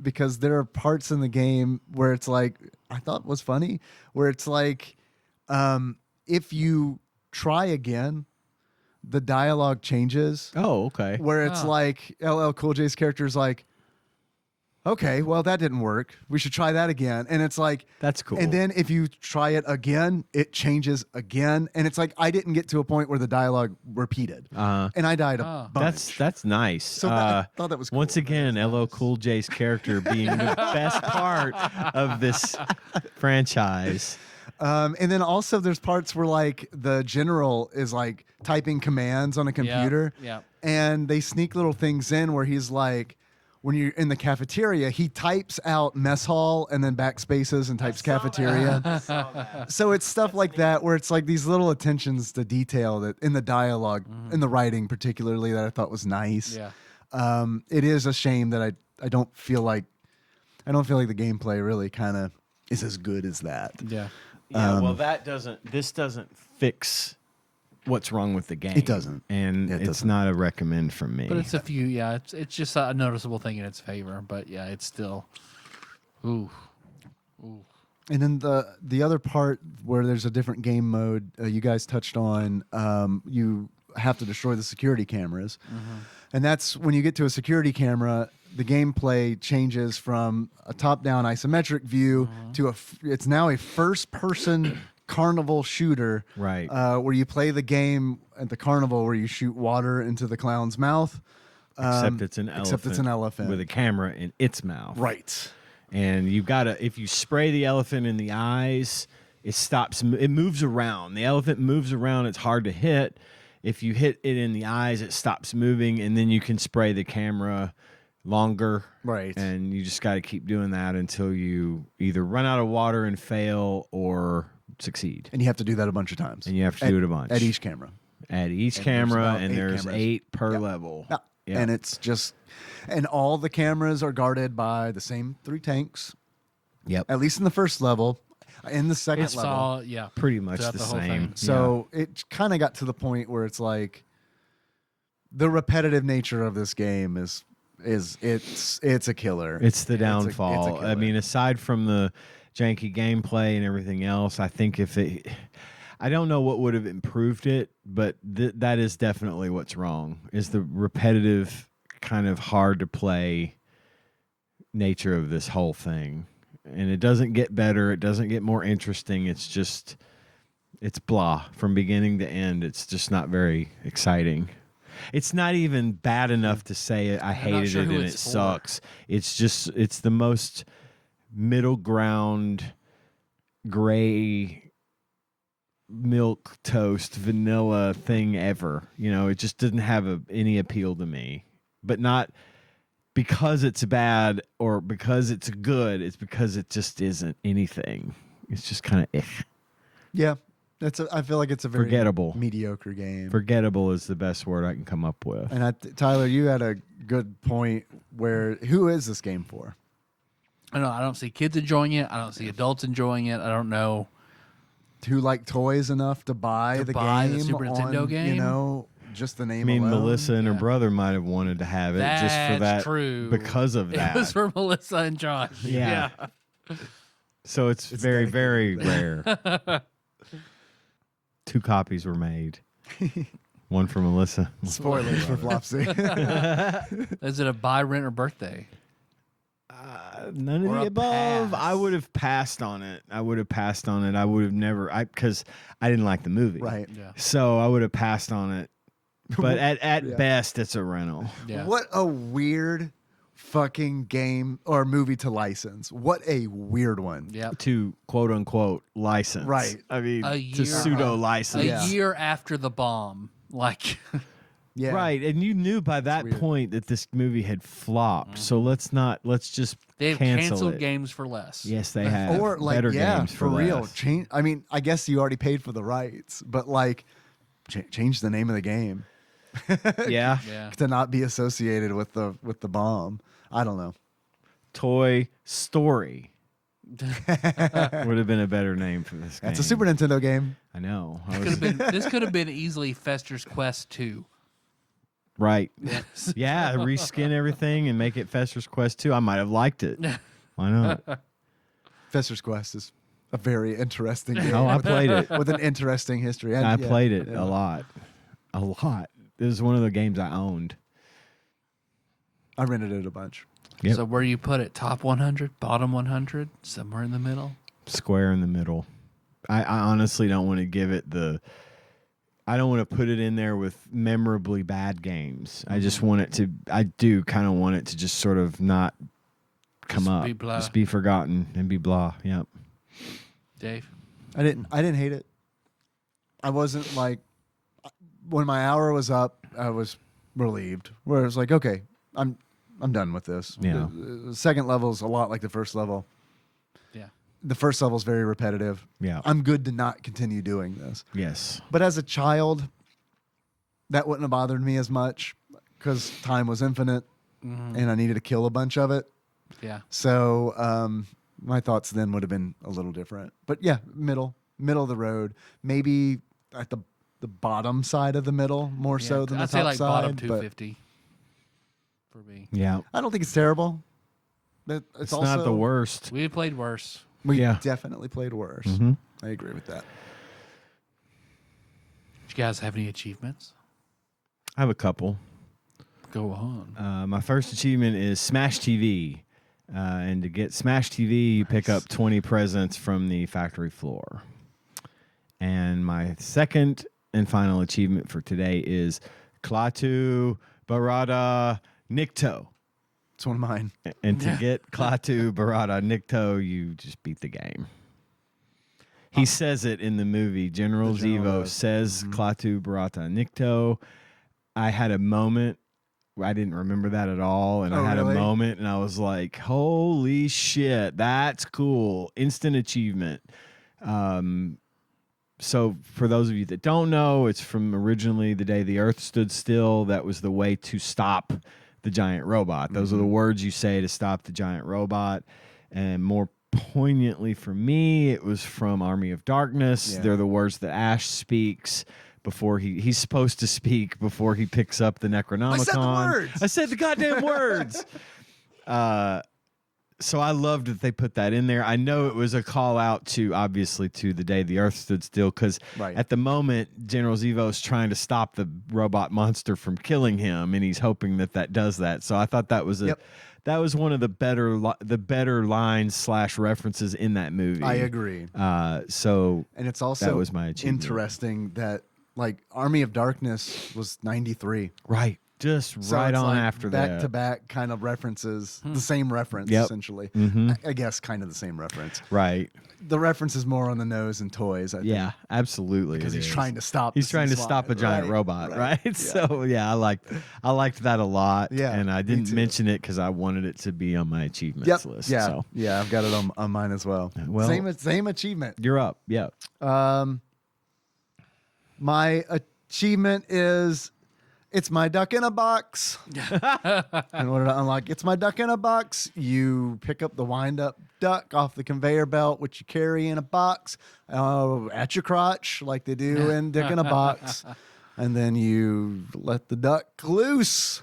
because there are parts in the game where it's like, I thought was funny, where it's like, if you try again, the dialogue changes. Oh, okay. Where it's Oh. like LL Cool J's character is like, okay, well, that didn't work. We should try that again. And it's like, That's cool. and then if you try it again, it changes again. And it's like, I didn't get to a point where the dialogue repeated. And I died a bunch. That's nice. So I thought that was cool. Once again, LL Cool J's character being the best part of this franchise. And then also there's parts where like the general is like typing commands on a computer. Yeah. And they sneak little things in where he's like, when you're in the cafeteria, he types out mess hall and then backspaces and types cafeteria. So it's stuff like that where it's like these little attentions to detail that in the dialogue, in the writing particularly, that I thought was nice. Yeah. It is a shame that I don't feel like the gameplay really kind of is as good as that. Yeah. Yeah, well, this doesn't fix what's wrong with the game. It doesn't. And Yeah, it it's doesn't. not a recommend from me. But it's a few, yeah. It's just a noticeable thing in its favor. But yeah, it's still, ooh. And then the other part where there's a different game mode, you guys touched on, you have to destroy the security cameras. And that's when you get to a security camera, the gameplay changes from a top-down isometric view to it's now a first-person carnival shooter. Right. Where you play the game at the carnival where you shoot water into the clown's mouth. Except it's an elephant. Except it's an elephant. with a camera in its mouth. Right. And you've got to, if you spray the elephant in the eyes, it stops, it moves around. The elephant moves around, it's hard to hit. If you hit it in the eyes, it stops moving, and then you can spray the camera longer. Right. And you just got to keep doing that until you either run out of water and fail or succeed. And you have to do that a bunch of times. And you have to do it a bunch. At each camera. At each And there's camera, about and 8 there's cameras. 8 per Yep. level. Yeah. Yeah. And it's just, and all the cameras are guarded by the same 3 tanks, Yep. at least in the first level. In the second It's level. all, yeah. Pretty much Throughout the the whole same. thing. So it kind of got to the point where it's like the repetitive nature of this game is it's a killer. It's the It's a downfall. I killer. mean, aside from the janky gameplay and everything else, I think I don't know what would have improved it, but that is definitely what's wrong, is the repetitive, kind of hard to play nature of this whole thing. And it doesn't get better. It doesn't get more interesting. It's blah from beginning to end. It's just not very exciting. It's not even bad enough to say I hated sure it who and it's it for. sucks. It's the most middle ground, gray milk toast vanilla thing ever. You know, it just didn't have any appeal to me. But not because it's bad or because it's good. It's because it just isn't anything. It's just kind of yeah. I feel like it's a very Forgettable. mediocre game. Forgettable is the best word I can come up with. And Tyler, you had a good point where who is this game for? I don't see kids enjoying it. I don't see adults enjoying it. I don't know. Who like toys enough to buy To the buy the game Super Nintendo on, game? You know, just the name I mean, alone? Melissa and her Yeah. brother might have wanted to have it just for That's that. true. Because of that. It was for Melissa and Josh. Yeah. So it's very, very rare. 2 copies were made. One for Melissa. Spoilers for Flopsy. Is it a buy, rent, or birthday? None of Or the a above. pass. I would have passed on it. I would have never. Because I didn't like the movie. Right. Yeah. So I would have passed on it. But at Yeah. best, it's a rental. Yeah. What a weird fucking game or movie to license. What a weird one. Yep. To quote unquote license. Right. I mean, A to year- pseudo A license. Yeah. year after the bomb. Like, Yeah. Right, and you knew by that weird. point that this movie had flopped. So let's just they've cancel canceled it. games for less. Yes, they have. Or like, better yeah, games for real. less. Change. I mean, I guess you already paid for the rights, but like, change the name of the game Yeah. Yeah. to not be associated with the bomb. I don't know. Toy Story would have been a better name for this game. That's a Super Nintendo game. I know. I Could was, have been, this could have been easily Fester's Quest 2. right. Yeah, reskin everything and make it Fester's Quest 2. I might have liked it. Why not? Fester's Quest is a very interesting game. Oh, I played it. with an interesting history. I Yeah, played it yeah. a lot. A lot. It was one of the games I owned. I rented it a bunch. Yep. So where you put it? Top 100? Bottom 100? Somewhere in the middle? Square in the middle. I honestly don't want to give it I don't want to put it in there with memorably bad games. I just want it to, I do kind of want it to just sort of not come Just up. be blah. Just be forgotten and be blah. Yep. Dave? I didn't hate it. I wasn't like, when my hour was up, I was relieved. Where it was like, okay, I'm done with this. Yeah. The second level is a lot like the first level. Yeah. The first level is very repetitive. Yeah. I'm good to not continue doing this. Yes. But as a child, that wouldn't have bothered me as much because time was infinite and I needed to kill a bunch of it. Yeah. So my thoughts then would have been a little different. But yeah, middle of the road. Maybe at the bottom side of the middle more so than the I'd say top like side. bottom but 250 for me. Yeah. I don't think it's terrible. But It's also, not the worst. We played worse. We Yeah. definitely played worse. Mhm. I agree with that. Did you guys have any achievements? I have a couple. Go on. My first achievement is Smash TV. And to get Smash TV, you pick up 20 presents from the factory floor. And my second and final achievement for today is Klaatu Barada Nikto. It's one of mine. And to get Klaatu Barada Nikto, you just beat the game. He says it in the movie. General The general Zemo does. says Klaatu Barada Nikto. I had a moment. I didn't remember that at all. And Oh, I had really? a moment and I was like, holy shit, that's cool. Instant achievement. So for those of you that don't know, it's from originally The Day the Earth Stood Still. That was the way to stop the giant robot. Those are the words you say to stop the giant robot. And more poignantly for me, it was from Army of Darkness. Yeah. They're the words that Ash speaks before he's supposed to speak before he picks up the Necronomicon. I said the words. I said the goddamn words. So I loved that they put that in there. I know it was a call out to, obviously, to The Day the Earth Stood Still, because Right. at the moment, General Zevo's trying to stop the robot monster from killing him, and he's hoping that does that. So I thought that was that was one of the better lines / references in that movie. I agree. So And it's also that was my achievement. interesting that like Army of Darkness was 93. right, just So right it's on like after back that. to back kind of references, the same reference Yep. essentially. Mhm. I guess kind of the same reference. Right. The reference is more on the nose and toys, I think. Yeah, absolutely. Because it he's is. trying to stop. He's the trying to slide. stop a giant Right, robot, right? Yeah. So yeah, I liked that a lot. Yeah, and I me didn't too. mention it because I wanted it to be on my achievements Yep. list. Yeah. So Yeah. I've got it on mine as well. Well- same achievement. you're up. Yeah. My achievement is it's my duck in a box. In order to unlock it's my duck in a box, you pick up the wind up duck off the conveyor belt, which you carry in a box at your crotch, like they do in Dick in a Box. And then you let the duck loose.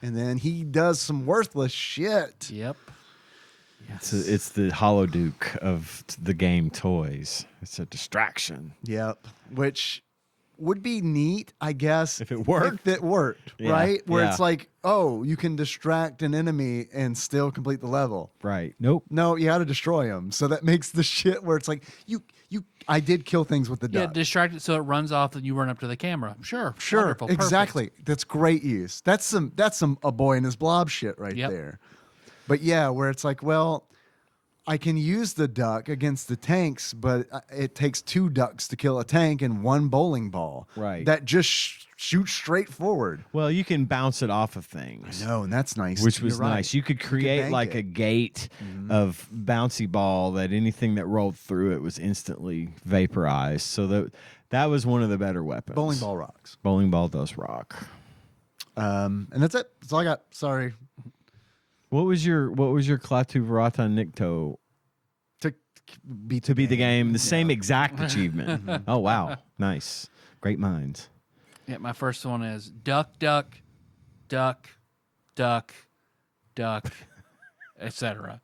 And then he does some worthless shit. Yep. It's the Hollow Duke of the game toys. It's a distraction. Yep. Which would be neat, I guess, If it worked. If it worked, Yeah, right? Where yeah. it's like, oh, you can distract an enemy and still complete the level. Right. Nope. No, you got to destroy them. So that makes the shit where it's like I did kill things with the Yeah, duck. distract it so it runs off and you run up to the camera. Sure. Sure, Wonderful, perfect. exactly. That's great use. That's some a boy and his blob shit right Yep. there. But yeah, where it's like, well, I can use the duck against the tanks, but it takes 2 ducks to kill a tank and 1 bowling ball. Right. That just shoots straight forward. Well, you can bounce it off of things. No, and that's nice. Which was You're right. nice. You could create bank like it. a gate of bouncy ball that anything that rolled through it was instantly vaporized. So that was one of the better weapons. Bowling ball rocks. Bowling ball does rock. And that's it. That's all I got. Sorry. What was your Klaatu Varata Nikto To beat the game? The same exact achievement. Oh wow, nice, great minds. Yeah, my first one is duck, duck, duck, duck, duck, etc.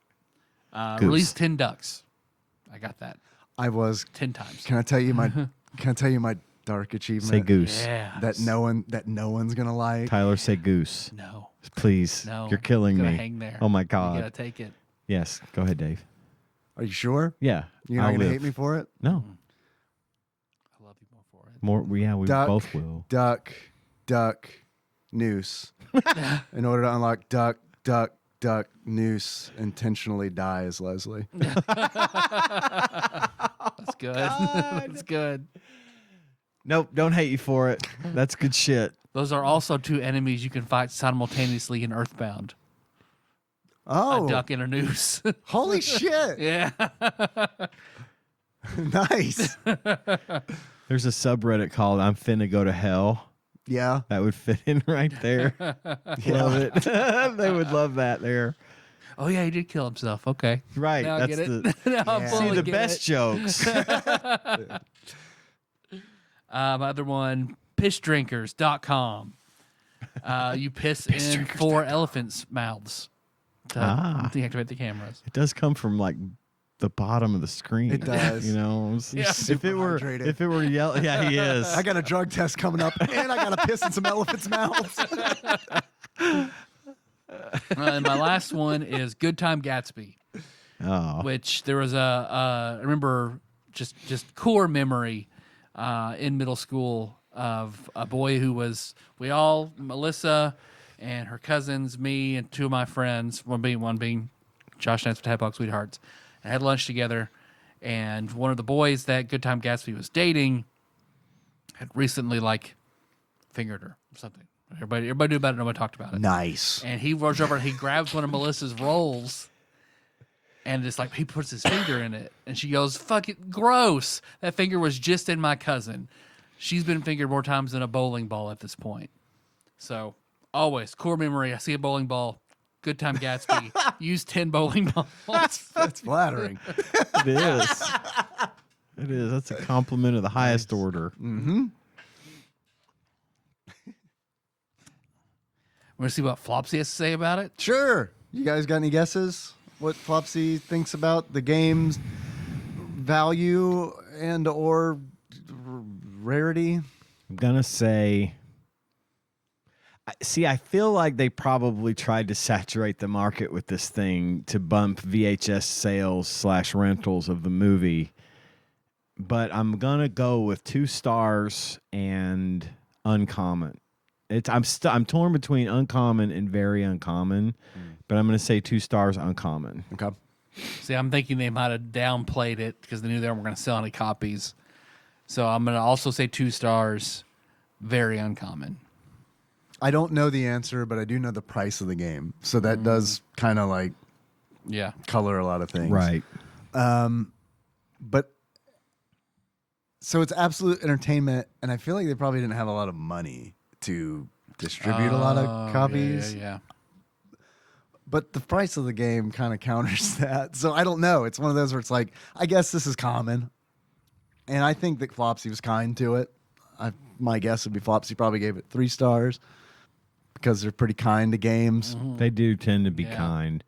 Release 10 ducks. I got that I was 10 times. Can I tell you my dark achievement? Say goose. Yeah. That no one's gonna like. Tyler, say goose. No. Please. No. You're killing Gonna me. hang there. Oh my You God. gotta take it. Yes. Go ahead, Dave. Are you sure? Yeah. You're not I'll gonna live. hate me for it? No. I love you more for it. More. Yeah, we Duck, both will. Duck, noose. In order to unlock duck, noose, intentionally die as Leslie. That's good. That's good. Nope. Don't hate you for it. That's good shit. Those are also 2 enemies you can fight simultaneously in Earthbound. Oh, A duck and a noose. holy shit! Yeah. Nice. There's a subreddit called "I'm Finna Go to Hell." Yeah. That would fit in right there. Love it. They would love that there. Oh yeah, he did kill himself. Okay. Right. Now I That's get it. the Now I Yeah. see fully the get best it. jokes. My other one, pissdrinkers.com. You piss in 4 elephants' mouths to deactivate the cameras. It does come from like the bottom of the screen. It does. You know, Yeah. if it were hydrated. yellow, yeah, he is. I got a drug test coming up, and I got to piss in some elephants' mouths. And my last one is Good Time Gatsby, Oh, which there was I remember just core memory in middle school of a boy who was Melissa and her cousins, me and 2 of my friends, one being Josh Nance with TADPOG Sweethearts, and had lunch together. And one of the boys that Good Time Gatsby was dating had recently fingered her or something. Everybody knew about it. Nobody talked about it. Nice. And he runs over and he grabs one of Melissa's rolls. And it's he puts his finger in it. And she goes, "Fuck it, gross. That finger was just in my cousin. She's been fingered more times than a bowling ball at this point." So, always, core memory. I see a bowling ball. Good Time Gatsby. Use 10 bowling balls. That's flattering. it is. It is. That's a compliment of the highest order. Mm-hmm. We're going to see what Flopsy has to say about it. Sure. You guys got any guesses? What Flopsy thinks about the game's value and or rarity? I'm gonna say. See, I feel like they probably tried to saturate the market with this thing to bump VHS sales / rentals of the movie. But I'm gonna go with 2 stars and uncommon. I'm torn between uncommon and very uncommon, but I'm gonna say 2 stars uncommon. Okay. See, I'm thinking they might have downplayed it because they knew they weren't going to sell any copies. So I'm going to also say 2 stars, very uncommon. I don't know the answer, but I do know the price of the game. So that does kind of Yeah. color a lot of things. Right. But so it's absolute entertainment, and I feel like they probably didn't have a lot of money to distribute a lot of copies. Yeah. But the price of the game kind of counters that. So I don't know. It's one of those where it's I guess this is common. And I think that Flopsy was kind to it. My guess would be Flopsy probably gave it 3 stars because they're pretty kind to games. They do tend to be Yeah. kind.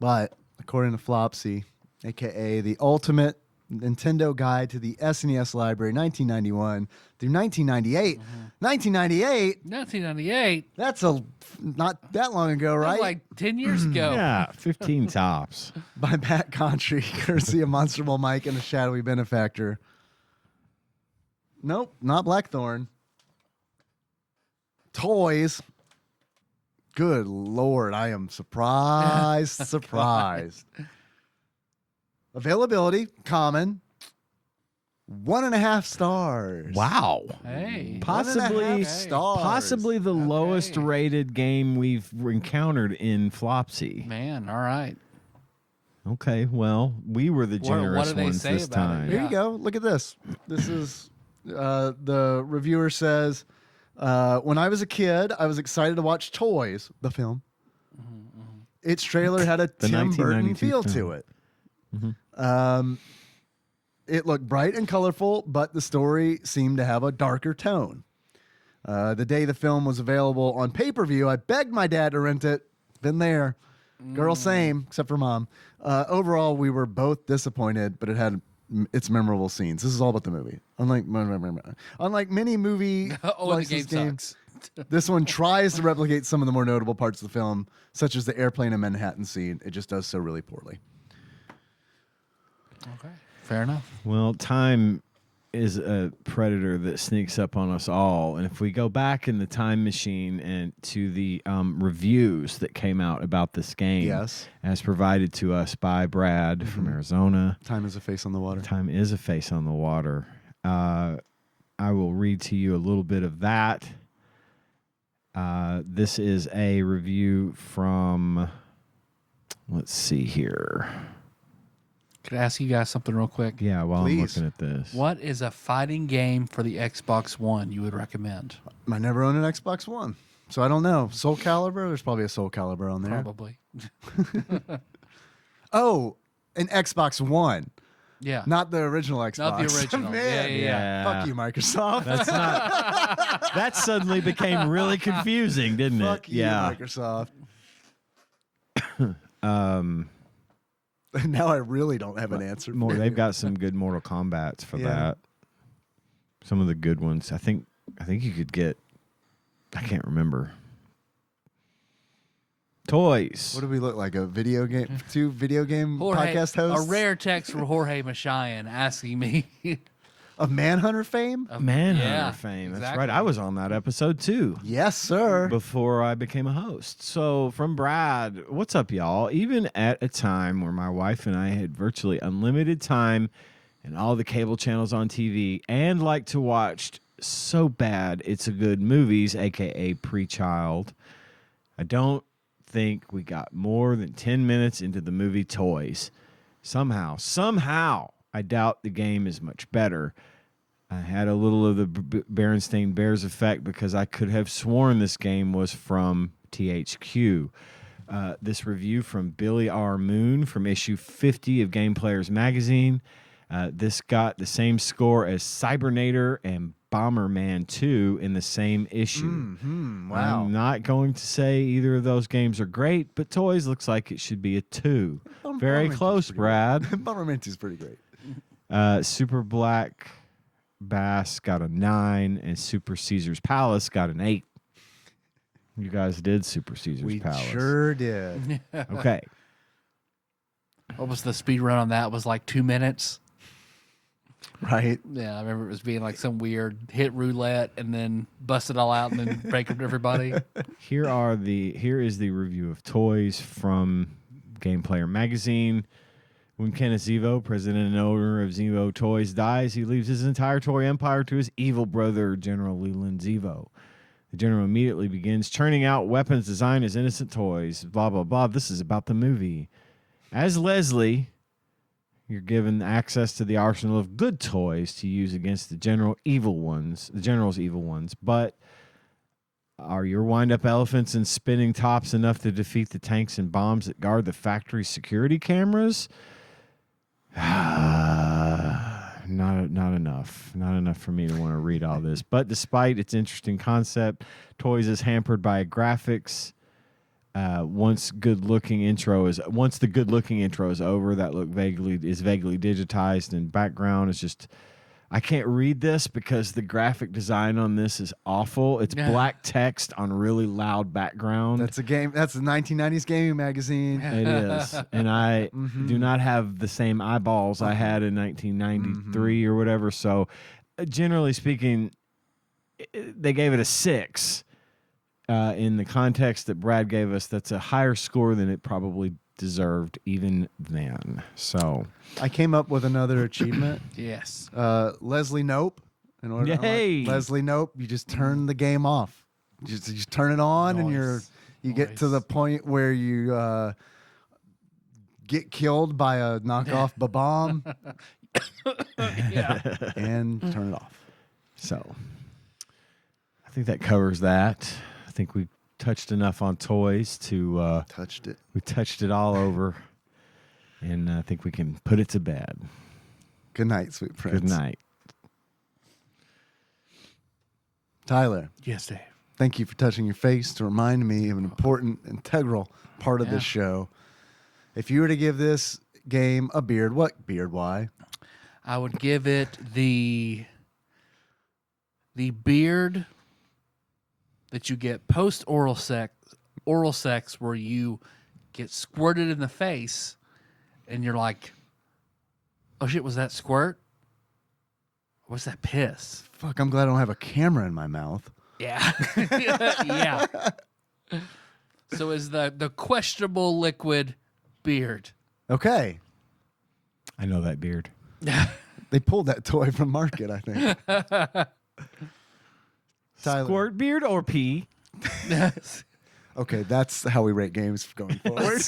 But according to Flopsy, a.k.a. the ultimate Nintendo Guide to the SNES Library, 1991 through 1998. 1998? 1998. That's not that long ago, That was right? like 10 years ago. Yeah, 15 tops. By Matt Contry, courtesy of Monster Ball Mike and a shadowy benefactor. Nope, not Blackthorn. Toys. Good Lord, I am surprised. Surprised. Availability, common. 1.5 stars. Wow. Hey. Possibly, 1.5 stars. possibly the lowest rated game we've encountered in Flopsy. Man, all right. Okay, well, we were the What generous do they ones say this about it? time. Here Yeah. you go. Look at this. This is the reviewer says, when I was a kid, I was excited to watch Toys, the film. Its trailer had a The Tim Burton 1992 feel film. to it. It looked bright and colorful, but the story seemed to have a darker tone. The day the film was available on pay-per-view, I begged my dad to rent it. Been there. Girl, same, except for mom. Overall, we were both disappointed, but it had its memorable scenes. This is all about the movie. Unlike many movie Oh, and the licensed game games, sucks. this one tries to replicate some of the more notable parts of the film, such as the airplane in Manhattan scene. It just does so really poorly. Okay. Fair enough. Well, time is a predator that sneaks up on us all. And if we go back in the time machine and to the reviews that came out about this game, Yes. as provided to us by Brad from Arizona, Time is a face on the water. time is a face on the water. I will read to you a little bit of that. This is a review from, let's see here. Could I ask you guys something real quick? Yeah, while Please. I'm looking at this. What is a fighting game for the Xbox One you would recommend? I never owned an Xbox One, so I don't know. Soul Calibur? There's probably a Soul Calibur on there. Probably. Oh, an Xbox One, Yeah. not the original Xbox. Not the original. Man. Yeah, yeah. Fuck you, Microsoft. That's not. That suddenly became really confusing, didn't it? Fuck you, Microsoft. Now I really don't have an answer. More. for They've you. got some good Mortal Kombats for Yeah. that. Some of the good ones. I think you could get. I can't remember. Toys. What do we look like? A video game? Two video game podcast hosts? A rare text from Jorge Machian asking me. Of Manhunter fame? Manhunter Yeah, fame. That's exactly. right. I was on that episode too. Yes, sir. Before I became a host. So from Brad, what's up, y'all? Even at a time where my wife and I had virtually unlimited time and all the cable channels on TV and like to watch so bad it's a good movies, aka pre-child, I don't think we got more than 10 minutes into the movie Toys. Somehow, I doubt the game is much better. I had a little of the Berenstain Bears effect because I could have sworn this game was from THQ. This review from Billy R. Moon from issue 50 of Game Players magazine. This got the same score as Cybernator and Bomberman 2 in the same issue. Wow. I'm not going to say either of those games are great, but Toys looks like it should be a 2. Very Bomberman close, 2's pretty Brad. Bomberman 2 is pretty great. Super Black Bass got a 9, and Super Caesar's Palace got an 8. You guys did Super Caesar's We Palace. sure did. Okay. What was the speed run on that? Was like 2 minutes. Right? Yeah, I remember it was being like some weird hit roulette and then bust it all out and then break up everybody. Here is the review of Toys from Game Player magazine. When Kenneth Zevo, president and owner of Zevo Toys, dies, he leaves his entire toy empire to his evil brother, General Leland Zevo. The general immediately begins churning out weapons designed as innocent toys. Blah, blah, blah. This is about the movie. As Leslie, you're given access to the arsenal of good toys to use against the general's evil ones. But are your wind-up elephants and spinning tops enough to defeat the tanks and bombs that guard the factory's security cameras? Not enough. Not enough for me to want to read all this. But despite its interesting concept, Toys is hampered by graphics once the good looking intro is over, that look vaguely digitized, and background is just. I can't read this because the graphic design on this is awful. It's black text on really loud background. That's a game. That's the 1990s gaming magazine. It is, and I do not have the same eyeballs I had in 1993 or whatever. So, generally speaking, they gave it a 6. In the context that Brad gave us, that's a higher score than it probably deserved even then. So I came up with another achievement. Yes. Leslie Nope. In order to Yay. unlock Leslie Nope, you just turn the game off. You just turn it on, and you get to the point where you get killed by a knockoff bomb. Yeah. And turn it off. So I think that covers that. I think we touched enough on toys to Touched it. we touched it all over, and I think we can put it to bed. Good night, sweet prince. Good night. Tyler, Yes, Dave. thank you for touching your face to remind me of an important, integral part of this show. If you were to give this game a beard, what beard? Why? I would give it the beard that you get post oral sex where you get squirted in the face and you're like, oh shit, was that squirt? What's that piss? Fuck, I'm glad I don't have a camera in my mouth. Yeah. Yeah. So is the questionable liquid beard. Okay. I know that beard. They pulled that toy from market, I think. Tyler. Squirt beard or pee? Okay, that's how we rate games going forward.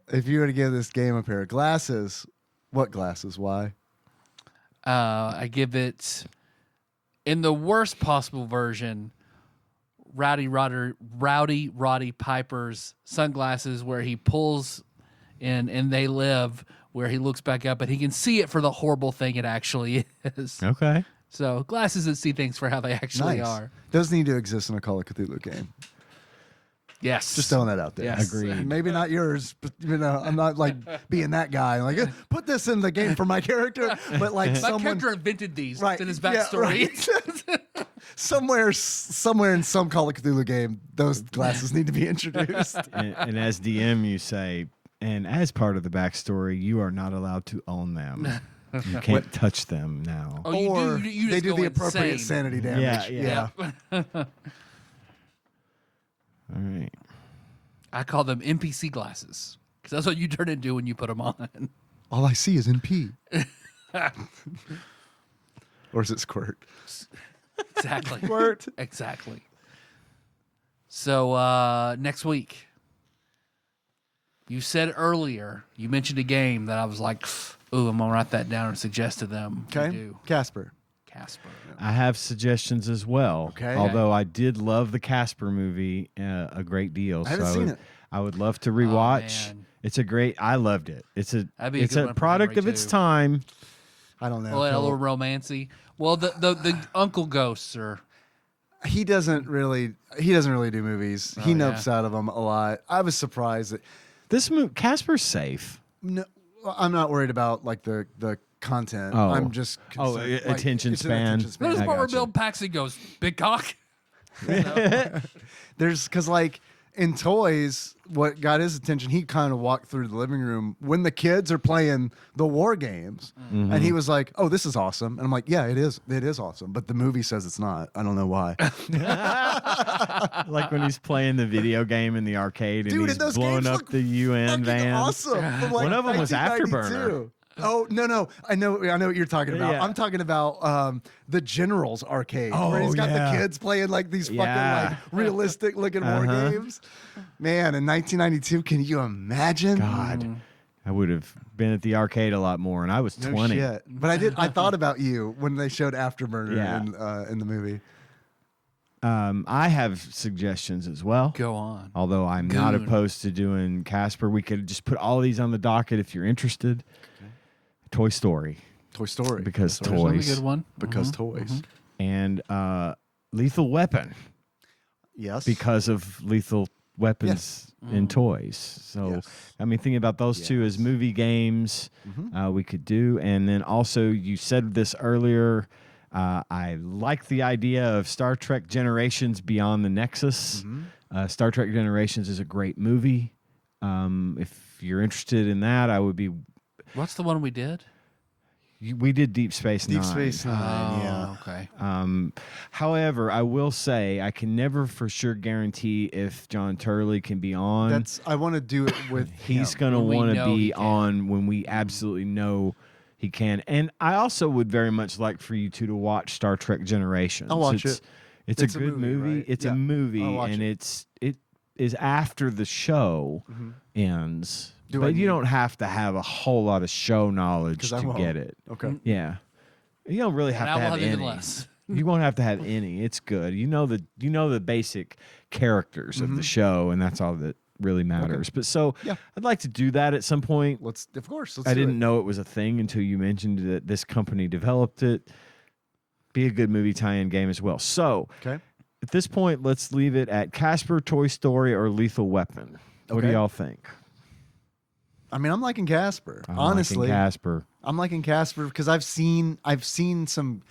If you were to give this game a pair of glasses, what glasses? Why? I give it, in the worst possible version, Roddy Piper's sunglasses, where he pulls in and They Live, where he looks back up and he can see it for the horrible thing it actually is. Okay. So glasses that see things for how they actually Nice. are. Does need to exist in a Call of Cthulhu game. Yes. Just throwing that out there. Yes. Agreed. Maybe not yours, but I'm not like being that guy. Like, put this in the game for my character, but like My someone character invented these. right It's in his yeah, backstory. right. somewhere in some Call of Cthulhu game, those glasses need to be introduced. And as DM, you say, and as part of the backstory, you are not allowed to own them. You can't touch them now. Oh, you or do. You they just do go the appropriate insane. sanity damage. Yeah. Yeah. All right. I call them NPC glasses because that's what you turn into when you put them on. All I see is NP. Or is it Squirt? Exactly. Squirt. Exactly. So next week, you said earlier, you mentioned a game that I was like, ooh, I'm going to write that down and suggest to them. Okay. Do. Casper. Casper. I have suggestions as well. Okay. Although I did love the Casper movie a great deal. I haven't seen it. I would love to rewatch. man. It's a great. I loved it. It's a That'd be a it's good a one for product memory, of its too. time. I don't know. Well, a Phil. little romancy. Well, the uncle ghosts are. He doesn't really do movies. He Oh, nopes out of them a lot. I was surprised that This movie, Casper's safe. no, I'm not worried about like the content. Oh. I'm just Oh, concerned, like, attention it's an span. attention span. There's I part where gotcha. Bill Paxton goes, big cock. There's because like in toys, what got his attention, he kind of walked through the living room when the kids are playing the war games, and he was like, "Oh, this is awesome," and I'm like, "Yeah, it is awesome," but the movie says it's not. I don't know why. Like when he's playing the video game in the arcade and Dude, he's and those blowing games up look the UN Fucking van. awesome. From, like, One of 'em was 1992. Afterburner. Oh no! I know what you're talking about. Yeah. I'm talking about the General's arcade, where he's Oh, got yeah. the kids playing like these fucking Yeah. like realistic looking war Uh-huh. games. Man, in 1992, can you imagine? God, I would have been at the arcade a lot more, and I was No 20. shit. But I thought about you when they showed Afterburner Yeah. in the movie. I have suggestions as well. Go on. Although I'm not Goon. opposed to doing Casper, we could just put all of these on the docket if you're interested. Toy Story, Toy Story. because There's another toys. good one. Because toys. and Lethal Weapon Yes. because of Lethal Weapons in toys. So, Yes. I mean, thinking about those two as movie games we could do. And then also, you said this earlier, I like the idea of Star Trek Generations Beyond the Nexus. Star Trek Generations is a great movie. If you're interested in that, I would be... What's the one we did? We did Deep Space Nine. Deep Space Nine, yeah. Oh, okay. However, I will say I can never for sure guarantee if John Turley can be on. I want to do it with He's him. going to When we want to know he be can. on when we absolutely know he can. And I also would very much like for you two to watch Star Trek Generations. I'll watch it's, it. It's It's a a good movie, movie. right? It's Yeah. a movie, I'll watch and it. it is after the show ends. Do I But you need- don't have to have a whole lot of show knowledge 'Cause I to won't. get it. Okay. Yeah. You don't really have And I to will have have even any. less. You won't have to have any. It's good. You know the basic characters of the show, and that's all that really matters. But so Yeah. I'd like to do that at some point. Of course. I didn't know it was a thing until you mentioned that this company developed it. Be a good movie tie-in game as well. So Okay. at this point, let's leave it at Casper, Toy Story, or Lethal Weapon. What do Okay. y'all think? I mean, I'm liking Casper. I'm Honestly, liking Casper. I'm liking Casper because I've seen some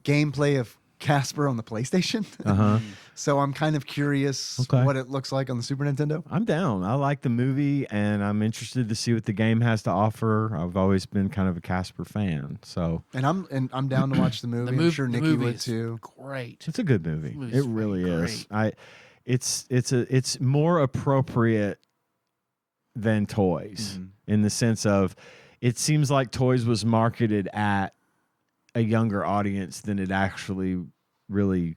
gameplay of Casper on the PlayStation. Uh-huh. So I'm kind of curious Okay. what it looks like on the Super Nintendo. I'm down. I like the movie, and I'm interested to see what the game has to offer. I've always been kind of a Casper fan, so And I'm down to watch the movie. I'm sure the Nikki movie would is too. Great. it's a good movie. movie's It really is. great. It's more appropriate than Toys in the sense of it seems like Toys was marketed at a younger audience than it actually really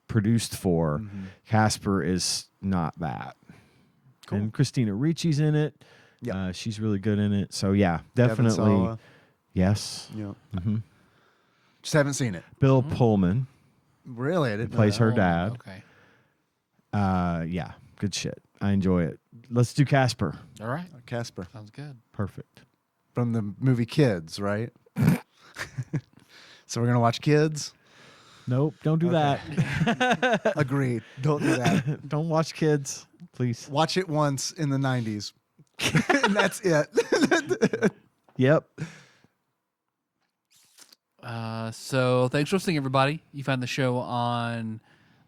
produced for. Casper is not that. Cool. And Christina Ricci's in it. Yeah. She's really good in it. So yeah, Devin definitely. Sawa. Yes. Yeah. hmm Just haven't seen it. Bill Pullman Really, I didn't know plays that. her Oh, dad. Okay. Yeah, good shit. I enjoy it. Let's do Casper. All right. Casper Sounds good. Perfect. from the movie Kids, right? So we're gonna watch Kids. Nope, don't do that. Agreed. Don't do that. Don't watch Kids, please. Watch it once in the 90s. And that's it. Yep. So thanks for listening, everybody. You find the show on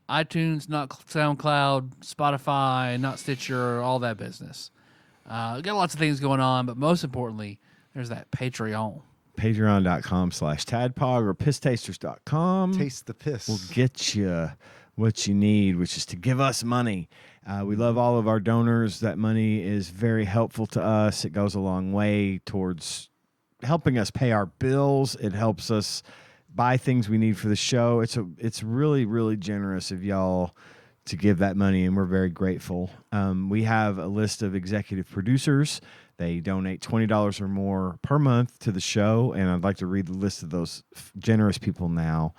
iTunes, not SoundCloud, Spotify, not Stitcher, all that business. We got lots of things going on, but most importantly, there's that Patreon. Patreon.com/tadpog or pisstasters.com. Taste the piss. We'll get you what you need, which is to give us money. We love all of our donors. That money is very helpful to us. It goes a long way towards helping us pay our bills. It helps us buy things we need for the show. It's really, really generous of y'all to give that money, and we're very grateful. We have a list of executive producers. They donate $20 or more per month to the show, and I'd like to read the list of those generous people now.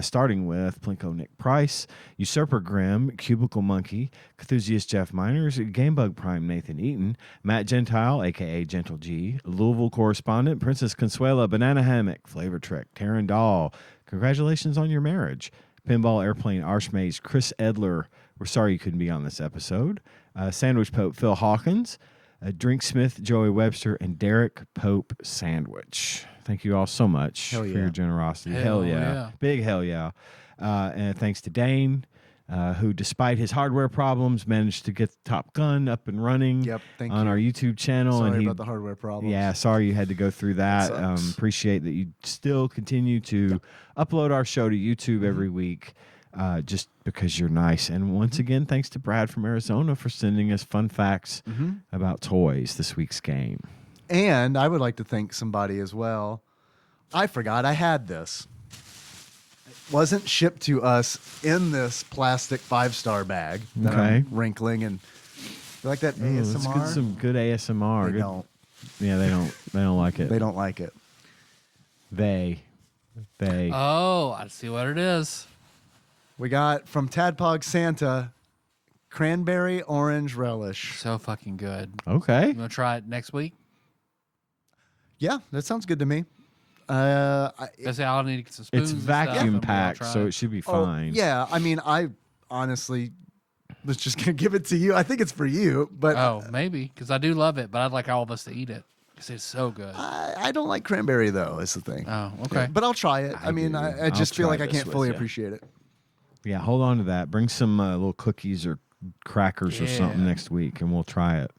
Starting with Plinko Nick Price, Usurper Grimm, Cubicle Monkey, Cthusiast Jeff Miners, Gamebug Prime Nathan Eaton, Matt Gentile, a.k.a. Gentle G, Louisville Correspondent, Princess Consuela, Banana Hammock, Flavor Trek, Taryn Dahl, congratulations on your marriage, Pinball Airplane Archmaze, Chris Edler, we're sorry you couldn't be on this episode, Sandwich Pope Phil Hawkins, Drink Smith, Joey Webster, and Derek Pope Sandwich. Thank you all so much Hell for yeah. your generosity. Hell Hell yeah. yeah. Big hell yeah. And thanks to Dane, who, despite his hardware problems, managed to get Top Gun up and running Yep, thank on you. our YouTube channel. Sorry and about the hardware problems. Yeah, sorry you had to go through that. sucks. Appreciate that you still continue to upload our show to YouTube every week. Just because you're nice. And once again, thanks to Brad from Arizona for sending us fun facts about toys this week's game. And I would like to thank somebody as well. I forgot I had this. It wasn't shipped to us in this plastic 5-star bag that Okay. I'm wrinkling, and you like that Ooh, let's ASMR? get some good ASMR. They Good- don't. Yeah, they don't like it. They don't like it. They. Oh, I see what it is. We got from Tadpog Santa, cranberry orange relish. So fucking good. Okay. You want to try it next week? Yeah, that sounds good to me. Because I'll need to get some spoons. It's and stuff, and vacuum we'll packed, try so it. it should be Oh, fine. yeah, I mean, I honestly was just gonna give it to you. I think it's for you, but Oh, maybe because I do love it, but I'd like all of us to eat it because it's so good. I don't like cranberry though. Is the thing. Oh, okay. But I'll try it. I mean, do. I just I'll feel try like I this can't with fully ya. appreciate it. Yeah, hold on to that. Bring some little cookies or crackers or something Yeah. next week, and we'll try it.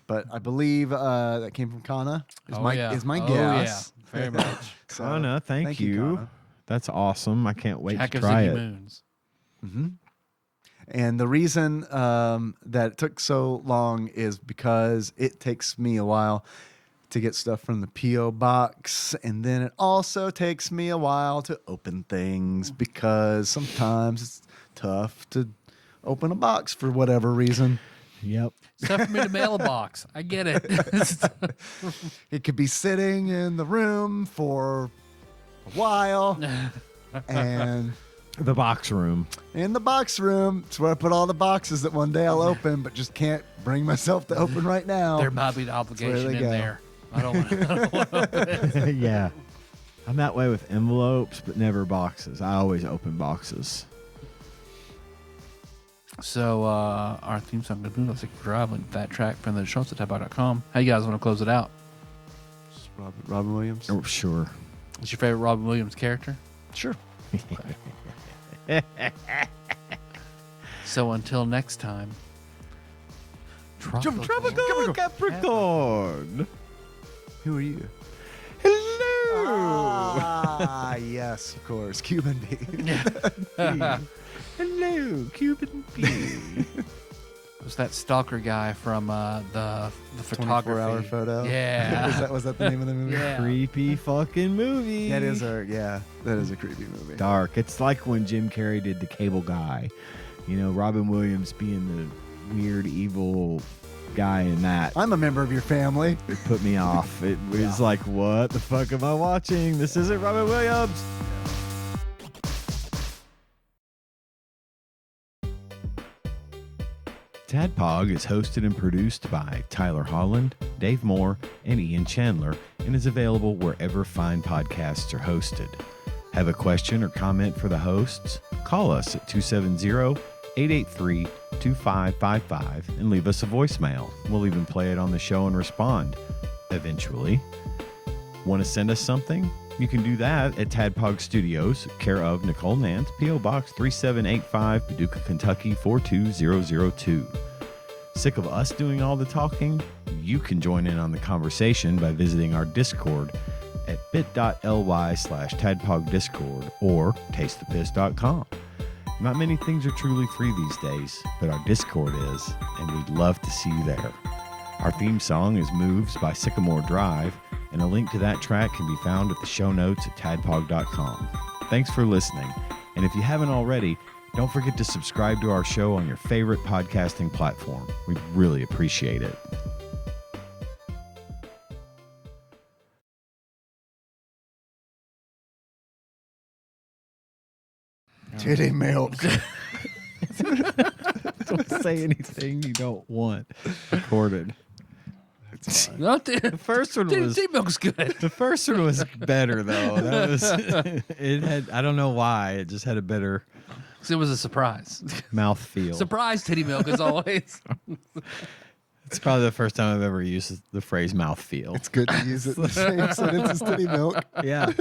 But I believe that came from Kana. Is Oh, my yeah. is my Oh, guess. yeah. Very much. So, Anna, thank you. Kana. That's awesome. I can't wait Jack to of try Ziggy it. Moons. And the reason that it took so long is because it takes me a while to get stuff from the P.O. box. And then it also takes me a while to open things because sometimes it's tough to open a box for whatever reason. Yep. It's tough for me to mail a box. I get it. It could be sitting in the room for a while. And The box room. in the box room, it's where I put all the boxes that one day I'll open, but just can't bring myself to open right now. There might be an where obligation they in go. there. I don't want Yeah. I'm that way with envelopes, but never boxes. I always open boxes. So, our theme song, The Boondocks Take Drive, link to that track from the shows at TADPOG.com. How you guys want to close it out? Robin Williams? Oh, sure. What's your favorite Robin Williams character? Sure. So, until next time, Tropical Capricorn. Who are you? Hello. Ah, yes, of course. Cuban bean. Hello, Cuban bee. was that stalker guy from the photography. 24-hour photo. Yeah. was that the name of the movie? Yeah. Creepy fucking movie. That is a creepy movie. Dark. It's like when Jim Carrey did The Cable Guy. You know, Robin Williams being the weird, evil guy in that. I'm a member of your family. It put me off. It was like, what the fuck am I watching? This isn't Robin Williams. TADPOG is hosted and produced by Tyler Holland, Dave Moore, and Ian Chandler, and is available wherever fine podcasts are hosted. Have a question or comment for the hosts? Call us at 270-883-2555 and leave us a voicemail. We'll even play it on the show and respond eventually. Want to send us something? You can do that at TADPOG Studios, care of Nicole Nance, P.O. Box 3785, Paducah, Kentucky 42002. Sick of us doing all the talking? You can join in on the conversation by visiting our Discord at bit.ly/TADPOG Discord or tastethepiss.com. Not many things are truly free these days, but our Discord is, and we'd love to see you there. Our theme song is Moves by Sycamore Drive, and a link to that track can be found at the show notes at tadpog.com. Thanks for listening, and if you haven't already, don't forget to subscribe to our show on your favorite podcasting platform. We really appreciate it. Titty milk. Don't say anything you don't want recorded. Not the The first one was Tea milk's good. the first one was better though. That was it had I don't know why it just had a better It was a surprise. mouthfeel. Surprise titty milk as always. It's probably the first time I've ever used the phrase mouthfeel. It's good to use it in the same sentence as titty milk. Yeah.